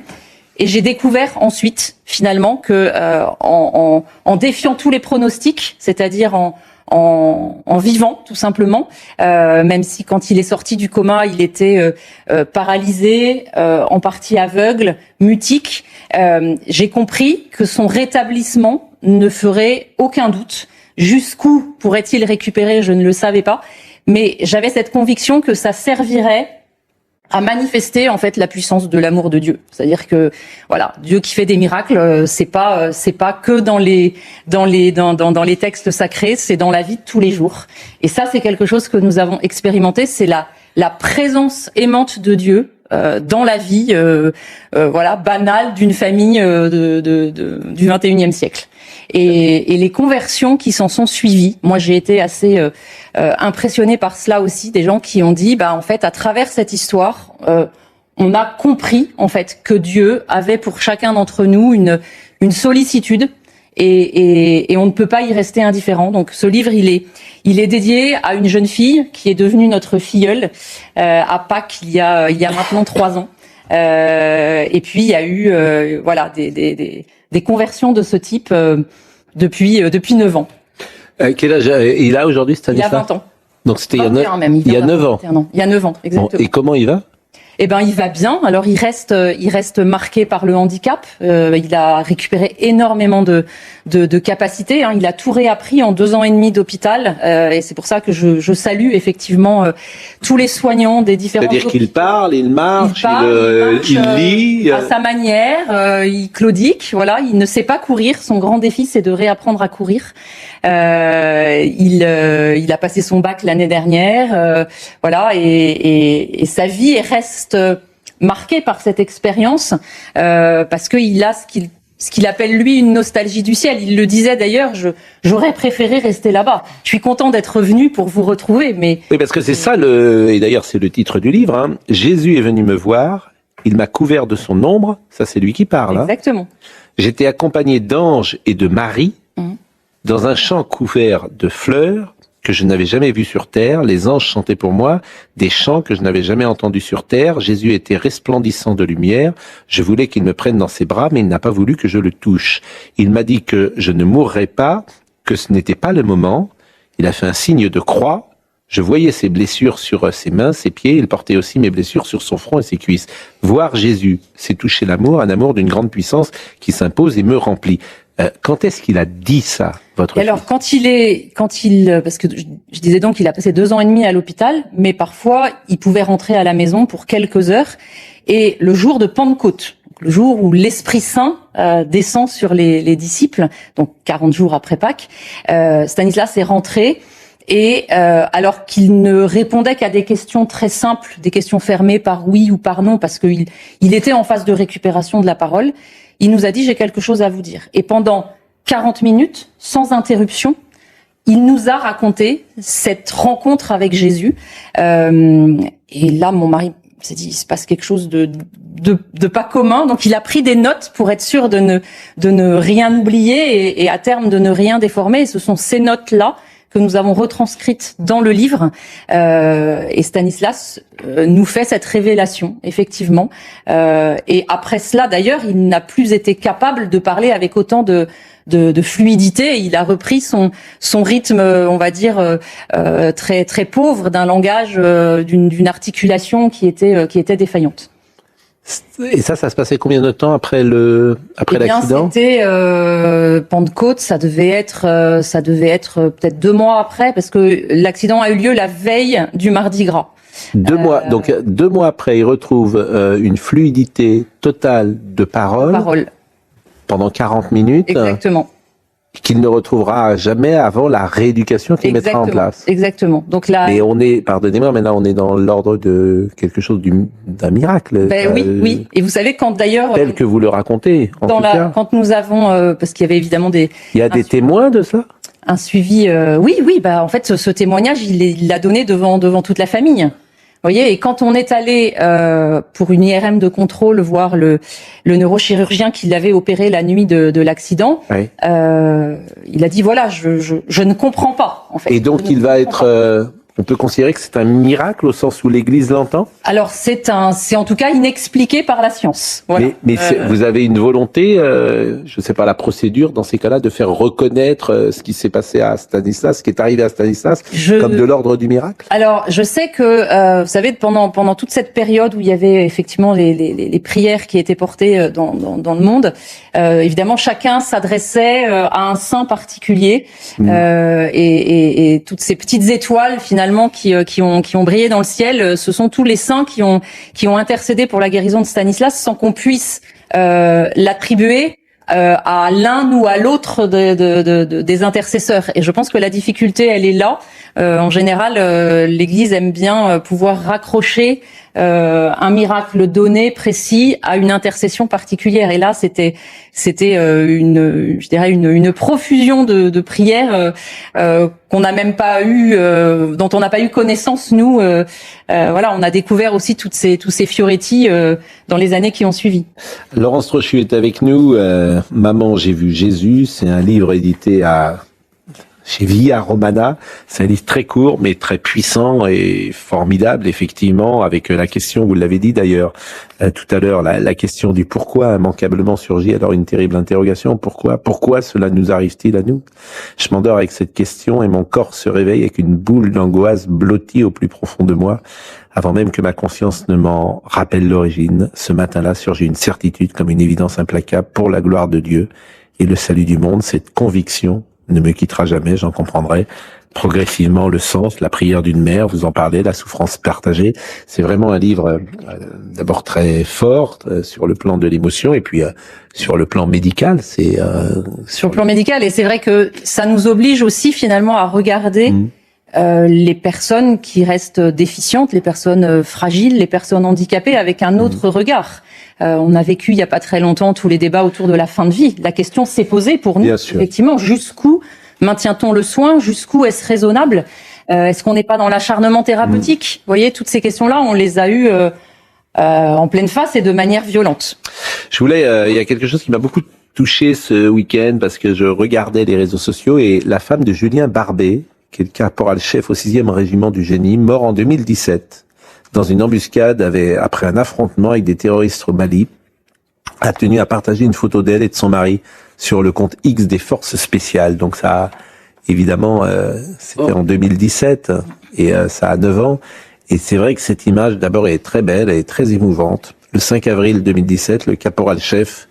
Et j'ai découvert ensuite, finalement, que en défiant tous les pronostics, c'est-à-dire en en vivant, tout simplement. Même si quand il est sorti du coma, il était paralysé, en partie aveugle, mutique. J'ai compris que son rétablissement ne ferait aucun doute. Jusqu'où pourrait-il récupérer, je ne le savais pas. Mais j'avais cette conviction que ça servirait à manifester en fait la puissance de l'amour de Dieu. C'est-à-dire que voilà, Dieu qui fait des miracles, c'est pas que dans les textes sacrés, c'est dans la vie de tous les jours. Et ça, c'est quelque chose que nous avons expérimenté, c'est la présence aimante de Dieu dans la vie banale d'une famille du 21e siècle. Et les conversions qui s'en sont suivies, moi j'ai été assez impressionnée par cela aussi, des gens qui ont dit en fait à travers cette histoire on a compris en fait que Dieu avait pour chacun d'entre nous une sollicitude et on ne peut pas y rester indifférent. Donc ce livre il est dédié à une jeune fille qui est devenue notre filleule à Pâques il y a maintenant 3 ans. Et puis il y a eu des conversions de ce type depuis 9 ans. Quel âge il a aujourd'hui, Stanislas? Il a 20 ans. Donc c'était il y a 9 ans. Il y a 9 ans, exactement. Bon, et comment il va? Eh ben, il va bien. Alors, il reste marqué par le handicap. Il a récupéré énormément de capacités. Il a tout réappris en 2 ans et demi d'hôpital. Et c'est pour ça que je salue effectivement tous les soignants des différents. C'est-à-dire qu'il parle, il marche, il lit. À sa manière, il claudique. Voilà, il ne sait pas courir. Son grand défi, c'est de réapprendre à courir. Il a passé son bac l'année dernière. Et sa vie reste marquée par cette expérience parce qu'il a ce qu'il appelle lui une nostalgie du ciel. Il le disait d'ailleurs, j'aurais préféré rester là-bas. Je suis content d'être venu pour vous retrouver, mais... Oui, parce que c'est ça, et d'ailleurs c'est le titre du livre, Jésus est venu me voir, il m'a couvert de son ombre, ça c'est lui qui parle. Exactement. J'étais accompagné d'anges et de Marie dans un champ couvert de fleurs que je n'avais jamais vu sur terre. Les anges chantaient pour moi des chants que je n'avais jamais entendus sur terre. Jésus était resplendissant de lumière. Je voulais qu'il me prenne dans ses bras, mais il n'a pas voulu que je le touche. Il m'a dit que je ne mourrais pas, que ce n'était pas le moment. Il a fait un signe de croix. Je voyais ses blessures sur ses mains, ses pieds. Il portait aussi mes blessures sur son front et ses cuisses. Voir Jésus, c'est toucher l'amour, un amour d'une grande puissance qui s'impose et me remplit. Quand est-ce qu'il a dit ça, votre fils ? Alors, parce que je disais donc qu'il a passé 2 ans et demi à l'hôpital, mais parfois, il pouvait rentrer à la maison pour quelques heures. Et le jour de Pentecôte, le jour où l'Esprit Saint descend sur les disciples, donc 40 jours après Pâques, Stanislas est rentré. Et alors qu'il ne répondait qu'à des questions très simples, des questions fermées par oui ou par non, parce qu'il était en phase de récupération de la parole, il nous a dit « j'ai quelque chose à vous dire ». Et pendant 40 minutes, sans interruption, il nous a raconté cette rencontre avec Jésus. Et là, mon mari s'est dit « il se passe quelque chose de pas commun ». Donc il a pris des notes pour être sûr de ne rien oublier et à terme de ne rien déformer. Et ce sont ces notes-là que nous avons retranscrites dans le livre. Et Stanislas nous fait cette révélation, effectivement. Et après cela, d'ailleurs, il n'a plus été capable de parler avec autant de fluidité. Il a repris son rythme, on va dire, très très pauvre, d'un langage, d'une articulation qui était défaillante. Et ça se passait combien de temps après l'accident ? C'était Pentecôte, ça devait être peut-être 2 mois après, parce que l'accident a eu lieu la veille du Mardi Gras. 2 mois. Donc 2 mois après, il retrouve une fluidité totale de parole. Pendant 40 minutes. Exactement. Qu'il ne retrouvera jamais avant la rééducation qu'il mettra en place. Exactement. Donc là. Et on est, pardonnez-moi, mais là on est dans l'ordre de quelque chose d'un miracle. Oui. Et vous savez quand d'ailleurs. Tel que vous le racontez. Quand nous avons, parce qu'il y avait évidemment des. Il y a des témoins de ça. Un suivi. Oui. En fait, ce témoignage, il l'a donné devant toute la famille. Vous voyez, et quand on est allé pour une IRM de contrôle voir le neurochirurgien qui l'avait opéré la nuit de l'accident, il a dit voilà, je ne comprends pas en fait. Et donc il va être on peut considérer que c'est un miracle au sens où l'Église l'entend? Alors c'est en tout cas inexpliqué par la science. Voilà. Mais vous avez une volonté, je sais pas la procédure dans ces cas-là, de faire reconnaître ce qui s'est passé à Stanislas, ce qui est arrivé à Stanislas, comme de l'ordre du miracle? Alors je sais que vous savez pendant toute cette période où il y avait effectivement les prières qui étaient portées dans le monde, évidemment chacun s'adressait à un saint particulier et toutes ces petites étoiles finalement qui ont brillé dans le ciel, ce sont tous les saints qui ont intercédé pour la guérison de Stanislas sans qu'on puisse l'attribuer à l'un ou à l'autre des intercesseurs. Et je pense que la difficulté, elle est là. En général, l'Église aime bien pouvoir raccrocher un miracle donné, précis, à une intercession particulière. Et là, c'était une profusion de prières qu'on n'a même pas eu, dont on n'a pas eu connaissance nous. Voilà, on a découvert aussi tous ces fioretti dans les années qui ont suivi. Laurence Trochu est avec nous. Maman, j'ai vu Jésus. C'est un livre édité chez Via Romana. C'est un livre très court, mais très puissant et formidable, effectivement, avec la question, vous l'avez dit d'ailleurs tout à l'heure, la question du pourquoi immanquablement surgit alors une terrible interrogation. Pourquoi cela nous arrive-t-il à nous? Je m'endors avec cette question et mon corps se réveille avec une boule d'angoisse blottie au plus profond de moi. Avant même que ma conscience ne m'en rappelle l'origine, ce matin-là surgit une certitude comme une évidence implacable pour la gloire de Dieu et le salut du monde. Cette conviction ne me quittera jamais, j'en comprendrai progressivement le sens, la prière d'une mère, vous en parlez, la souffrance partagée. C'est vraiment un livre d'abord très fort sur le plan de l'émotion et puis sur le plan médical. Sur le plan médical, et c'est vrai que ça nous oblige aussi finalement à regarder les personnes qui restent déficientes, les personnes fragiles, les personnes handicapées avec un autre regard. On a vécu il y a pas très longtemps tous les débats autour de la fin de vie. La question s'est posée pour nous, effectivement, jusqu'où maintient-on le soin, jusqu'où est-ce raisonnable, est-ce qu'on n'est pas dans l'acharnement thérapeutique? Vous voyez, toutes ces questions-là, on les a eues en pleine face et de manière violente. Je voulais, il y a quelque chose qui m'a beaucoup touché ce week-end parce que je regardais les réseaux sociaux et la femme de Julien Barbé, qui est le caporal-chef au 6e régiment du génie, mort en 2017 dans une embuscade après un affrontement avec des terroristes au Mali, a tenu à partager une photo d'elle et de son mari sur le compte X des forces spéciales. Donc ça, évidemment, c'était en 2017 et ça a 9 ans. Et c'est vrai que cette image, d'abord, est très belle, elle est très émouvante. Le 5 avril 2017, le caporal-chef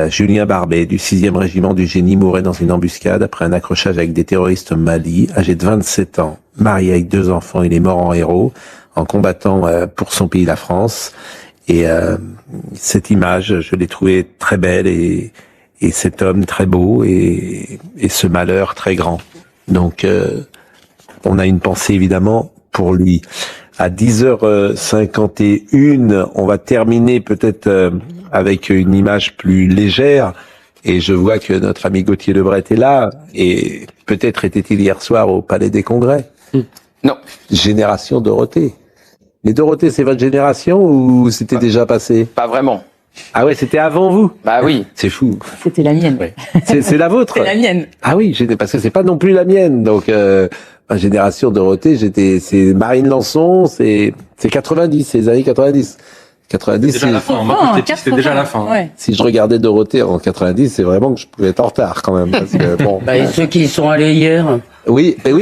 Julien Barbé du 6e régiment du génie mourait dans une embuscade après un accrochage avec des terroristes au Mali, âgé de 27 ans, marié avec 2 enfants. Il est mort en héros, en combattant pour son pays, la France. Et cette image, je l'ai trouvée très belle et cet homme très beau et ce malheur très grand. Donc, on a une pensée évidemment pour lui. À 10h51, on va terminer peut-être avec une image plus légère. Et je vois que notre ami Gauthier Lebret est là. Et peut-être était-il hier soir au Palais des Congrès. Non. Génération Dorothée. Mais Dorothée, c'est votre génération ou c'était déjà passé? Pas vraiment. Ah ouais, c'était avant vous? Bah oui. C'est fou. C'était la mienne. Ouais. C'est la vôtre? C'est la mienne. Ah oui, parce que c'est pas non plus la mienne. Donc, ma génération Dorothée, c'est Marine Lançon, c'est 90, c'est les années 90. 90, c'était déjà la fin. Moi, quand j'étais petit, c'était déjà la fin. Ouais. Si je regardais Dorothée en 90, c'est vraiment que je pouvais être en retard quand même. Parce que, bon. Et ceux qui y sont allés hier. Oui, mais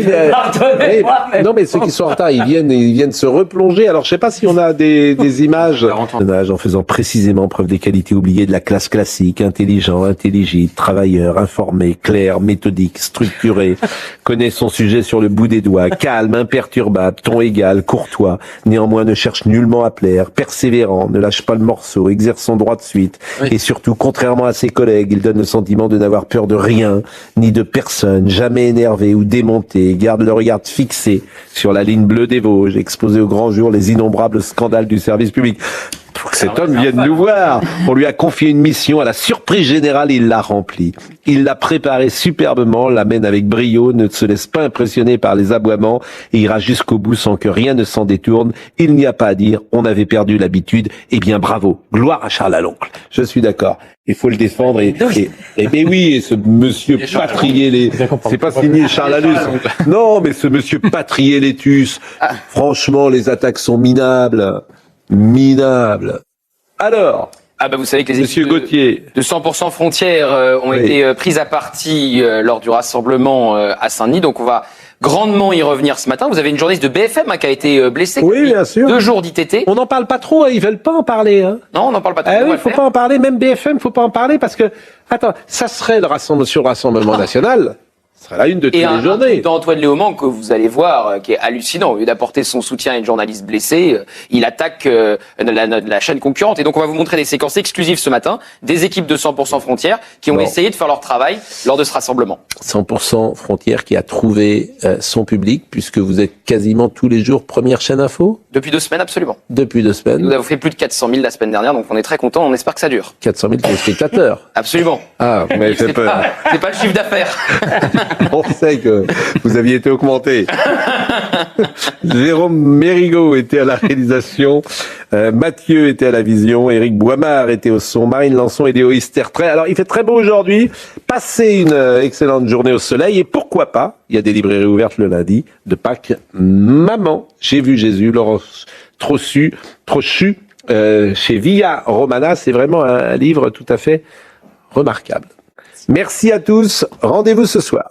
non, mais ceux qui sont en retard, ils viennent se replonger. Alors, je sais pas si on a des images en faisant précisément preuve des qualités oubliées de la classe classique, intelligent, intelligible, travailleur, informé, clair, méthodique, structuré, connaît son sujet sur le bout des doigts, calme, imperturbable, ton égal, courtois, néanmoins ne cherche nullement à plaire, persévérant, ne lâche pas le morceau, exerce son droit de suite, et surtout, contrairement à ses collègues, il donne le sentiment de n'avoir peur de rien, ni de personne, jamais énervé ou démonté, garde le regard fixé sur la ligne bleue des Vosges, exposé au grand jour les innombrables scandales du service public. faut que cet homme vienne nous voir. On lui a confié une mission à la surprise générale et il l'a remplie. Il l'a préparée superbement, l'amène avec brio, ne se laisse pas impressionner par les aboiements et ira jusqu'au bout sans que rien ne s'en détourne. Il n'y a pas à dire, on avait perdu l'habitude. Eh bien, bravo. Gloire à Charles Aloncle. Je suis d'accord. Il faut le défendre et oui, et ce monsieur Patrier, c'est pas signé Charles Alus. Non, mais ce monsieur Patrier Létus, franchement, les attaques sont minables. Alors, vous savez que les Monsieur équipes Gauthier. de 100% Frontières ont été prises à partie lors du rassemblement à Saint-Denis. Donc on va grandement y revenir ce matin. Vous avez une journaliste de BFM qui a été blessée. Oui, bien sûr. 2 jours d'ITT. On n'en parle pas trop, ils veulent pas en parler. Hein. Non, on n'en parle pas trop. Oui, faut pas en parler, même BFM, faut pas en parler parce que, attends, ça serait le Rassemblement National. Ce serait la une de toutes les journées. D'Antoine Léaumont que vous allez voir, qui est hallucinant. Au lieu d'apporter son soutien à une journaliste blessée, il attaque la chaîne concurrente. Et donc on va vous montrer des séquences exclusives ce matin, des équipes de 100% Frontières qui ont essayé de faire leur travail lors de ce rassemblement. 100% Frontières qui a trouvé son public, puisque vous êtes quasiment tous les jours première chaîne info. Depuis 2 semaines, absolument. Depuis 2 semaines. Nous avons fait plus de 400 000 la semaine dernière, donc on est très contents, on espère que ça dure. 400 000 téléspectateurs. Absolument. Ah, vous m'avez fait peur. C'est pas le chiffre d'affaires. On sait que vous aviez été augmenté. Jérôme Mérigot était à la réalisation, Mathieu était à la vision, Éric Boimard était au son, Marine Lançon et Léo Istertrais. Alors, il fait très beau aujourd'hui. Passez une excellente journée au soleil et pourquoi pas, il y a des librairies ouvertes le lundi de Pâques. Maman, j'ai vu Jésus, Laurence Trochu, chez Via Romana. C'est vraiment un livre tout à fait remarquable. Merci à tous. Rendez-vous ce soir.